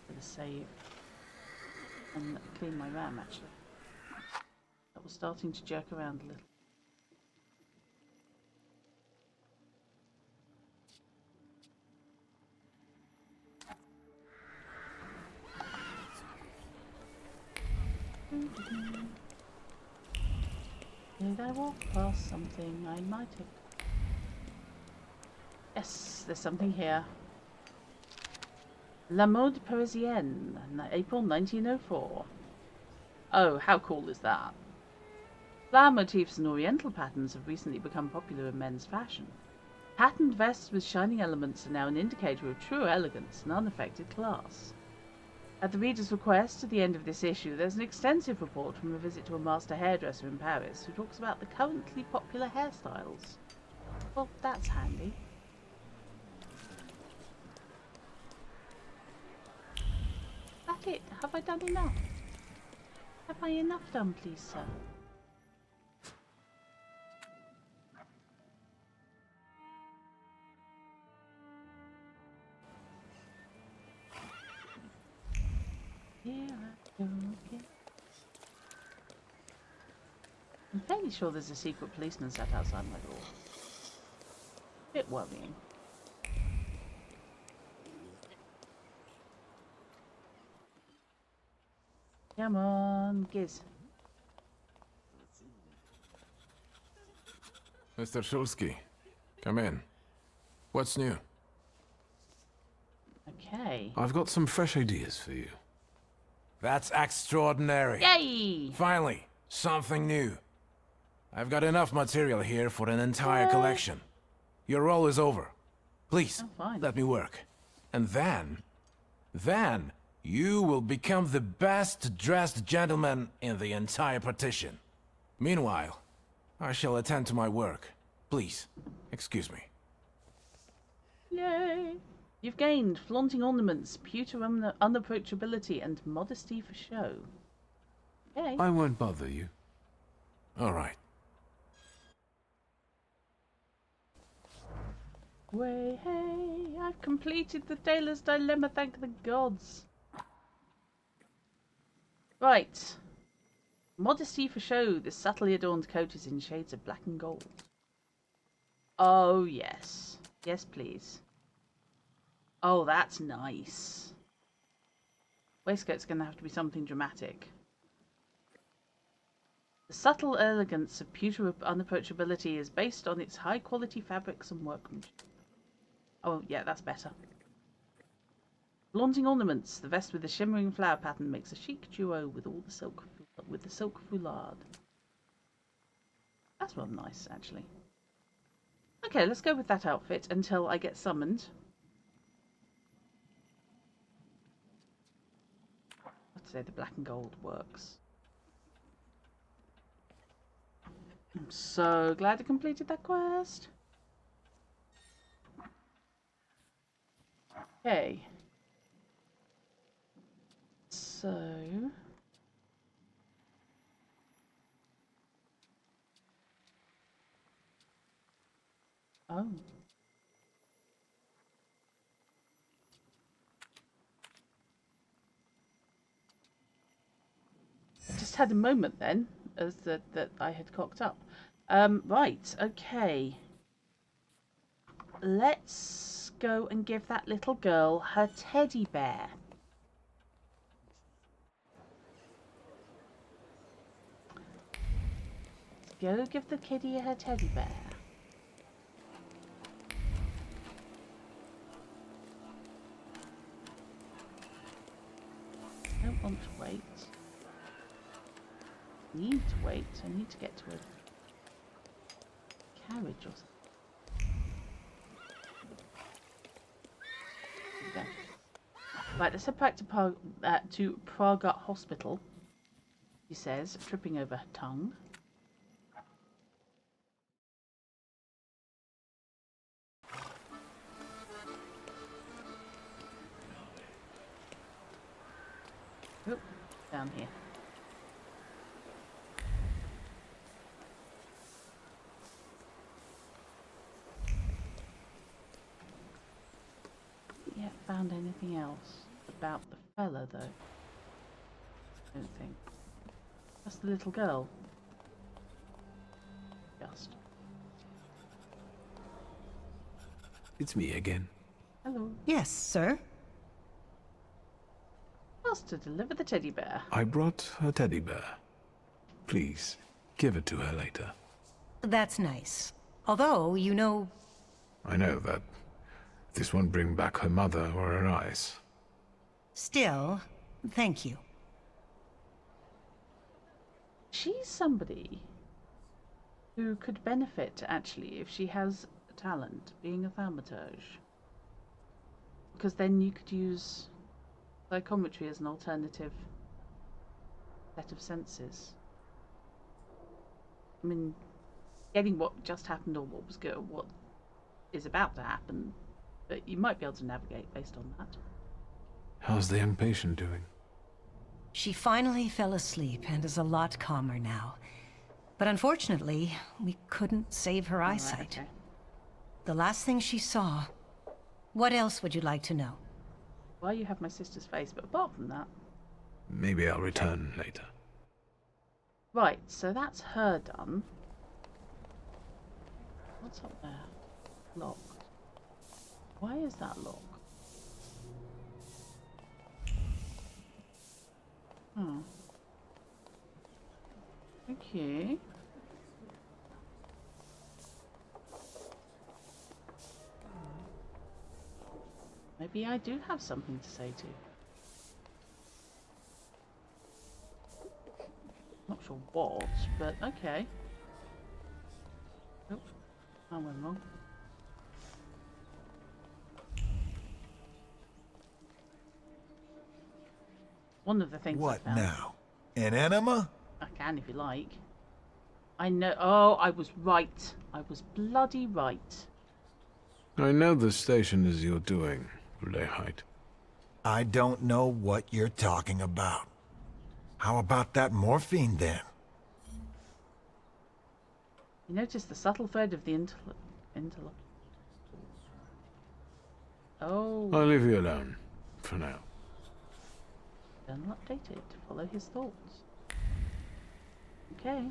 Gonna save and clean my RAM actually. That was starting to jerk around a little. Did I walk past something? I might have. Yes, there's something here. La Mode Parisienne, April 1904. Oh, how cool is that? Flower motifs and oriental patterns have recently become popular in men's fashion. Patterned vests with shining elements are now an indicator of true elegance and unaffected class. At the reader's request, at the end of this issue, there's an extensive report from a visit to a master hairdresser in Paris who talks about the currently popular hairstyles. Well, that's handy. That's it. Have I done enough? Have I enough done, please, sir? Here I go again. I'm fairly sure there's a secret policeman sat outside my door. Bit worrying. Come on, Giz. Mr. Shulsky, come in. What's new? Okay. I've got some fresh ideas for you. That's extraordinary. Yay! Finally, something new. I've got enough material here for an entire collection. Your role is over. Please, let me work. And then, you will become the best dressed gentleman in the entire partition. Meanwhile, I shall attend to my work. Please, excuse me. Yay! You've gained flaunting ornaments, pewter unapproachability, and modesty for show. Yay! I won't bother you. All right. Way hey! I've completed the Tailor's Dilemma, thank the gods. Right. Modesty for show. This subtly adorned coat is in shades of black and gold. Oh, yes. Yes, please. Oh, that's nice. Waistcoat's going to have to be something dramatic. The subtle elegance of pewter unapproachability is based on its high-quality fabrics and workmanship. Oh, yeah, that's better. Flaunting ornaments. The vest with the shimmering flower pattern makes a chic duo with all the silk foulard. That's rather nice, actually. Okay, let's go with that outfit until I get summoned. I'd say the black and gold works. I'm so glad I completed that quest. Okay. So... Oh. I just had a moment then, as that I had cocked up. Right, okay. Let's go and give that little girl her teddy bear. Go give the kitty her teddy bear. don't want to wait. Need to wait. I need to get to a carriage or something. Okay. Right, let's head back to Praga Hospital, she says, tripping over her tongue. Oh, down here. Yet found anything else about the fella though? I don't think. Just the little girl. Just. It's me again. Hello. Yes, sir. Asked to deliver the teddy bear. I brought a teddy bear. Please, give it to her later. That's nice. Although, you know... I know that this won't bring back her mother or her eyes. Still, thank you. She's somebody who could benefit, actually, if she has a talent, being a Thaumaturge. Because then you could use psychometry as an alternative set of senses. I mean, getting what just happened or what is about to happen, but you might be able to navigate based on that. How's the young patient doing? She finally fell asleep and is a lot calmer now. But unfortunately, we couldn't save her eyesight. Right, okay. The last thing she saw... What else would you like to know? Well, you have my sister's face, but apart from that... Maybe I'll return later. Right, so that's her done. What's up there? Locked. Why is that locked? Hmm. Okay. Maybe I do have something to say to. Not sure what, but okay. Oh, I went wrong. One of the things What I found. now? An enema? I can if you like. I know. Oh, I was right. I was bloody right. I know the station is your doing, Lehite. I don't know what you're talking about. How about that morphine then? You notice the subtle thread of the interlock. Oh. I'll leave you alone, for now. Journal updated. Follow his thoughts. Okay.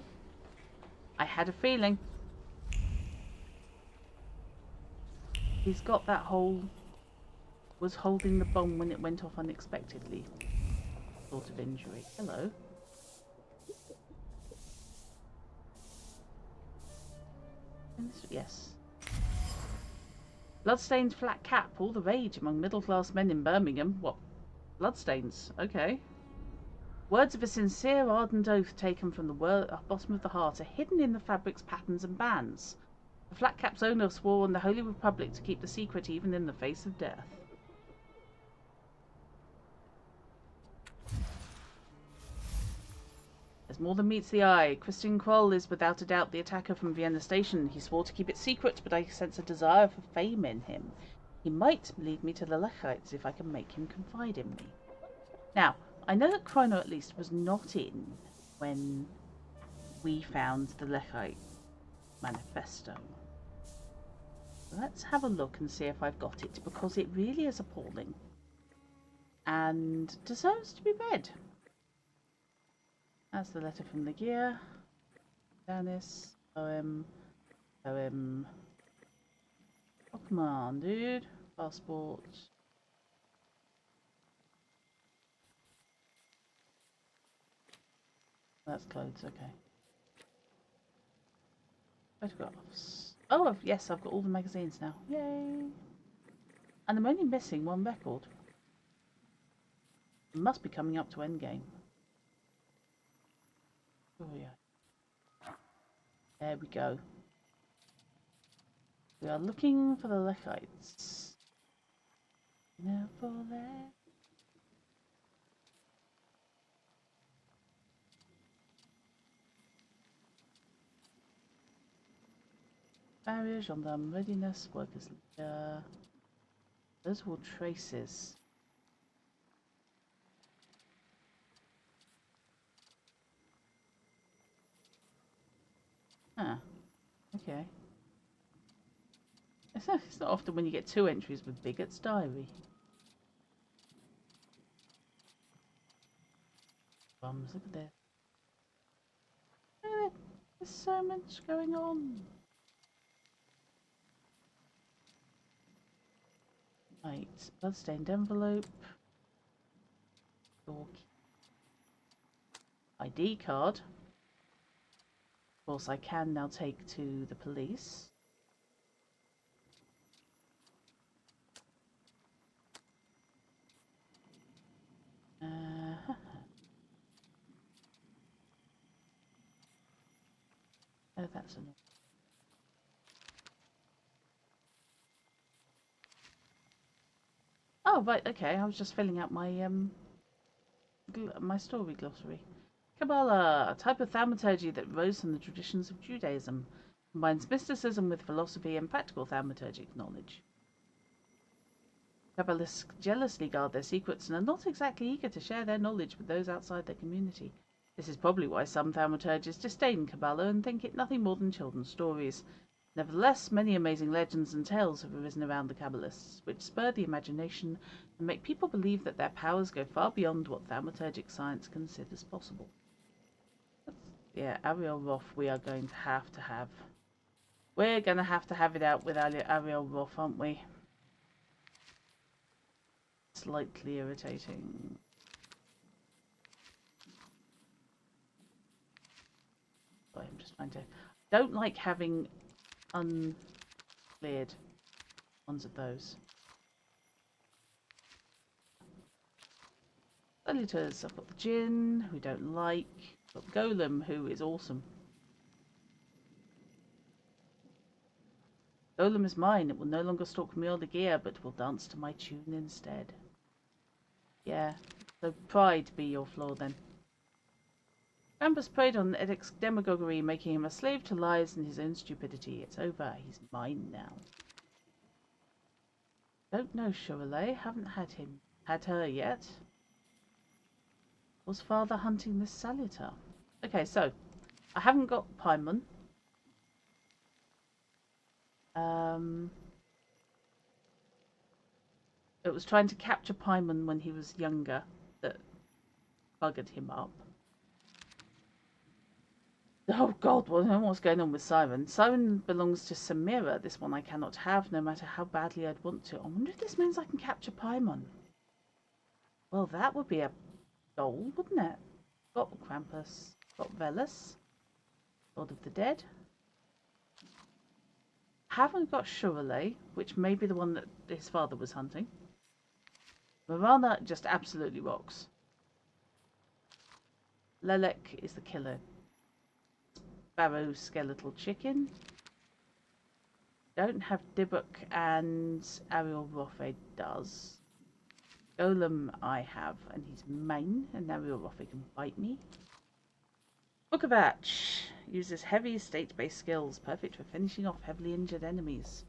I had a feeling. He's got that whole... was holding the bomb when it went off unexpectedly sort of injury. Hello. Yes. Bloodstained flat cap, all the rage among middle-class men in Birmingham. What? Bloodstains? Okay. Words of a sincere, ardent oath taken from the bottom of the heart are hidden in the fabric's patterns and bands. The flat cap's owner swore on the Holy Republic to keep the secret even in the face of death. There's more than meets the eye. Christian Kroll is without a doubt the attacker from Vienna Station. He swore to keep it secret, but I sense a desire for fame in him. He might lead me to the Lechites if I can make him confide in me. Now, I know that Chrono at least was not in when we found the Lechite manifesto. Let's have a look and see if I've got it, because it really is appalling and deserves to be read. That's the letter from the gear. Dennis, poem. Oh, come on, dude. Passport. That's clothes, okay. Photographs. Oh, yes, I've got all the magazines now. Yay! And I'm only missing one record. Must be coming up to endgame. Oh yeah. There we go. We are looking for the Lechites. Never there. Barrier, gendarme, readiness, workers leader. Those are all traces. Huh. Okay. It's not often when you get 2 entries with Bigot's diary. Bums, look at this. Look at it. There's so much going on. Right, bloodstained envelope. Door key. ID card. Of course, I can now take to the police. Oh, that's annoying. Oh, right, okay. I was just filling out my my story glossary. Kabbalah, a type of thaumaturgy that rose from the traditions of Judaism, combines mysticism with philosophy and practical thaumaturgic knowledge. Kabbalists jealously guard their secrets and are not exactly eager to share their knowledge with those outside their community. This is probably why some thaumaturgists disdain Kabbalah and think it nothing more than children's stories. Nevertheless, many amazing legends and tales have arisen around the Kabbalists, which spur the imagination and make people believe that their powers go far beyond what thaumaturgic science considers possible. Yeah, Ariel Rofe we are going to have. We're going to have it out with Ariel Rofe, aren't we? Slightly irritating. Sorry, I'm just trying to... Don't like having uncleared ones of those. Editors, I've got the Djinn, who we don't like. I've got Golem, who is awesome. Golem is mine. It will no longer stalk me or the gear, but will dance to my tune instead. Yeah, so pride be your flaw then. Krampus preyed on Edic's demagoguery, making him a slave to lies and his own stupidity. It's over. He's mine now. Don't know, Shirley. Haven't had her yet. Was father hunting this Salutar? Okay, so I haven't got Paimon. It was trying to capture Paimon when he was younger that buggered him up. Oh god, what's going on with Siren? Siren belongs to Samira. This one I cannot have, no matter how badly I'd want to. I wonder if this means I can capture Paimon. Well, that would be a goal, wouldn't it? Got Krampus, got Velas, Lord of the Dead. Haven't got Shirley, which may be the one that his father was hunting. Marana just absolutely rocks. Lelek is the killer. Sparrow skeletal chicken. Don't have Dibuk and Ariel Rofe does. Golem I have, and he's main, and Ariel Rofe can bite me. Book of Atch uses heavy state-based skills, perfect for finishing off heavily injured enemies.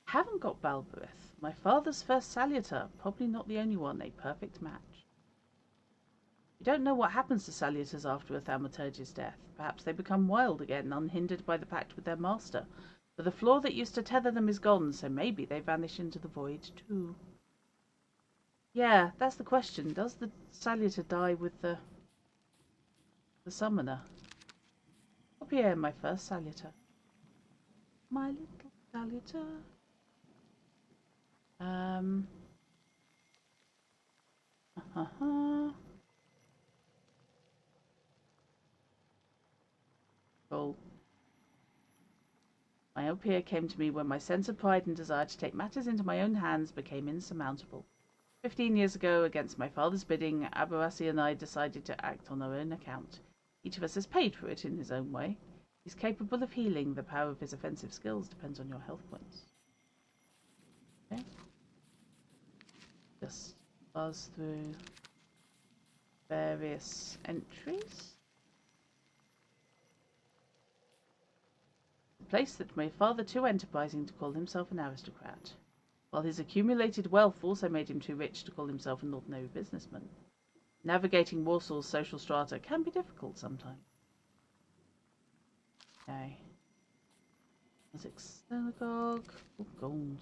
Haven't got Balbrith. My father's first Salutar, probably not the only one, a perfect match. We don't know what happens to Salutars after a Thaumaturge's death. Perhaps they become wild again, unhindered by the pact with their master. But the flaw that used to tether them is gone, so maybe they vanish into the void too. Yeah, that's the question. Does the Salutar die with the summoner? Up here, my first Salutar. My little Salutar. Cool. Myopia came to me when my sense of pride and desire to take matters into my own hands became insurmountable. 15 years ago, against my father's bidding, Abarasi and I decided to act on our own account. Each of us has paid for it in his own way. He's capable of healing. The power of his offensive skills depends on your health points. Okay. Just buzz through various entries. A place that made father too enterprising to call himself an aristocrat, while his accumulated wealth also made him too rich to call himself an ordinary businessman. Navigating Warsaw's social strata can be difficult sometimes. Okay. Music synagogue. Oh, gold.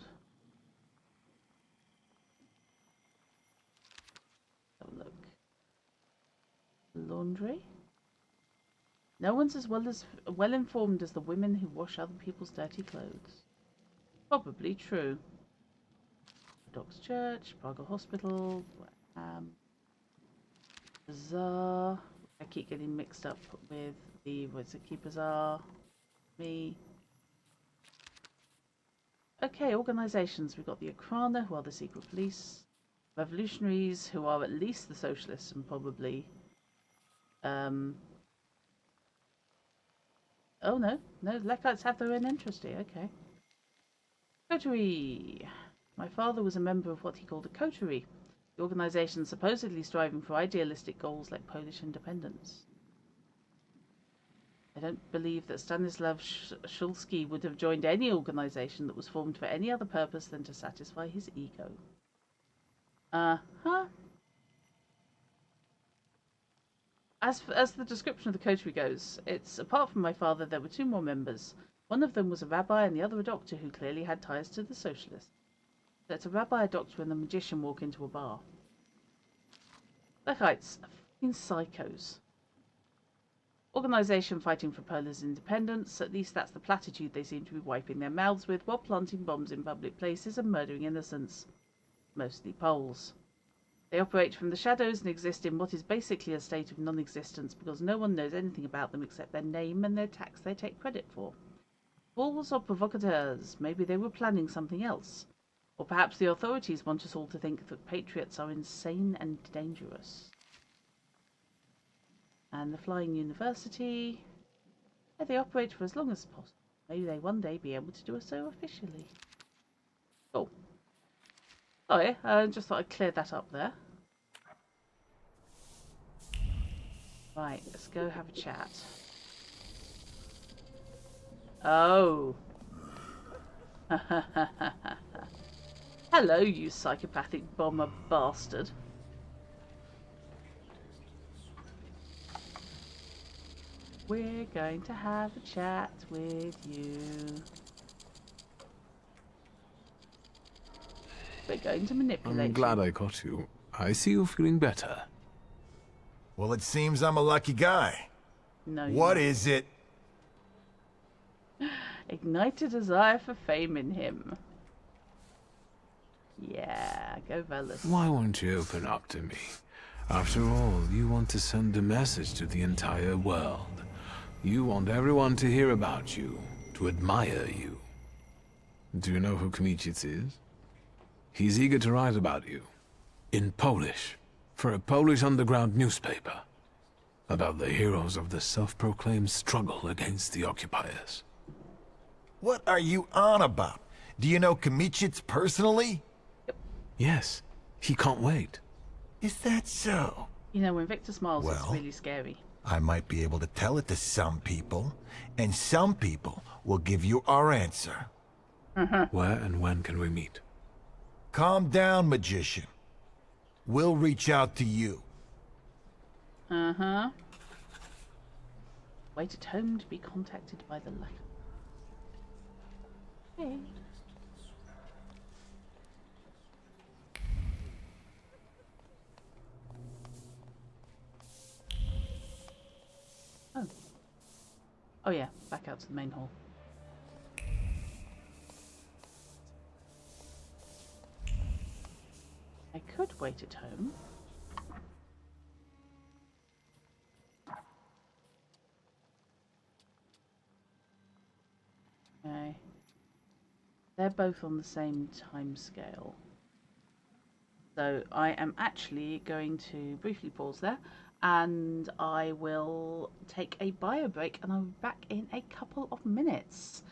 Have a look. Laundry. No one's as well informed as the women who wash other people's dirty clothes. Probably true. Doc's Church, Praga Hospital, Bazaar. I keep getting mixed up with the Wozaki Bazaar. Me. Okay, organisations. We've got the Okrana, who are the secret police. Revolutionaries, who are at least the socialists and probably... Oh no, the Lekites have their own entity, okay. Coterie. My father was a member of what he called a coterie, the organisation supposedly striving for idealistic goals like Polish independence. I don't believe that Stanislav Shulsky would have joined any organisation that was formed for any other purpose than to satisfy his ego. Uh-huh. As the description of the coterie goes, it's, apart from my father, there were two more members. One of them was a rabbi and the other a doctor who clearly had ties to the socialists. So it's a rabbi, a doctor, and a magician walk into a bar. Lekites are fucking psychos. Organisation fighting for Polish independence, at least that's the platitude they seem to be wiping their mouths with while planting bombs in public places and murdering innocents. Mostly Poles. They operate from the shadows and exist in what is basically a state of non-existence because no one knows anything about them except their name and their tax they take credit for. Fools or provocateurs, maybe they were planning something else. Or perhaps the authorities want us all to think that patriots are insane and dangerous. And the Flying University. Yeah, they operate for as long as possible. Maybe they one day be able to do so officially. Cool. Sorry, I just thought I'd clear that up there. Right, let's go have a chat. Oh. Hello, you psychopathic bomber bastard. We're going to have a chat with you. We're going to manipulate I'm glad I caught you. I see you feeling better. Well, it seems I'm a lucky guy. No. What is it? Ignite a desire for fame in him. Yeah, go Velas. Why won't you open up to me? After all, you want to send a message to the entire world. You want everyone to hear about you, to admire you. Do you know who Kmicic is? He's eager to write about you. In Polish. For a Polish underground newspaper. About the heroes of the self-proclaimed struggle against the occupiers. What are you on about? Do you know Kmicic personally? Yes. He can't wait. Is that so? You know, when Victor smiles, it's really scary. I might be able to tell it to some people, and some people will give you our answer. Where and when can we meet? Calm down, magician. We'll reach out to you. Uh-huh. Wait at home to be contacted by the Lek. Hey. Oh. Oh yeah, back out to the main hall. I could wait at home. Okay. both on the same time scale. So I am actually going to briefly pause there, and I will take a bio break, and I'll be back in a couple of minutes.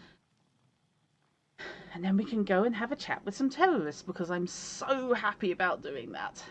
And then we can go and have a chat with some terrorists, because I'm so happy about doing that.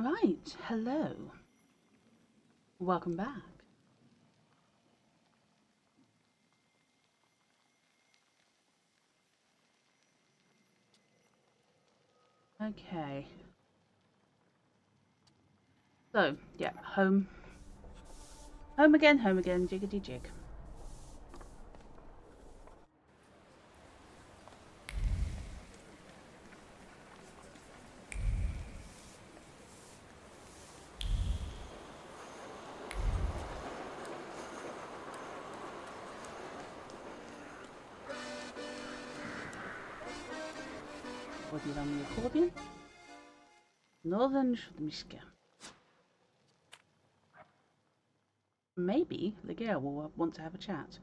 Right, hello. Welcome back. Okay. So, yeah, home. Home again, jiggity jig. Accordion on the accordion. Northern Schudmischke. Maybe the girl will want to have a chat.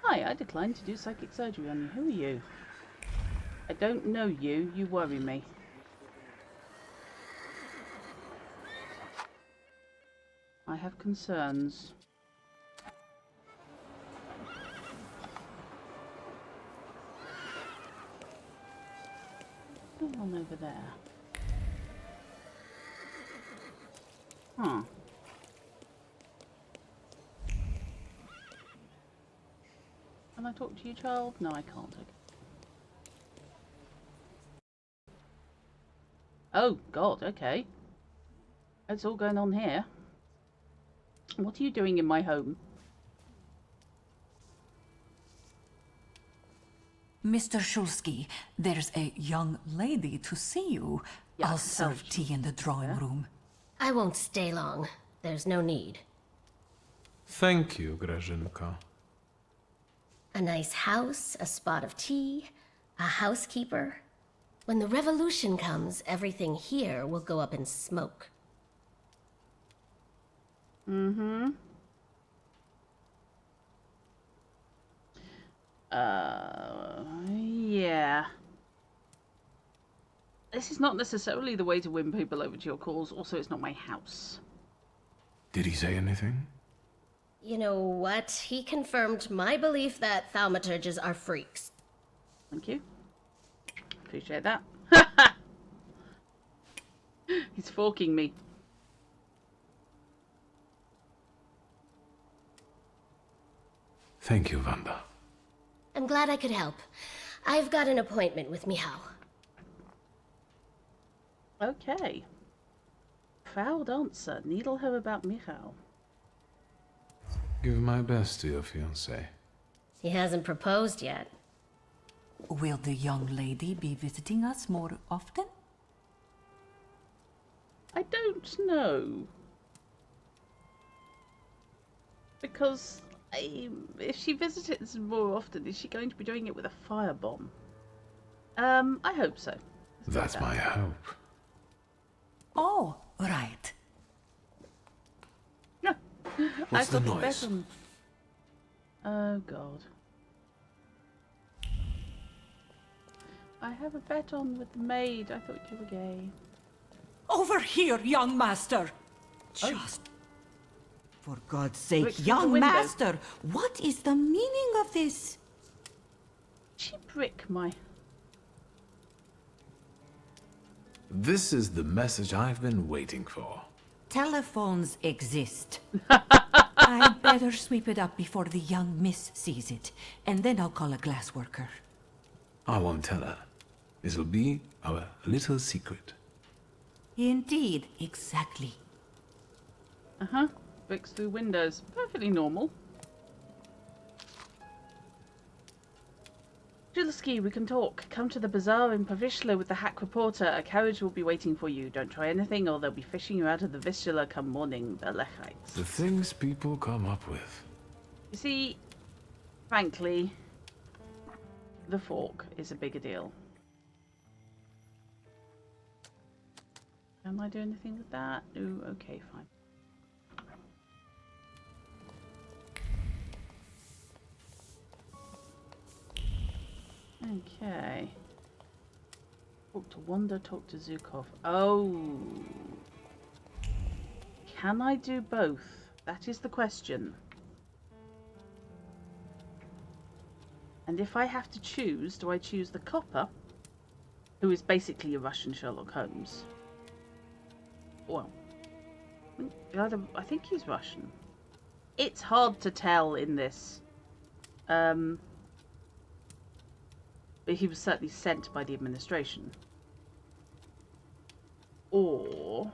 Hi, I declined to do psychic surgery on you. Who are you? I don't know you. You worry me. I have concerns. What's going on over there? Huh. Can I talk to you, child? No, I can't. Okay. Oh, God, okay. What's all going on here? What are you doing in my home? Mr. Shulsky, there's a young lady to see you. Yeah, I'll serve tea in the drawing room. I won't stay long. There's no need. Thank you, Grażynka. A nice house, a spot of tea, a housekeeper. When the revolution comes, everything here will go up in smoke. Mm-hmm. Yeah. This is not necessarily the way to win people over to your cause. Also, it's not my house. Did he say anything? You know what? He confirmed my belief that Thaumaturges are freaks. Thank you. Appreciate that. He's forking me. Thank you, Wanda. I'm glad I could help. I've got an appointment with Michał. Okay. Proud answer. Needle her about Michał. Give my best to your fiancé. He hasn't proposed yet. Will the young lady be visiting us more often? I don't know. Because if she visited us more often, is she going to be doing it with a firebomb? I hope so. That's my hope. Oh, right. What's the noise? Oh, God. I have a bet on with the maid. I thought you were gay. Over here, young master! Just... For God's sake, Brick through the young window. master, what is the meaning of this? She brick my... This is the message I've been waiting for. Telephones exist. I'd better sweep it up before the young miss sees it, and then I'll call a glassworker. I won't tell her. This'll be our little secret. Indeed, exactly. Uh-huh. Bricks through windows. Perfectly normal. Julski, we can talk. Come to the bazaar in Pavishla with the hack reporter. A carriage will be waiting for you. Don't try anything or they'll be fishing you out of the Vistula come morning. Belechites. The things people come up with. You see, frankly, the fork is a bigger deal. Can I do anything with that? No, okay, fine. Okay. Talk to Wanda, talk to Zukov. Oh. Can I do both? That is the question. And if I have to choose, do I choose the copper, who is basically a Russian Sherlock Holmes. Well, I think he's Russian. It's hard to tell in this. But he was certainly sent by the administration. Or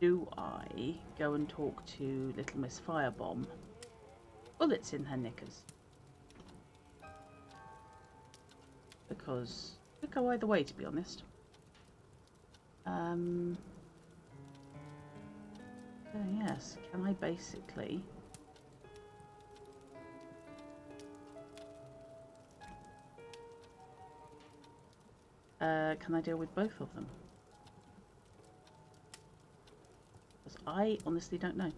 do I go and talk to Little Miss Firebomb? Bullets in her knickers. Because it could go either way, to be honest. So yes, can I basically... can I deal with both of them? Because I honestly don't know.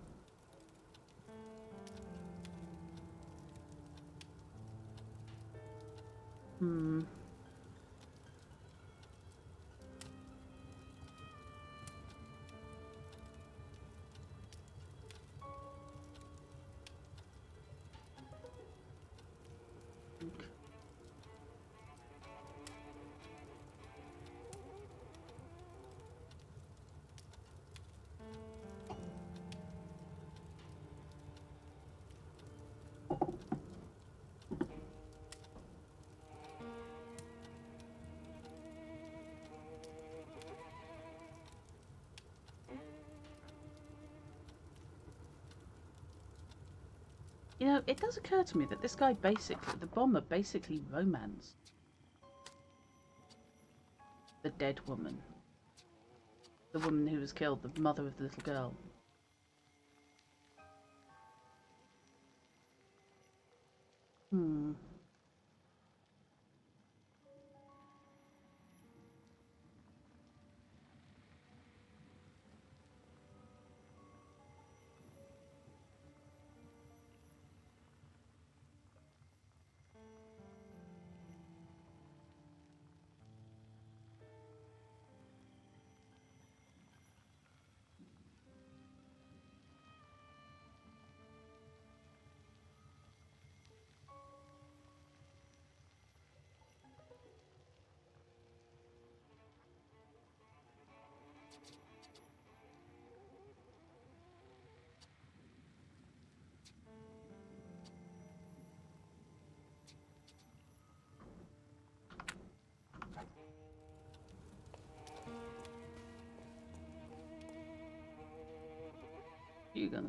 You know, it does occur to me that this guy basically, the bomber basically romanced the dead woman. The woman who was killed, the mother of the little girl.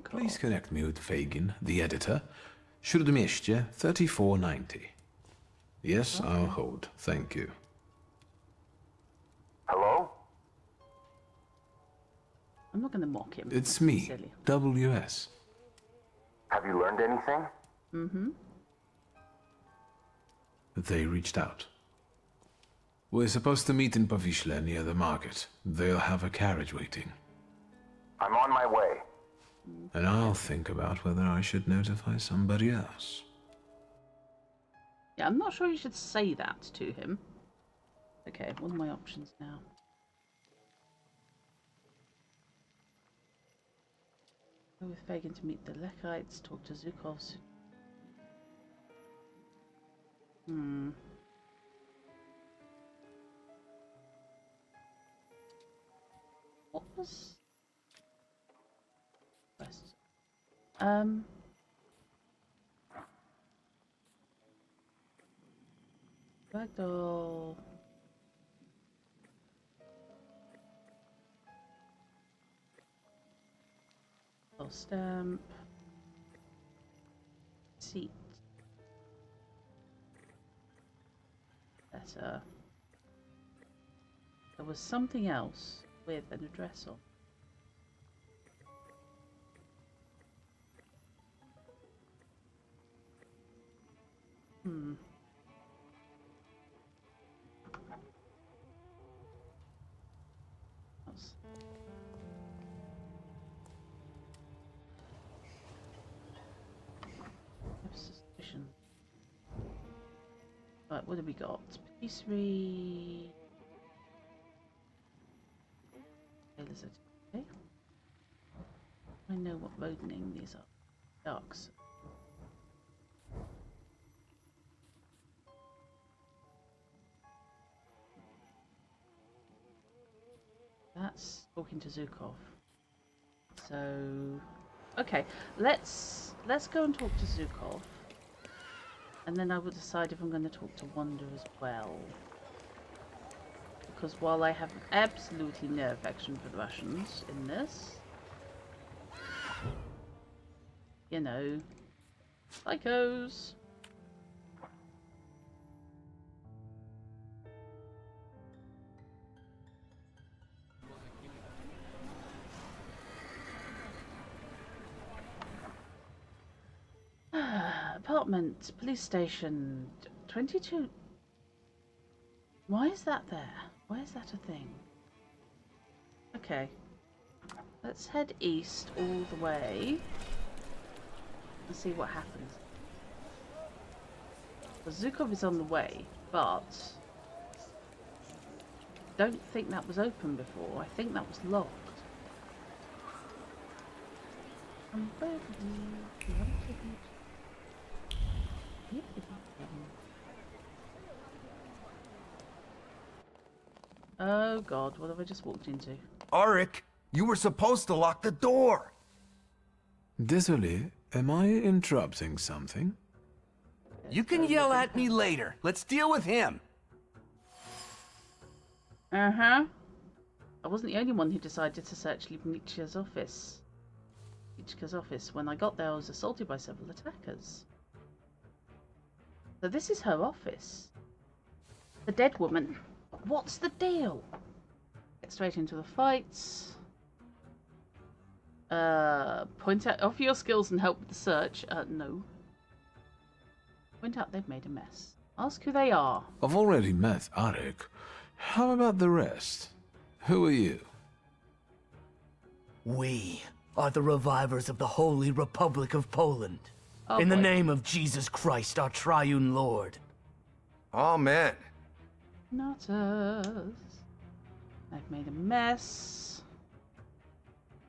Please connect me with Fagin, the editor. Śródmieście 3490. Yes, okay. I'll hold. Thank you. Hello? I'm not going to mock him. It's me, silly. WS. Have you learned anything? Mm-hmm. They reached out. We're supposed to meet in Powiśle near the market. They'll have a carriage waiting. I'm on my way. And I'll think about whether I should notify somebody else. Yeah, I'm not sure you should say that to him. Okay, what are my options now? Go with Fagin to meet the Lechites, talk to Zhukovs. What was... Ragdoll. Stamp. Seat. Letter. There was something else with an address on. Suspicion. Right, what have we got? Patisserie. Okay. I know what road name these are. Ducks. talking to Zukov. So, okay, let's go and talk to Zukov, and then I will decide if I'm going to talk to Wanda as well. Because while I have absolutely no affection for the Russians in this, you know, psychos. Apartment, police station, 22. Why is that there? Why is that a thing? Okay. Let's head east all the way and see what happens. Well, Zukov is on the way, but don't think that was open before. I think that was locked. Oh god, what have I just walked into? Arik, you were supposed to lock the door. Désolé, am I interrupting something? You can yell at me later. Let's deal with him. Uh-huh. I wasn't the only one who decided to search Liebnitz's office. Liebnitz's office. When I got there, I was assaulted by several attackers. So this is her office. The dead woman. What's the deal? Get straight into the fights. Point out, offer your skills and help with the search. No. Point out they've made a mess. Ask who they are. I've already met Arik. How about the rest? Who are you? We are the revivers of the Holy Republic of Poland. In the name of Jesus Christ, our triune Lord. Amen. Not us. They've made a mess.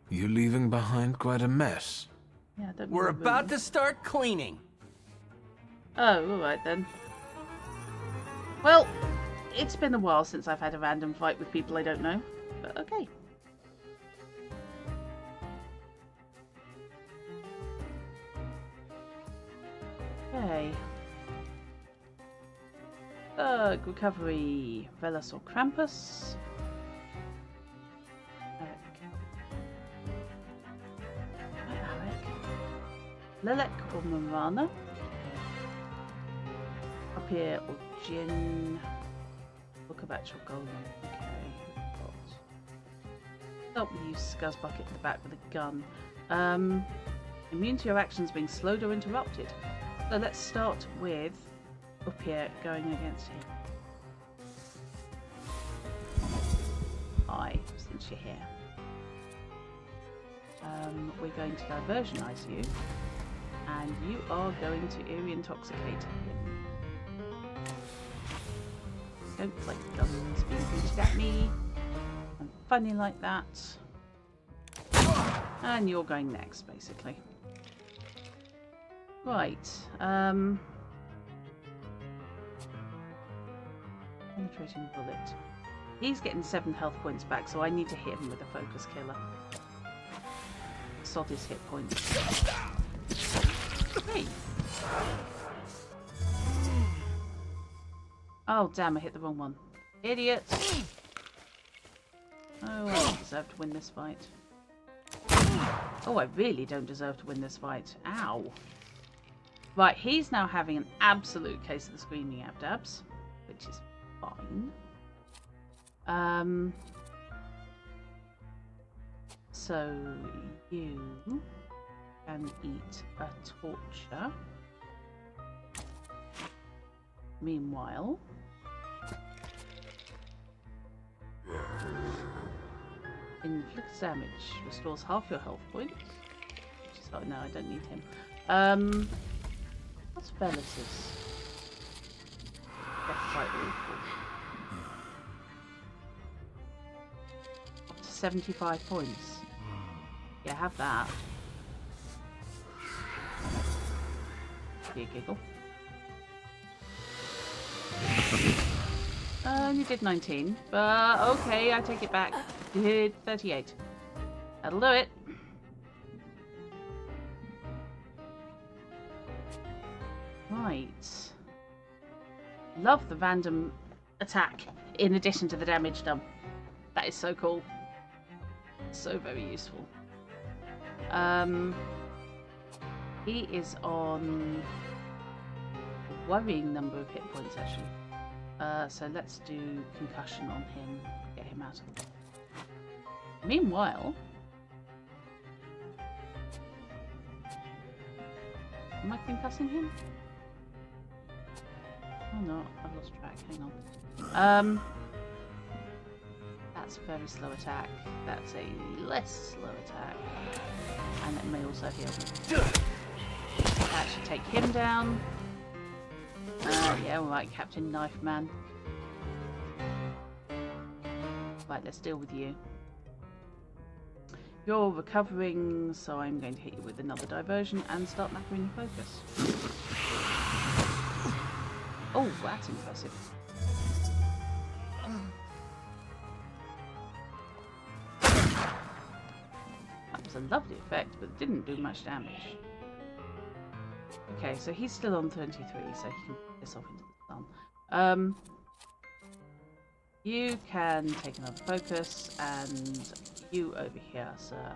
You're leaving behind quite a mess. Yeah, don't We're about to start cleaning. Oh, alright then. Well, it's been a while since I've had a random fight with people I don't know, but okay. Okay. Recovery. Velas or Krampus. Lelek or Marana. Up here or Jin. Book of actual Golem. Okay. Help me use Scuzz Bucket in the back with a gun. Immune to your actions being slowed or interrupted. So let's start with up here going against him. Hi, since you're here. We're going to diversionize you, and you are going to eerie intoxicate him. Don't like guns being pointed at me. I'm funny like that. And you're going next, basically. Right. Penetrating bullet. He's getting 7 health points back, so I need to hit him with a focus killer. Sod his hit points. Hey. Oh damn! I hit the wrong one. Idiot. Oh, I don't deserve to win this fight. Oh, I really don't deserve to win this fight. Ow. Right, he's now having an absolute case of the screaming abdabs, which is fine. So you can eat a torture. Meanwhile, inflicts damage, restores half your health points. Which is, oh no, I don't need him. What's Velas's? That's quite awful. Up to 75 points. Yeah, have that. Be a giggle. Only did 19, but okay, I take it back. did 38. That'll do it. Right. Love the random attack in addition to the damage done. That is so cool. So very useful. He is on a worrying number of hit points actually. So let's do concussion on him. Get him out of the way. Meanwhile, am I concussing him? Oh no, I've lost track. Hang on. That's a very slow attack. That's a less slow attack. And it may also heal me. That should take him down. Yeah, alright, Captain Knife Man. Right, let's deal with you. You're recovering, so I'm going to hit you with another diversion and start macroing your focus. Oh, that's impressive. That was a lovely effect, but it didn't do much damage. Okay, so he's still on 33, so he can put this off into the sun. You can take another focus, and you over here, sir.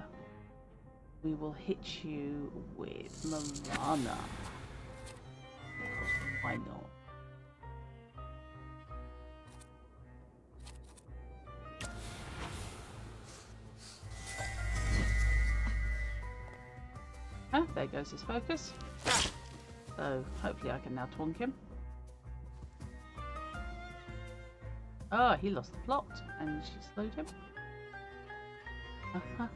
We will hit you with Marana. Why not? Oh, there goes his focus. So hopefully I can now twonk him. Oh, he lost the plot and she slowed him. Okay.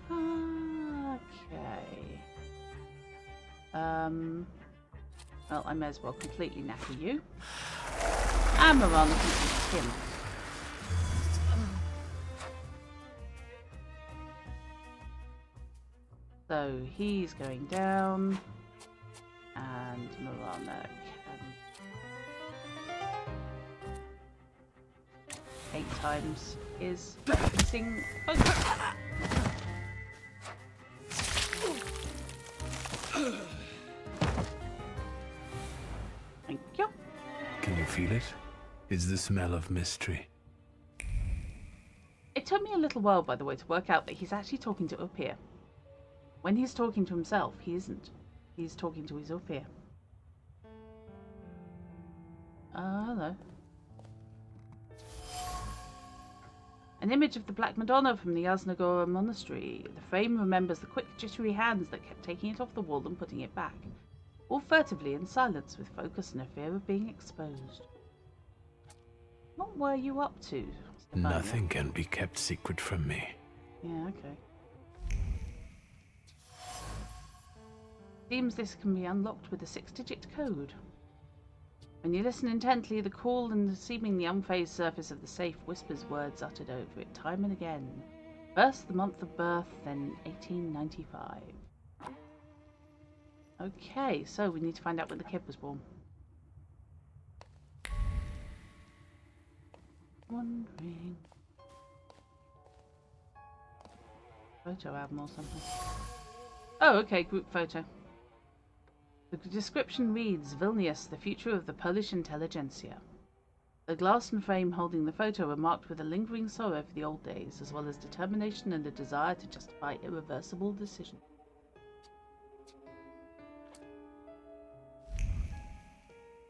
Well, I may as well completely knacker you. And Marana can eat him. So he's going down, and Marana can 8 times his missing focus. Thank you. Can you feel it? It's the smell of mystery. It took me a little while, by the way, to work out that he's actually talking to Upir. When he's talking to himself, he isn't. He's talking to his Upir. Hello. An image of the Black Madonna from the Yaznagora Monastery. The frame remembers the quick, jittery hands that kept taking it off the wall and putting it back. All furtively in silence, with focus and a fear of being exposed. What were you up to, Stefania? Nothing can be kept secret from me. Yeah, okay. Seems this can be unlocked with a 6-digit code. When you listen intently, the cool and seemingly unfazed surface of the safe whispers words uttered over it time and again. First the month of birth, then 1895. Okay, so we need to find out when the kid was born. Wondering. Photo album or something. Oh, okay, group photo. The description reads, Vilnius, the future of the Polish intelligentsia. The glass and frame holding the photo were marked with a lingering sorrow for the old days, as well as determination and a desire to justify irreversible decisions.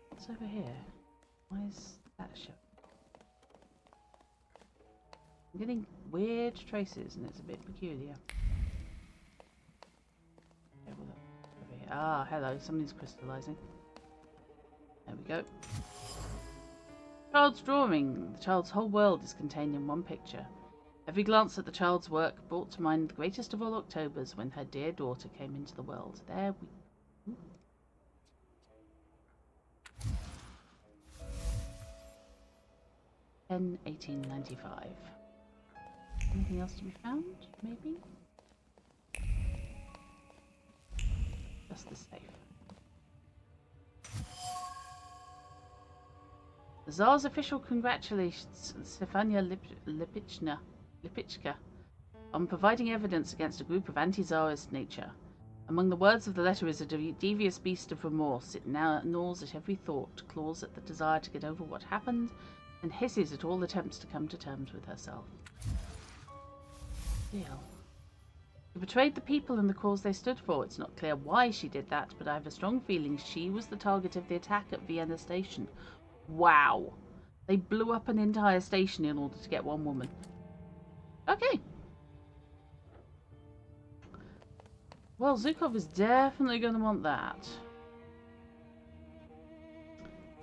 What's over here? Why is that show? I'm getting weird traces and it's a bit peculiar. Okay, well, ah, hello, something's crystallizing. There we go. Child's drawing. The child's whole world is contained in one picture. Every glance at the child's work brought to mind the greatest of all Octobers when her dear daughter came into the world. There we... Ooh. 1895. Anything else to be found? Maybe? Just the safe. The Tsar's official congratulations Stefania Lipichka on providing evidence against a group of anti-Tsarist nature. Among the words of the letter is a devious beast of remorse. It now gnaws at every thought, claws at the desire to get over what happened, and hisses at all attempts to come to terms with herself. Deal. She betrayed the people and the cause they stood for. It's not clear why she did that, but I have a strong feeling she was the target of the attack at Vienna Station. Wow. They blew up an entire station in order to get one woman. Okay. Well, Zhukov is definitely going to want that.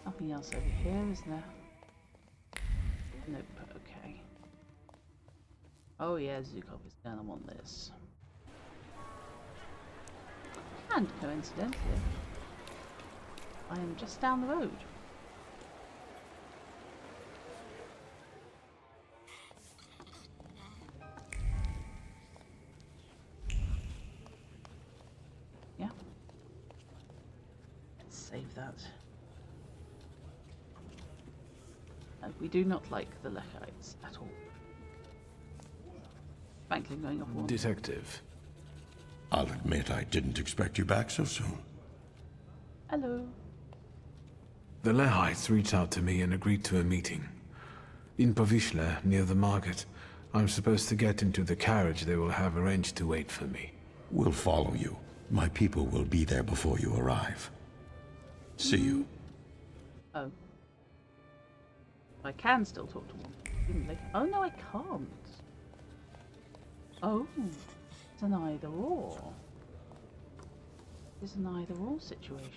Nothing else over here, is there? Nope, okay. Oh yeah, Zhukov is going to want this. And coincidentally, I am just down the road. Yeah. Let's save that. We do not like the Lechites at all. Frankly, going off one. Detective. I'll admit I didn't expect you back so soon. Hello. The Lehites reached out to me and agreed to a meeting. In Povishla, near the market. I'm supposed to get into the carriage they will have arranged to wait for me. We'll follow you. My people will be there before you arrive. See you. Oh. I can still talk to one. Presumably. Oh no, I can't. Oh. It's an either or. It's an either or situation.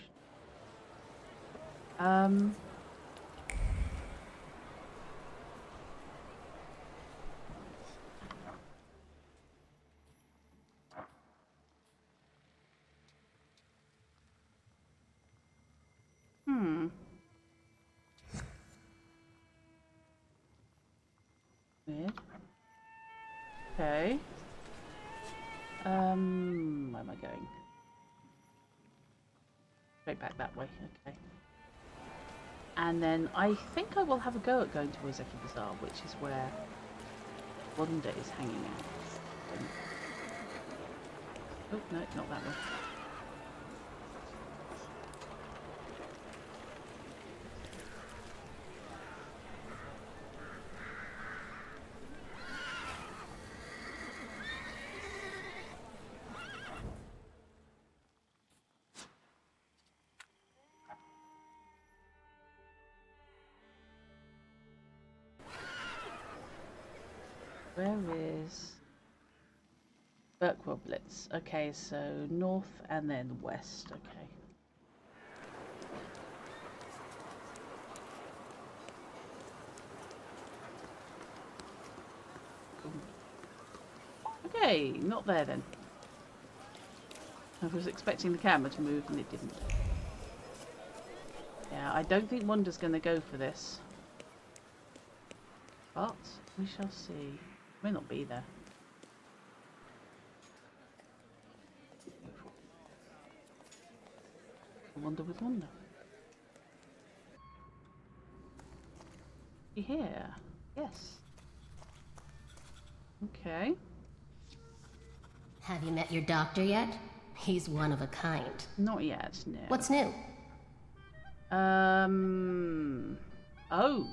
Weird. Okay. Where am I going? Straight back that way, okay. And then I think I will have a go at going to Ozeki Bazaar, which is where Wanda is hanging out. Oh, no, not that way. Where is Berkwoblitz? Okay, so north and then west. Okay. Okay, not there then. I was expecting the camera to move and it didn't. Yeah, I don't think Wanda's going to go for this. But we shall see. May not be there. Wonder with Wanda. You here? Yes. Okay. Have you met your doctor yet? He's one of a kind. Not yet, no. What's new? Oh.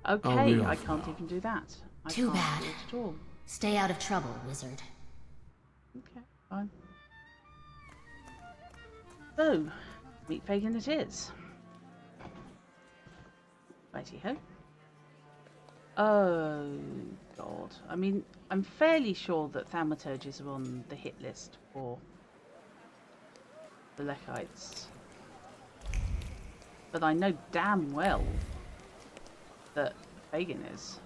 Okay, I can't even do that. Too bad. Do it at all. Stay out of trouble, wizard. Okay, fine. So, meet Fagin it is. Righty-ho. Oh, God. I mean, I'm fairly sure that Thaumaturges are on the hit list for the Lechites. But I know damn well that Fagin is.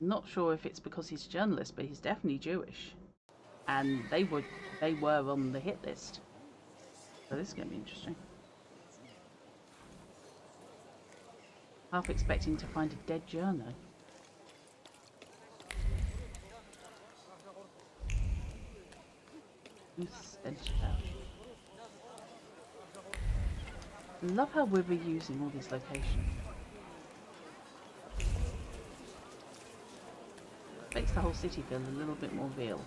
Not sure if it's because he's a journalist, but he's definitely Jewish. And they were on the hit list. So this is going to be interesting. Half expecting to find a dead journo. Who's stench about? I love how we're reusing all these locations. Makes the whole city feel a little bit more real.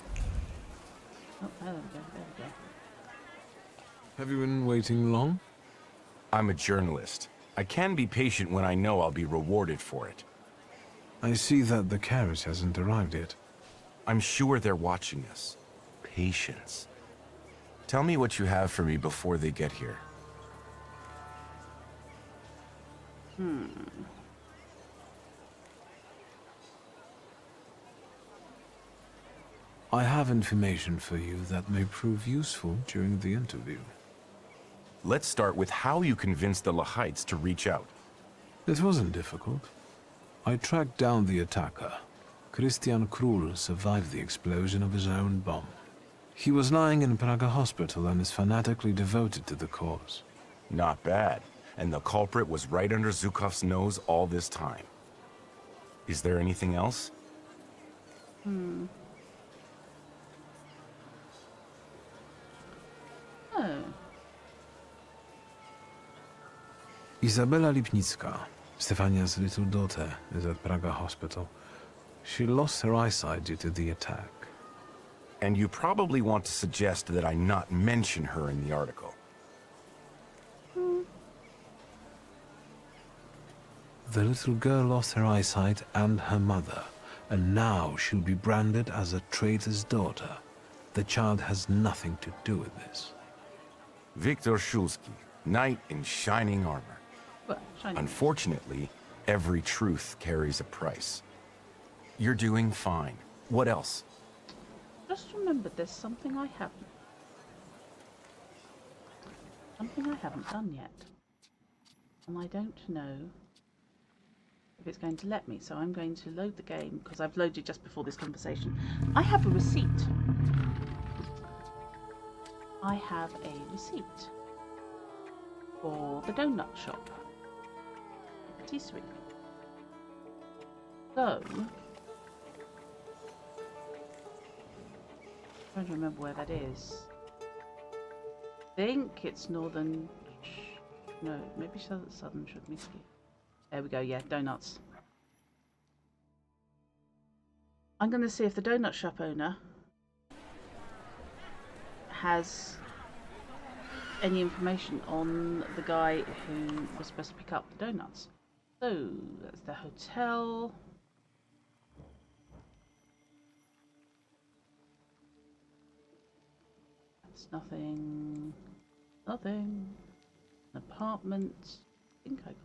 Oh, there we go, there we go. Have you been waiting long? I'm a journalist. I can be patient when I know I'll be rewarded for it. I see that the carriage hasn't arrived yet. I'm sure they're watching us. Patience. Tell me what you have for me before they get here. I have information for you that may prove useful during the interview. Let's start with how you convinced the Lahites to reach out. It wasn't difficult. I tracked down the attacker. Christian Krull survived the explosion of his own bomb. He was lying in Praga hospital and is fanatically devoted to the cause. Not bad. And the culprit was right under Zhukov's nose all this time. Is there anything else? Oh. Izabela Lipnicka, Stefania's little daughter, is at Praga hospital. She lost her eyesight due to the attack. And you probably want to suggest that I not mention her in the article. The little girl lost her eyesight and her mother, and now she'll be branded as a traitor's daughter. The child has nothing to do with this. Viktor Shulsky, knight in shining armor. Well, shining. Unfortunately, every truth carries a price. You're doing fine. What else? Just remembered there's something I haven't done yet. And I don't know if it's going to let me, so I'm going to load the game, because I've loaded just before this conversation. I have a receipt. I have a receipt for the donut shop. Patisserie. So, I'm trying to remember where that is. I think it's northern. No, maybe southern Shudmisky. There we go, yeah, donuts. I'm going to see if the donut shop owner has any information on the guy who was supposed to pick up the donuts. So, that's the hotel. That's nothing. Nothing. An apartment. I think I got.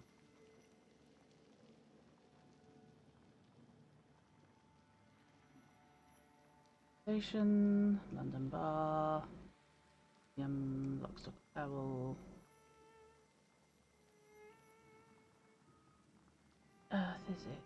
Station, London Bar, Lockstock Barrel. Earth is it?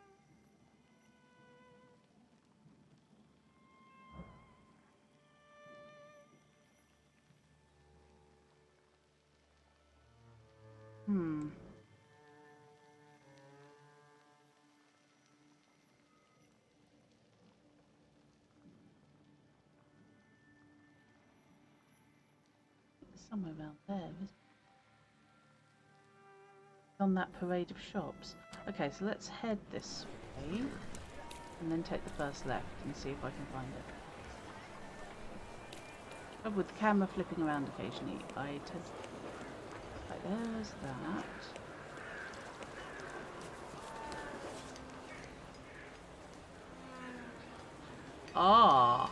Somewhere around there, isn't it? On that parade of shops. Okay, so let's head this way and then take the first left and see if I can find it. But with the camera flipping around occasionally, I tend to... Right, there's that. Ah!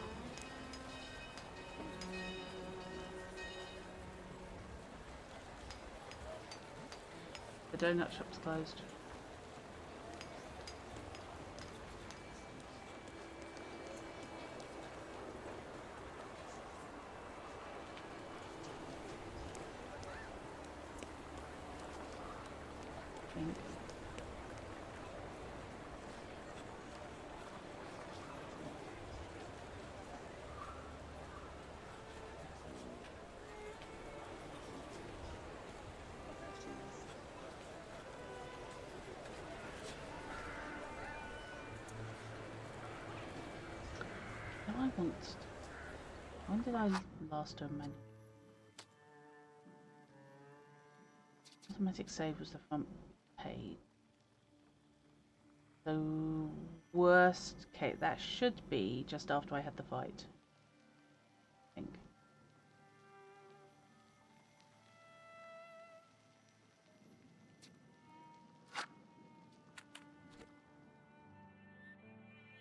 The donut shop's closed. I think. When did I last do a menu? automatic save was the front page. So worst case, that should be just after I had the fight. I think.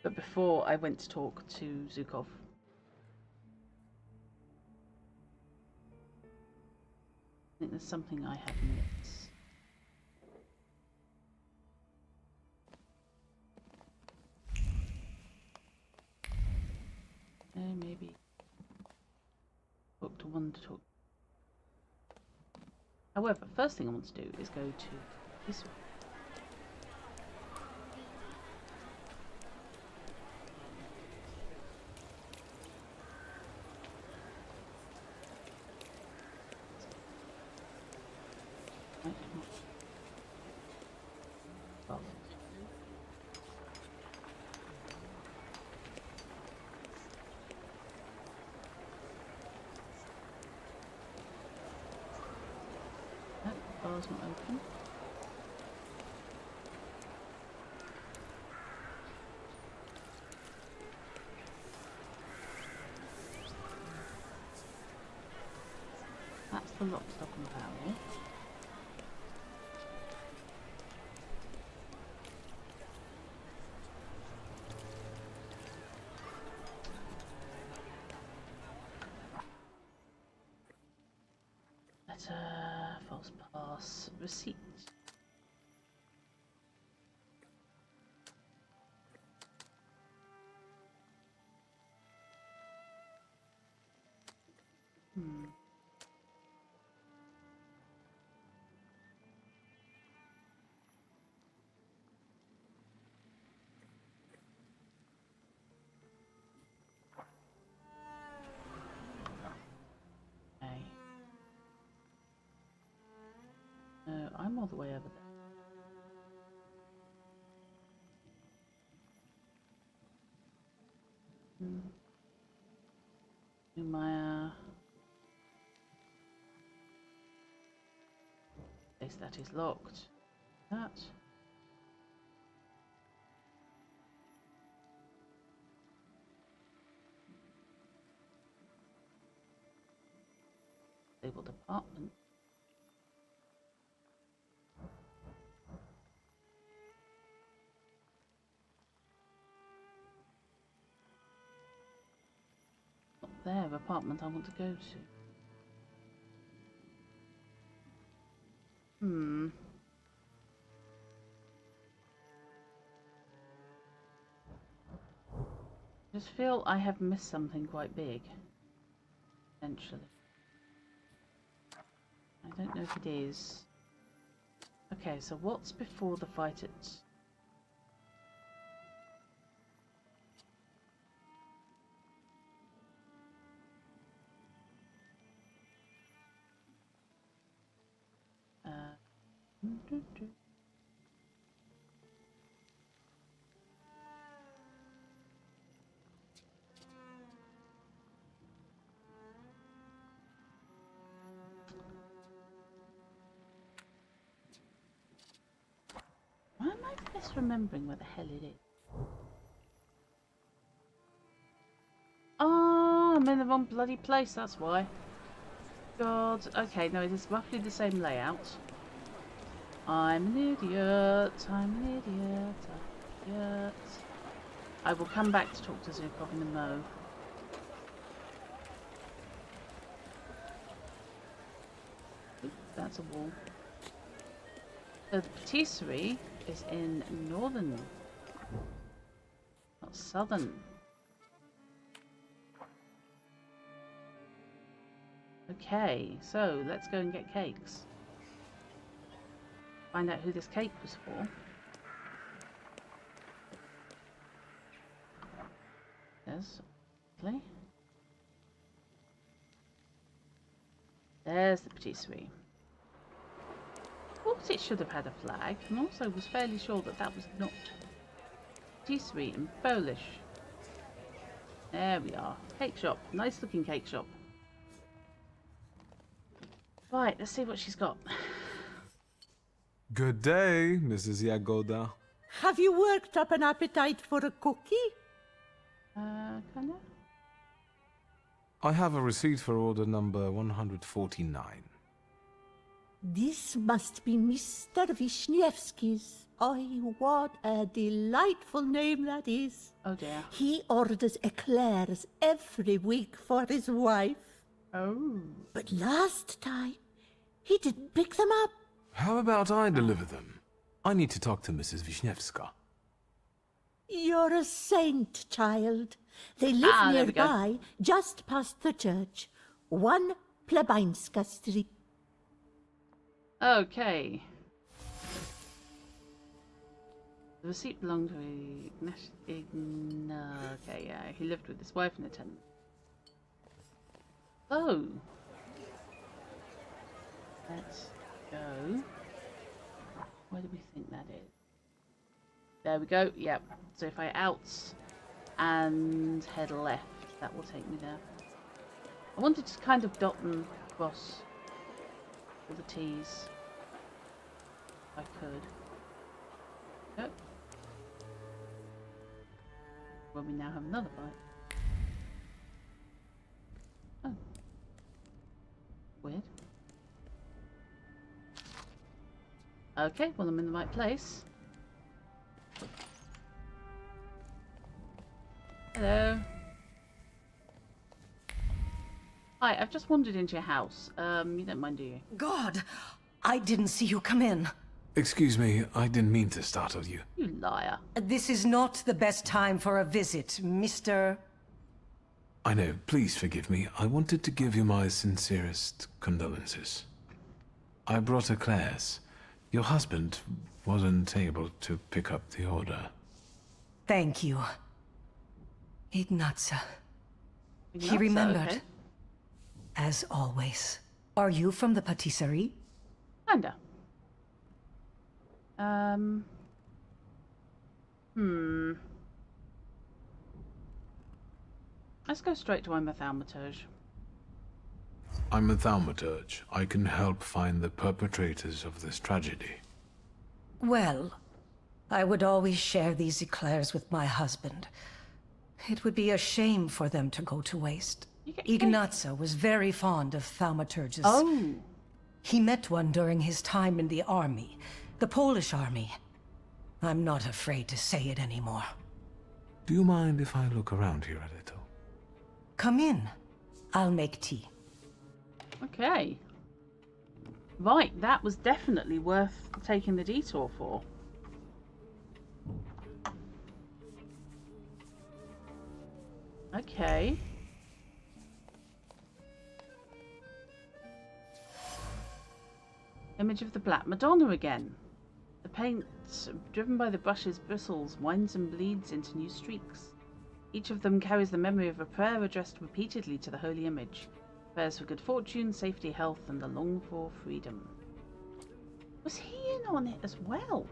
But before I went to talk to Zukov. I think there's something I have missed. Maybe talk to one to talk. However, first thing I want to do is go to this one. Bar's not open. That's the lock, stock and barrel. False pass, receipt. No, I'm all the way over there. Place that is locked. That. Labeled apartment. There, apartment I want to go to. I just feel I have missed something quite big. Potentially. I don't know if it is. Okay, so what's before the fight at... Why am I misremembering where the hell it is? Oh, I'm in the wrong bloody place, that's why. God, okay, no, it is roughly the same layout. I'm an idiot, I'm an idiot, I'm an idiot. I will come back to talk to Zukov in a mo. Oop, that's a wall. So the patisserie is in northern, not southern. Okay, so let's go and get cakes. Find out who this cake was for. Yes, okay. There's the patisserie. Thought it should have had a flag, and also was fairly sure that that was not patisserie in Polish. There we are. Cake shop. Nice looking cake shop. Right, let's see what she's got. Good day, Mrs. Yagoda. Have you worked up an appetite for a cookie? Kinda? I have a receipt for order number 149. This must be Mr. Wisniewski's. Oh, what a delightful name that is. Oh dear. He orders eclairs every week for his wife. Oh. But last time, he didn't pick them up. How about I deliver them? I need to talk to Mrs. Wisniewska. You're a saint, child. They live nearby, just past the church. 1 Plebańska Street. Okay. The receipt belonged to okay, yeah. He lived with his wife and a tenant. Oh. Let's go. Where do we think that is? There we go. Yep. So if I out and head left, that will take me there. I wanted to kind of dot and cross all the T's. If I could. Yep. Well, we now have another bite. Oh. Weird. Okay, well I'm in the right place. Hello. Hi, I've just wandered into your house. You don't mind, do you? God, I didn't see you come in. Excuse me, I didn't mean to startle you. You liar. This is not the best time for a visit, Mr. I know, please forgive me. I wanted to give you my sincerest condolences. I brought eclairs. Your husband wasn't able to pick up the order. Thank you. Ignatza. He Ignatza, remembered. okay. As always. Are you from the patisserie? Kinda. Let's go straight to I'm a Thaumaturge. I'm a Thaumaturge. I can help find the perpetrators of this tragedy. Well, I would always share these eclairs with my husband. It would be a shame for them to go to waste. Ignatza was very fond of Thaumaturges. Oh. He met one during his time in the army, the Polish army. I'm not afraid to say it anymore. Do you mind if I look around here a little? Come in. I'll make tea. Okay. Right, that was definitely worth taking the detour for. Okay. Image of the Black Madonna again. The paint, driven by the brush's bristles, winds and bleeds into new streaks. Each of them carries the memory of a prayer addressed repeatedly to the holy image. Prayers for good fortune, safety, health, and the longed-for freedom. Was he in on it as well?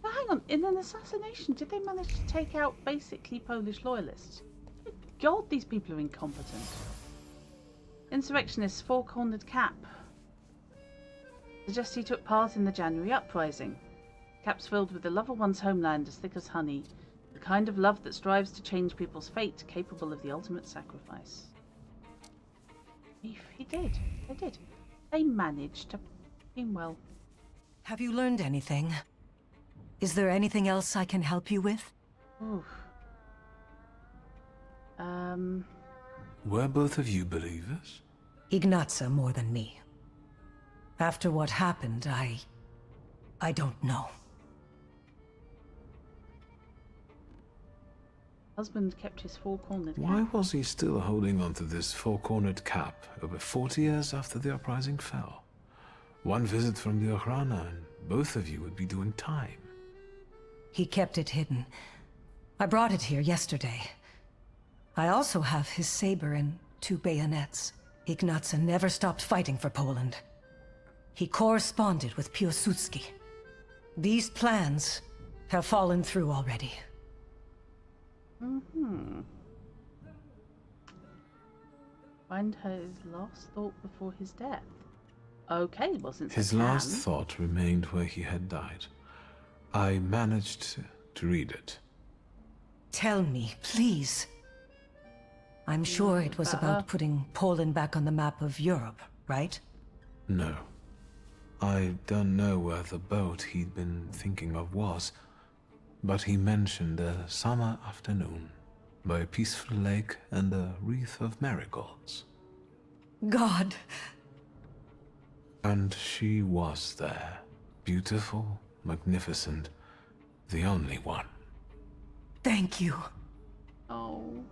But hang on, in an assassination, did they manage to take out basically Polish loyalists? Good God, these people are incompetent. Insurrectionist's four-cornered cap. Suggests he took part in the January uprising. Caps filled with the love of one's homeland as thick as honey. The kind of love that strives to change people's fate, capable of the ultimate sacrifice. He did. They did. They managed to... well. Have you learned anything? Is there anything else I can help you with? Oof. Were both of you believers? Ignatza more than me. After what happened, I don't know. Husband kept his four-cornered cap. Why was he still holding on to this four-cornered cap over 40 years after the uprising fell? One visit from the Ochrana and both of you would be doing time. He kept it hidden. I brought it here yesterday. I also have his saber and 2 bayonets. Ignatza never stopped fighting for Poland. He corresponded with Piłsudski. These plans have fallen through already. Find his last thought before his death. Okay, well, since His I can... last thought remained where he had died. I managed to read it. Tell me, please. I'm sure it was about putting Poland back on the map of Europe, right? No. I don't know where the boat he'd been thinking of was, but he mentioned a summer afternoon by a peaceful lake and a wreath of marigolds. God! And she was there. Beautiful, magnificent, the only one. Thank you. Oh.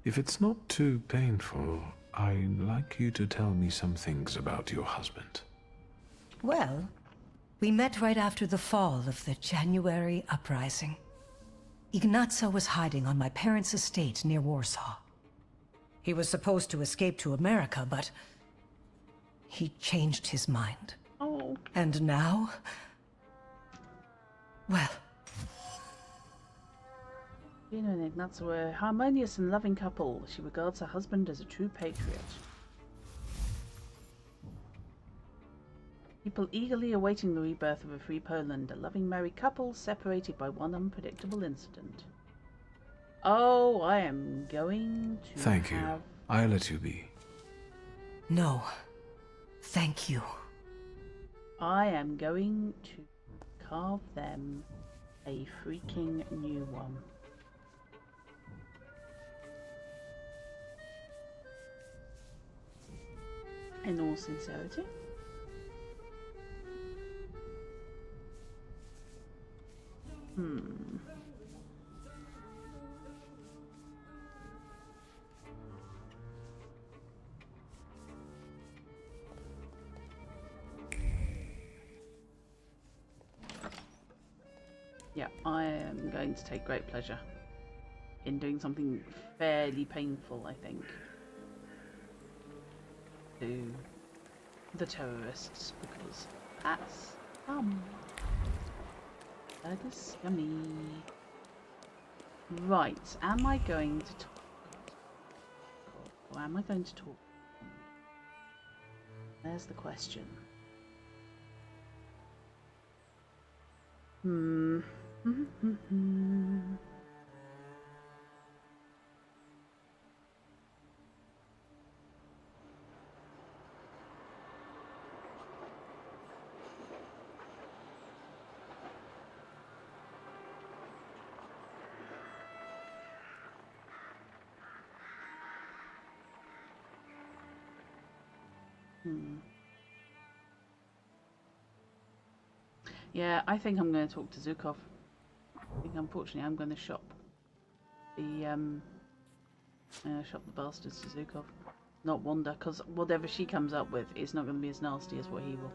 If it's not too painful, I'd like you to tell me some things about your husband. Well, we met right after the fall of the January uprising. Ignacio was hiding on my parents' estate near Warsaw. He was supposed to escape to America, but he changed his mind. Oh. And now, well... Gina and Ignacio were a harmonious and loving couple. She regards her husband as a true patriot. People eagerly awaiting the rebirth of a free Poland, a loving married couple separated by one unpredictable incident. Oh, I am going to Thank you. I'll let you be. No. Thank you. I am going to carve them a freaking new one. In all sincerity. Yeah, I am going to take great pleasure in doing something fairly painful, I think, to the terrorists, because that's that is yummy. Right, am I going to talk? Or am I going to talk? There's the question. Yeah, I think I'm going to talk to Zukov. I think unfortunately I'm going to shop the bastards to Zukov, not Wanda, because whatever she comes up with is not going to be as nasty as what he will,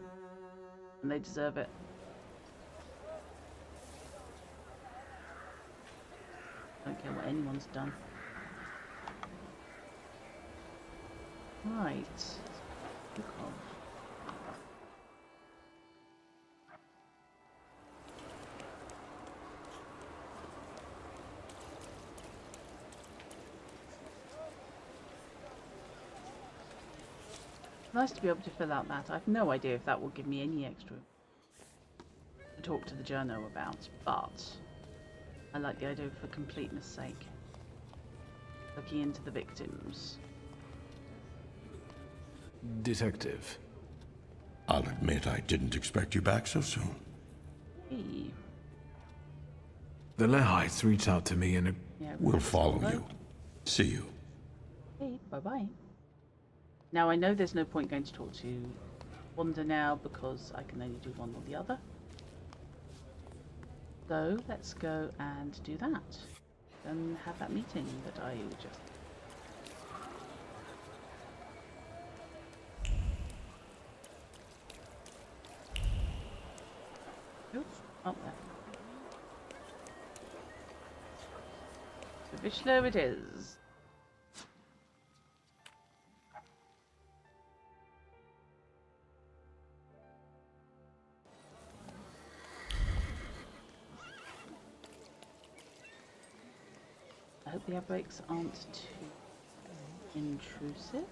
and they deserve it. Don't care what anyone's done. Right, Zukov. Nice to be able to fill out that. I've no idea if that will give me any extra to talk to the journo about, but I like the idea for completeness sake. Looking into the victims. Detective. I'll admit I didn't expect you back so soon. Hey. The Lehites reached out to me in a... Yeah, we'll follow you. See you. Hey, bye-bye. Now, I know there's no point going to talk to Wanda now because I can only do one or the other. So, let's go and do that. And have that meeting that I just... Oops, up there. So, Vishlo it is. I hope the outbreaks aren't too intrusive.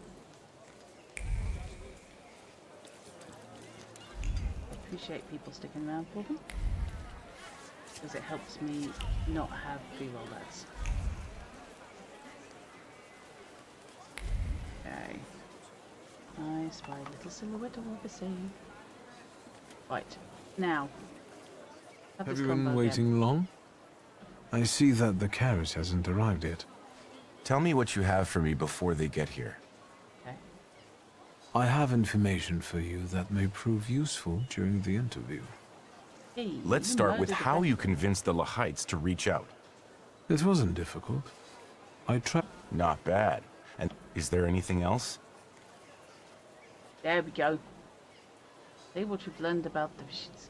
appreciate people sticking around for them. Because it helps me not have pre-roll ads. Okay. I spy a little silhouette of a sea. Right. Now. Have you been waiting long? I see that the carriage hasn't arrived yet. Tell me what you have for me before they get here. Okay. I have information for you that may prove useful during the interview. Hey, Let's start with how you convinced the Lahites to reach out. It wasn't difficult. I tried. Not bad. And is there anything else? There we go. See what you've learned about the Vishits.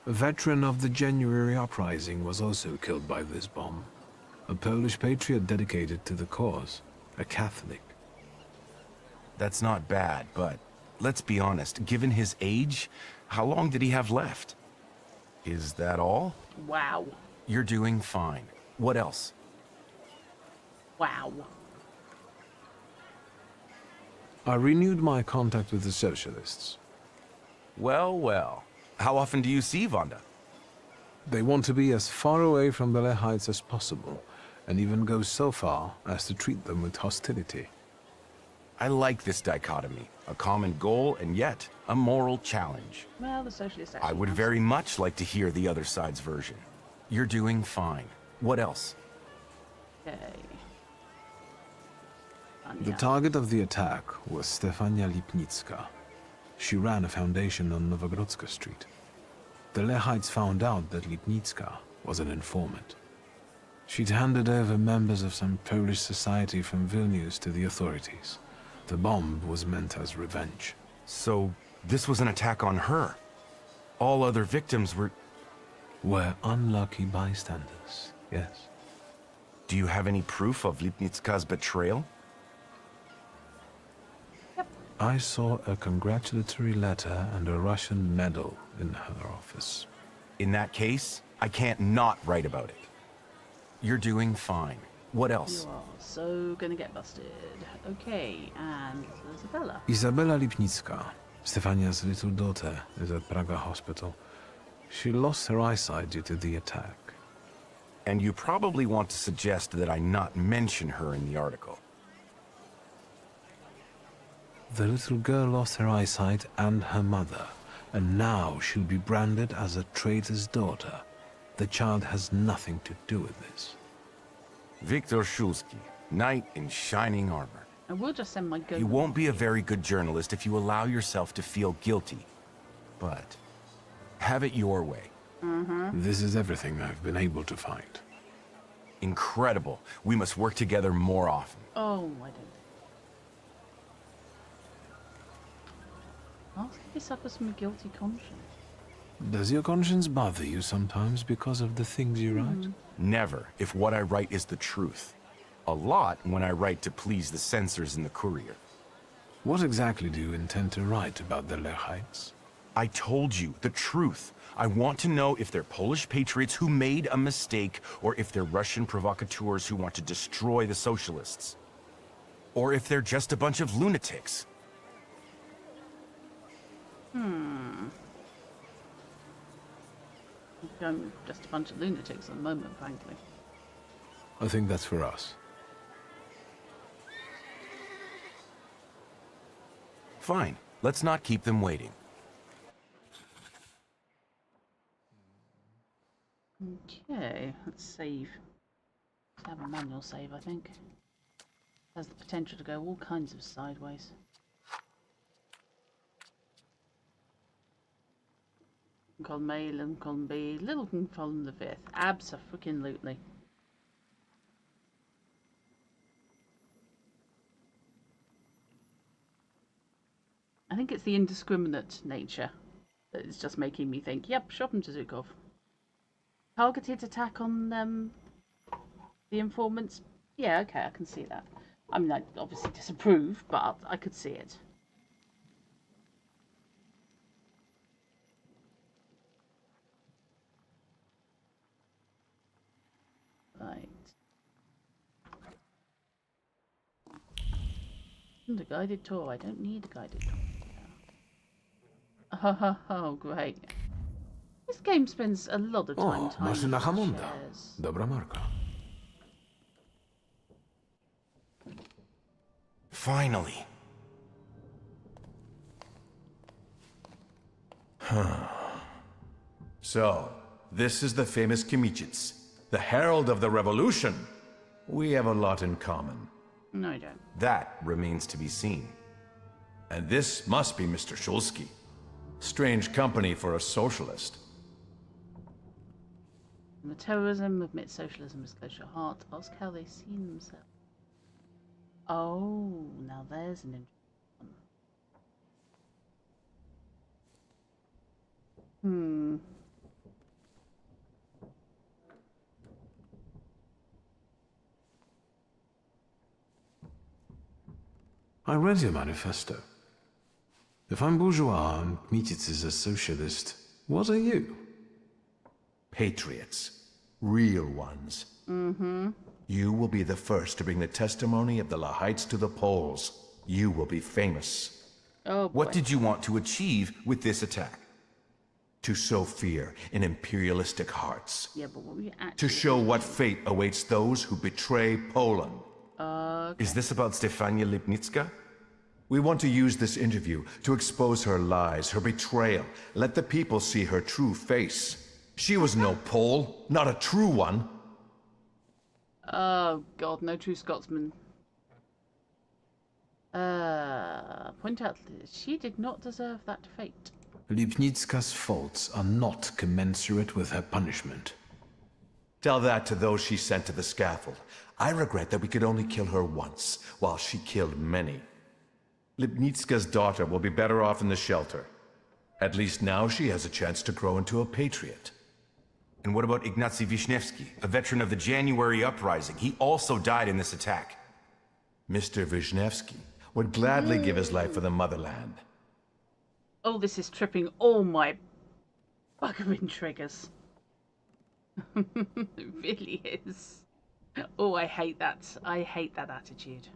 A veteran of the January uprising was also killed by this bomb. A Polish patriot dedicated to the cause. A Catholic. That's not bad, but let's be honest. Given his age, how long did he have left? Is that all? Wow. You're doing fine. What else? Wow. I renewed my contact with the socialists. Well, well. How often do you see Vanda? They want to be as far away from the Lehites as possible, and even go so far as to treat them with hostility. I like this dichotomy. A common goal, and yet a moral challenge. Well, the socialists I would very much like to hear the other side's version. You're doing fine. What else? Okay. The target of the attack was Stefania Lipnicka. She ran a foundation on Nowogrodzka Street. The Lehites found out that Lipnicka was an informant. She'd handed over members of some Polish society from Vilnius to the authorities. The bomb was meant as revenge. So, this was an attack on her? All other victims were unlucky bystanders, yes. Do you have any proof of Lipnicka's betrayal? I saw a congratulatory letter and a Russian medal in her office. In that case, I can't not write about it. You're doing fine. What else? You are so gonna get busted. Okay, and Isabella. Izabela Lipnicka, Stefania's little daughter, is at Praga Hospital. She lost her eyesight due to the attack. And you probably want to suggest that I not mention her in the article. The little girl lost her eyesight and her mother, and now she'll be branded as a traitor's daughter. The child has nothing to do with this. Viktor Shulsky, knight in shining armor. I will just send my Golem. You won't be a very good journalist if you allow yourself to feel guilty. But have it your way. This is everything I've been able to find. Incredible. We must work together more often. Oh, I don't. Ask if he suffers from a guilty conscience. Does your conscience bother you sometimes because of the things you write? Never, if what I write is the truth. A lot when I write to please the censors in the Courier. What exactly do you intend to write about the Lehites? I told you, the truth. I want to know if they're Polish patriots who made a mistake, or if they're Russian provocateurs who want to destroy the socialists. Or if they're just a bunch of lunatics. I'm just a bunch of lunatics at the moment, frankly. I think that's for us. Fine. Let's not keep them waiting. Okay, let's save. Let's have a manual save, I think. Has the potential to go all kinds of sideways. Column A, Little column B, Little column the fifth. Abso-freaking-lutely. I think it's the indiscriminate nature that is just making me think, yep, shop him to Zukov. Targeted attack on the informants? Yeah, okay, I can see that. I mean, I obviously disapprove, but I could see it. Right. And a guided tour. I don't need a guided tour. Oh, great. This game spends a lot of time O, tying maszyna up Hammonda. shares. Dobra marka. Finally. So, this is the famous Kimichits, the herald of the revolution. We have a lot in common. No, you don't. That remains to be seen. And this must be Mr. Shulsky. Strange company for a socialist. The terrorism admit socialism is close to your heart. Ask how they see themselves. Oh, now there's an interesting one. I read your manifesto. If I'm bourgeois and Kmititz is a socialist, what are you? Patriots. Real ones. Mm-hmm. You will be the first to bring the testimony of the Lahites to the polls. You will be famous. Oh, boy. What did you want to achieve with this attack? To sow fear in imperialistic hearts. Yeah, but what were you actually... To show what fate awaits those who betray Poland. Okay. Is this about Stefania Lipnitska? We want to use this interview to expose her lies, her betrayal. Let the people see her true face. She was no Pole, not a true one. Oh, God, no true Scotsman. Point out that she did not deserve that fate. Lipnitska's faults are not commensurate with her punishment. Tell that to those she sent to the scaffold. I regret that we could only kill her once, while she killed many. Lipnitska's daughter will be better off in the shelter. At least now she has a chance to grow into a patriot. And what about Ignacy Wisniewski, a veteran of the January uprising? He also died in this attack. Mr. Wisniewski would gladly give his life for the motherland. Oh, this is tripping all my buggering triggers. It really is. Oh, I hate that. I hate that attitude.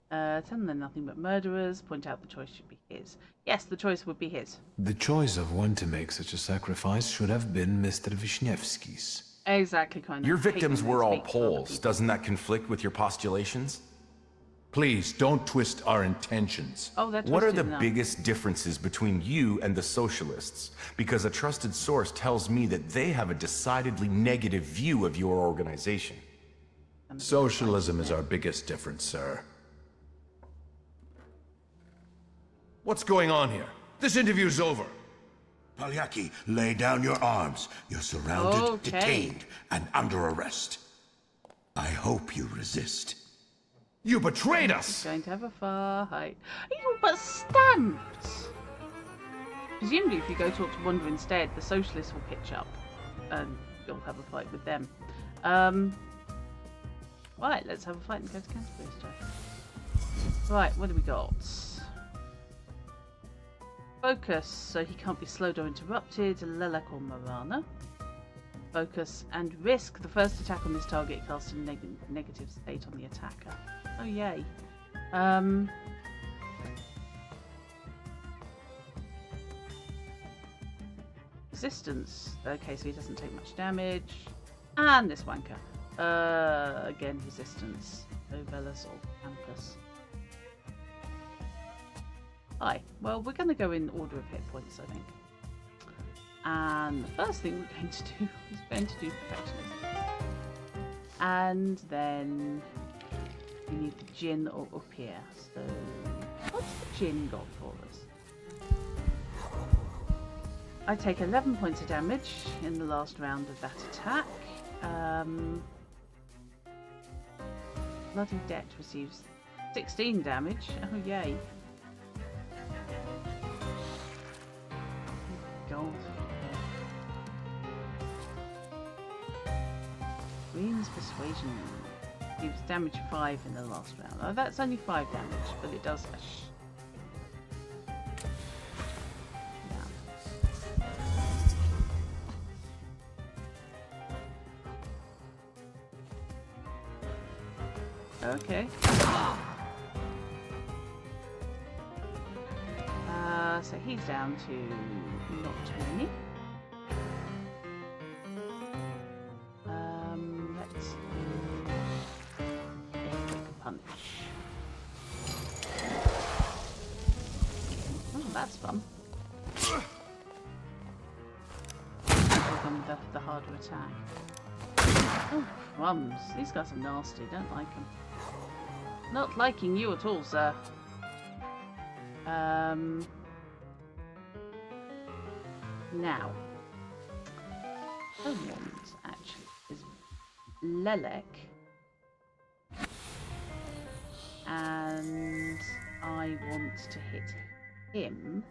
Tell them they're nothing but murderers. Point out the choice should be his. Yes, the choice would be his. The choice of when to make such a sacrifice should have been Mr. Wisniewski's. Exactly, kind of. Your victims were all Poles. Doesn't that conflict with your postulations? Please, don't twist our intentions. Oh, that's What are the biggest differences between you and the socialists? Because a trusted source tells me that they have a decidedly negative view of your organization. Socialism is our biggest difference, sir. What's going on here? This interview's over. Palyaki, lay down your arms. You're surrounded, Okay. detained, and under arrest. I hope you resist. You betrayed He's us! going to have a fight. Ew, but stamped! Presumably, if you go talk to Wanda instead, the socialists will pitch up and you'll have a fight with them. Right, let's have a fight and go to Canterbury stuff. Right, what do we got? Focus, so he can't be slowed or interrupted. Lelek or Marana. Focus and risk. The first attack on this target casts a negative state on the attacker. Oh yay. Resistance. Okay, so he doesn't take much damage. And this wanker. Again, resistance. Ovelus or Campus. Hi. Well, we're going to go in order of hit points, I think. And the first thing we're going to do is Perfectionist. And then we need the Djinn or up here. So, what's the Djinn got for us? I take 11 points of damage in the last round of that attack. Bloody Debt receives 16 damage. Oh, yay. God. Green's Persuasion gives damage 5 in the last round. Oh, that's only 5 damage, but it does. Okay. he's down to not too many. Let's do a quick punch. Oh, that's fun. The harder attack. Oh, crumbs. These guys are nasty. Don't like them. Not liking you at all, sir. Now. Someone's actually is Lelek. And I want to hit him.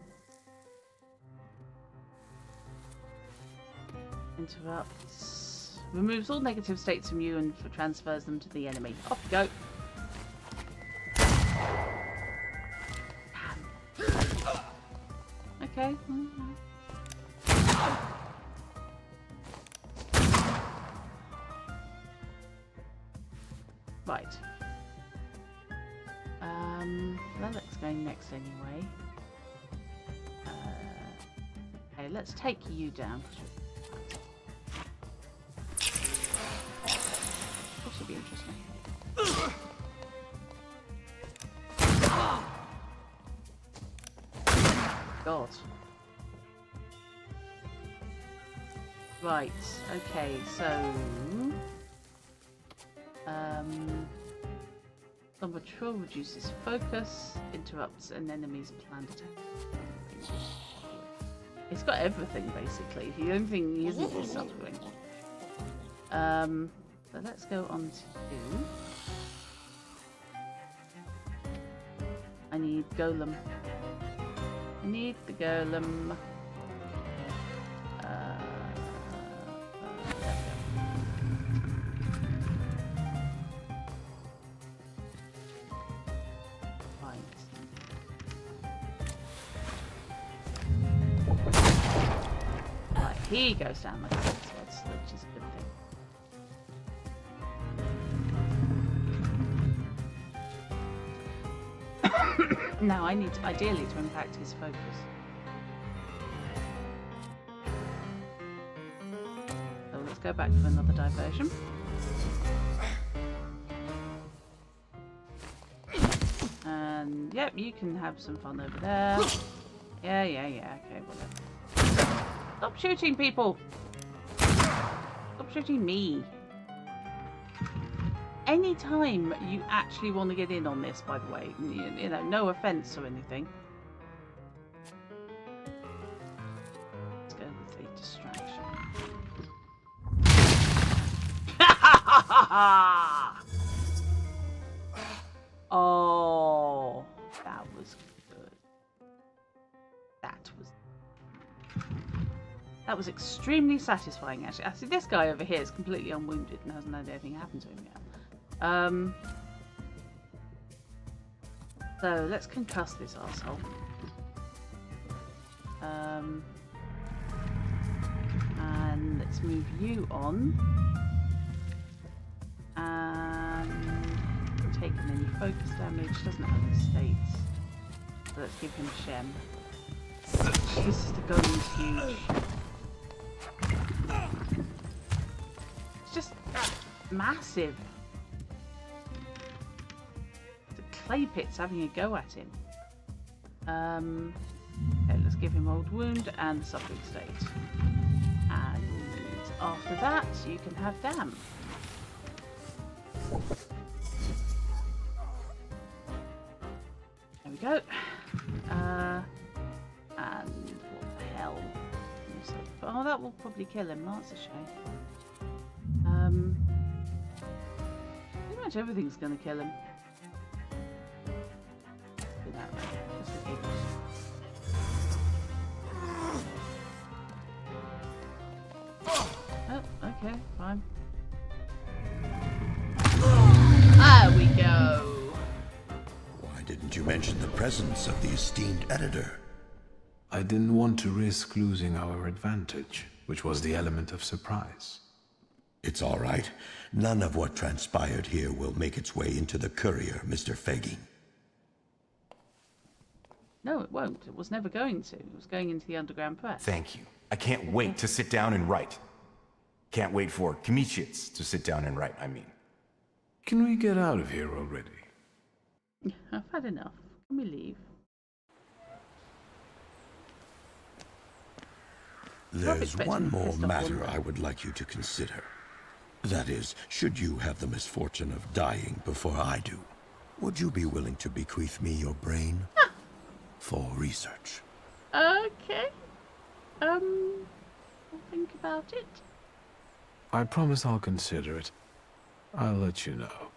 Interrupts. Removes all negative states from you and transfers them to the enemy. Off you go. Okay. Right. Lelek's going next anyway. Okay, let's take you down. This should be interesting. God. Right, okay, so... Some patrol reduces focus, interrupts an enemy's planned attack. It's got everything, basically. The only thing he isn't is suffering. So let's go on to... I need Golem. I need the Golem. Right, he goes down like this, which is a good thing. Now I need ideally to impact his focus. So let's go back for another diversion. And yep, you can have some fun over there. Yeah, okay, whatever. Stop shooting people! Stop shooting me. Anytime you actually want to get in on this, by the way, you know, no offense or anything. Let's go with the distraction. Oh, that was good. That was extremely satisfying, actually. I see this guy over here is completely unwounded and hasn't had anything happen to him yet. So let's concuss this arsehole. And let's move you on. And taking any focus damage, doesn't have any states. So let's give him Shem. Jesus, the Golem's huge. It's just massive. The clay pit's having a go at him. Okay, let's give him Old Wound and the Suffering State. And after that, you can have Damn. There we go. And what the hell? Oh, that will probably kill him. That's a shame. Pretty much everything's going to kill him. Do that way. Just for giggles. Oh, okay, fine. There we go. Why didn't you mention the presence of the esteemed editor? I didn't want to risk losing our advantage, which was the element of surprise. It's all right. None of what transpired here will make its way into the courier, Mr. Fagin. No, it won't. It was never going to. It was going into the underground press. Thank you. I can't wait to sit down and write. Can't wait for Kmicic to sit down and write, I mean. Can we get out of here already? I've had enough. Can we leave? There's one more matter I would like you to consider. That is, should you have the misfortune of dying before I do, would you be willing to bequeath me your brain for research? Okay. I'll think about it. I promise I'll consider it. I'll let you know.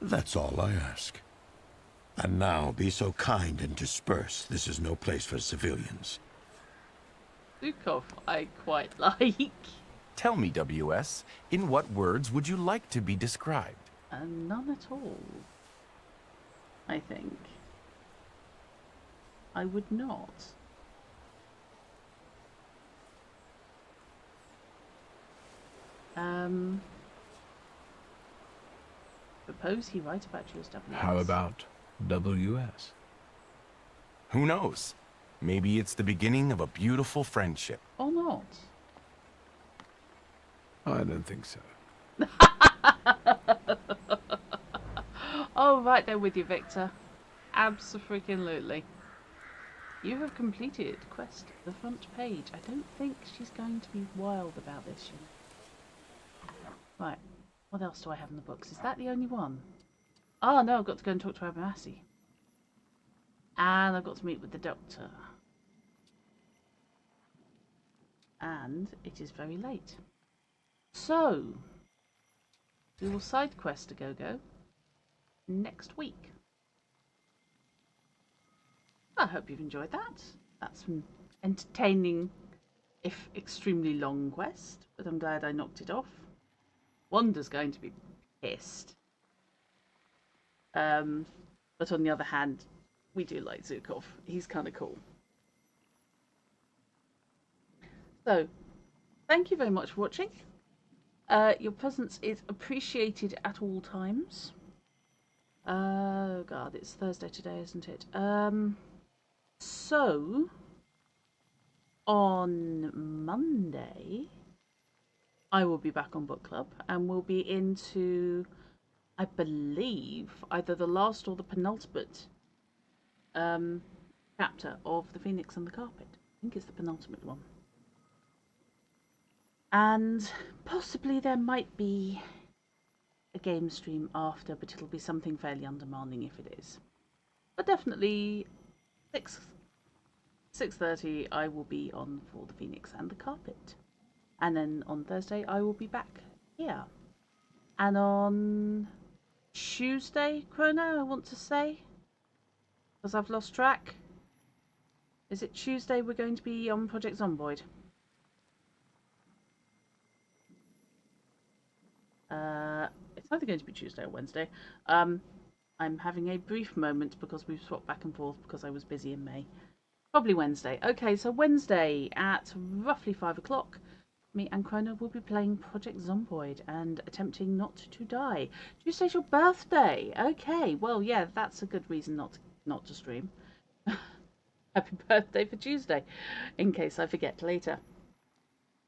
That's all I ask. And now, be so kind and disperse. This is no place for civilians. Zukov, I quite like. Tell me, WS, in what words would you like to be described? None at all. I think. I would not. Suppose he writes about you as WS. How about WS? Who knows? Maybe it's the beginning of a beautiful friendship. Or not. I don't think so. Oh, right there with you, Victor. Abso-freaking-lutely. You have completed quest the front page. I don't think she's going to be wild about this, you know. Right. What else do I have in the books? Is that the only one? Oh, no, I've got to go and talk to Abernathy. And I've got to meet with the doctor. And it is very late. So, we will side quest a go-go next week. I hope you've enjoyed that. That's an entertaining, if extremely long quest, but I'm glad I knocked it off. Wanda's going to be pissed. But on the other hand, we do like Zukov. He's kind of cool. So, thank you very much for watching. Your presence is appreciated at all times. Oh god, it's Thursday today, isn't it? So, on Monday, I will be back on book club and we'll be into, I believe, either the last or the penultimate chapter of The Phoenix and the Carpet. I think it's the penultimate one. And possibly there might be a game stream after, but it'll be something fairly undemanding if it is. But definitely 6:30 I will be on for The Phoenix and the Carpet. And then on Thursday I will be back here. And on Tuesday, Chrono, I want to say, because I've lost track. Is it Tuesday we're going to be on Project Zomboid? It's either going to be Tuesday or Wednesday. I'm having a brief moment because we've swapped back and forth because I was busy in May. Probably Wednesday. Okay, so Wednesday at roughly 5 o'clock, me and Chrono will be playing Project Zomboid and attempting not to die. Tuesday's your birthday. Okay, well, yeah, that's a good reason not to stream. Happy birthday for Tuesday, in case I forget later.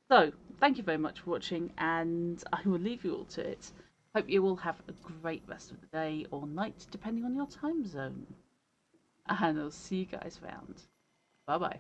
So, thank you very much for watching, and I will leave you all to it. Hope you all have a great rest of the day or night, depending on your time zone. And I'll see you guys around. Bye-bye.